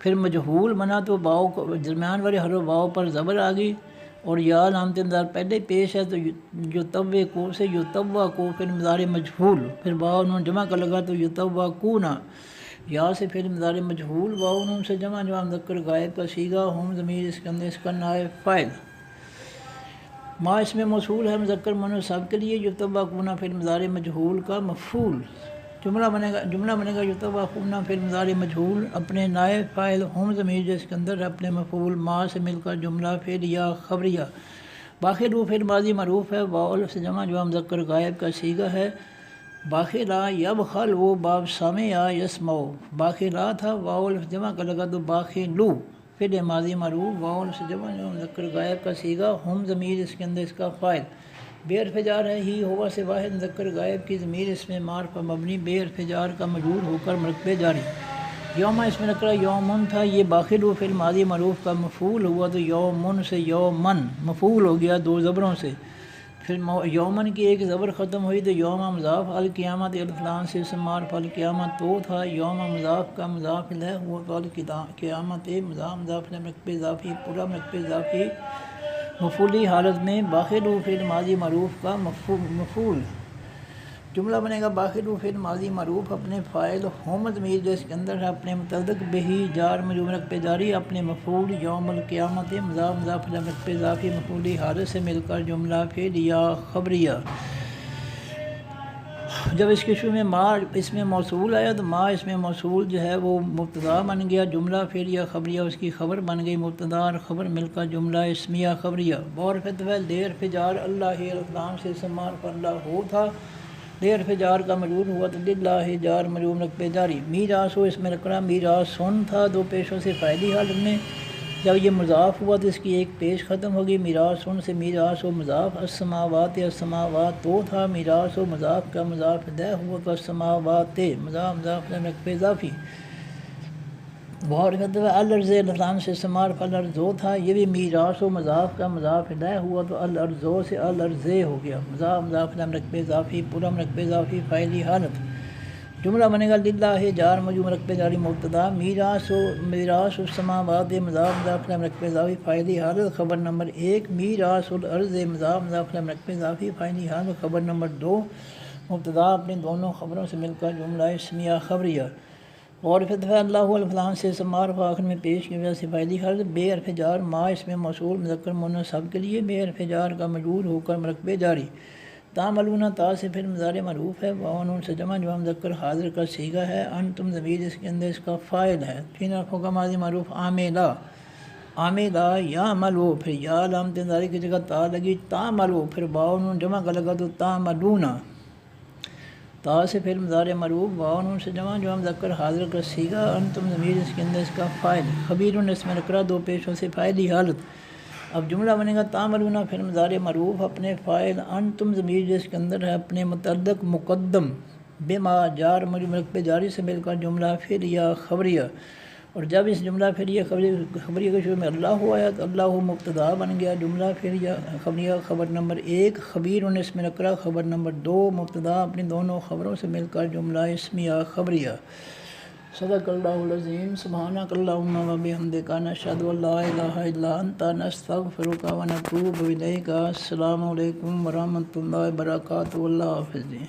پھر مجہول بنا تو واو کو درمیان والے حرف واو پر زبر آ گئی اور یا علامت نظر پہلے پیش ہے تو یتوے کو سے یتوا کو، پھر مضارع مجہول، پھر واو نون جمع کا لگا تو یتوقونا، یا سے پھر مضارع مجہول، واو نون سے جمع مذکر غائب کا صیغہ، ہم ضمیر اس کے اندر اس کا نائب فاعل۔ ما اس میں موصول ہے مذکر مؤنث سب کے لیے، یتوقون پھر مضارع مجہول کا مفعول، جملہ بنے گا یتوقون پھر مضارع مجہول اپنے نائب فاعل، ہم ضمیر جس کے اندر اپنے مفعول، ما سے مل کر جملہ فعل یا خبریہ۔ باخلو پھر ماضی معروف ہے، واو سے جمع مذکر غائب کا صیغہ ہے، باخلا یبخل وہ باب سامع یسمع، باخلا تھا واو جمع کا لگا تو باخلو، پھر ماضی معروف واو سے جمع مذکر غائب کا صیغہ، ہم ضمیر اس کے اندر اس کا فاعل۔ بے حرف جار ہے ہی، ہوا سے واحد مذکر غائب کی ضمیر اس میں معرفہ مبنی، بے حرف جار کا مجرور ہو کر مرکب جاری۔ یوم اس میں نکرہ یومن تھا، یہ باخلو پھر ماضی معروف کا مفعول ہوا تو یومن سے یومن مفعول ہو گیا 2 زبروں سے، پھر یومن کی ایک زبر ختم ہوئی تو یوم مضاف، القیامت الف لام سے اسم معرفہ القیامت تو تھا، یوم مضاف کا مضاف ہے ہوا تو القیامت مضاف مرکب اضافی پورا مرکب اضافی مفعولی حالت میں، باخلو پھر ماضی معروف کا مفعول۔ جملہ بنے گا باخلو پھر ماضی معروف اپنے فاعل، ہم ضمیر جس کے اندر ہے اپنے متعلق بہی جار مجرور مرکب جاری، اپنے مفعول یوم القیامت مضاف مرکب اضافی مفعولی حالت سے مل کر جملہ فعل یا خبریہ۔ جب اس کے شروع میں ما اس میں موصول آیا تو ما اس میں موصول جو ہے وہ مبتدا بن گیا، جملہ فعل یا خبریہ اس کی خبر بن گئی، مبتدا اور خبر مل کر جملہ اسمیہ خبریہ۔ بورف فعل دیر فجار اللہ الفلام سے اسم معرفہ اللہ ہو تھا، دیر فجار کا مجرور ہوا تو للہ جار مجرور مرکب جاری۔ میراث اس میں نکرہ میراثن تھا 2 پیشوں سے فائدی حالت میں، جب یہ مضاف ہوا تو اس کی ایک پیش ختم ہوگی، میراثن سے میراث و مضاف، السماوات السماوات تو تھا، میراث و مضاف کا مضاف دہ ہوا تو السماوات مضاف مرکب اضافی۔ بہر الارض الفلام سے اسم معرفہ الارضو تھا، یہ بھی میراث و مضاف کا مضاف دہ ہوا تو الارضو سے الارض ہو گیا، مضاف مرکب اضافی پورا مرکب اضافی فاعلی حالت۔ جملہ بنے گا للہ جار مجرور مرکب جاری مبتدا، میراث السماوات مضاف مرکب اضافی فاعلی حالت خبر نمبر 1، میراث الارض مضاف مرکب اضافی فاعلی حالت خبر نمبر 2، مبتدا اپنی دونوں خبروں سے مل کر جملہ اسمیہ خبریہ۔ اور فتح اللہ الفلان سے اسم معرفہ آخر میں پیش کی وجہ سے فاعلی حالت، بے حرف جار ما اس میں موصول مذکر مؤنث سب کے لیے، بے حرف جار کا مجرور ہو کر مرکب جاری۔ تعملون تا سے پھر مضارع معروف ہے، واو نون سے جمع مذکر حاضر کا صیغہ ہے، انتم ضمیر اس کے اندر اس کا فاعل ہے، 3 حرفوں کا ماضی معروف عاملا یعملو، پھر یا علامت نظاری کی جگہ تا لگی، تعملو پھر واو نون جمع کا لگا تو تعملون، تا سے پھر مضارع معروف واو نون سے جمع مذکر حاضر کا صیغہ، انتم ضمیر اس کے اندر اس کا فاعل، خبیر اس میں نکرہ 2 پیشوں سے فاعلی حالت۔ اب جملہ بنے گا تعملون پھر مضارع معروف اپنے فاعل، انتم ضمیر جس کے اندر ہے اپنے متعلق مقدم، بما جار مجرور مرکب جاری سے مل کر جملہ فعل یا خبریہ۔ اور جب اس جملہ پھر یہ خبریہ کے شروع میں اللہ آیا تو اللہ مبتدا بن گیا جملہ پھر یہ خبریہ خبر نمبر 1 خبیر اسم نکرہ خبر نمبر 2 مبتدا اپنی دونوں خبروں سے مل کر جملہ اسمیہ خبریہ۔ صدق اللہ العظیم۔ سبحانک اللہم و بحمدک نشہد ان لا الہ الا انت نستغفرک و نتوب الیک۔ السلام علیکم ورحمۃ اللہ وبرکاتہ۔ اللہ حافظ جی۔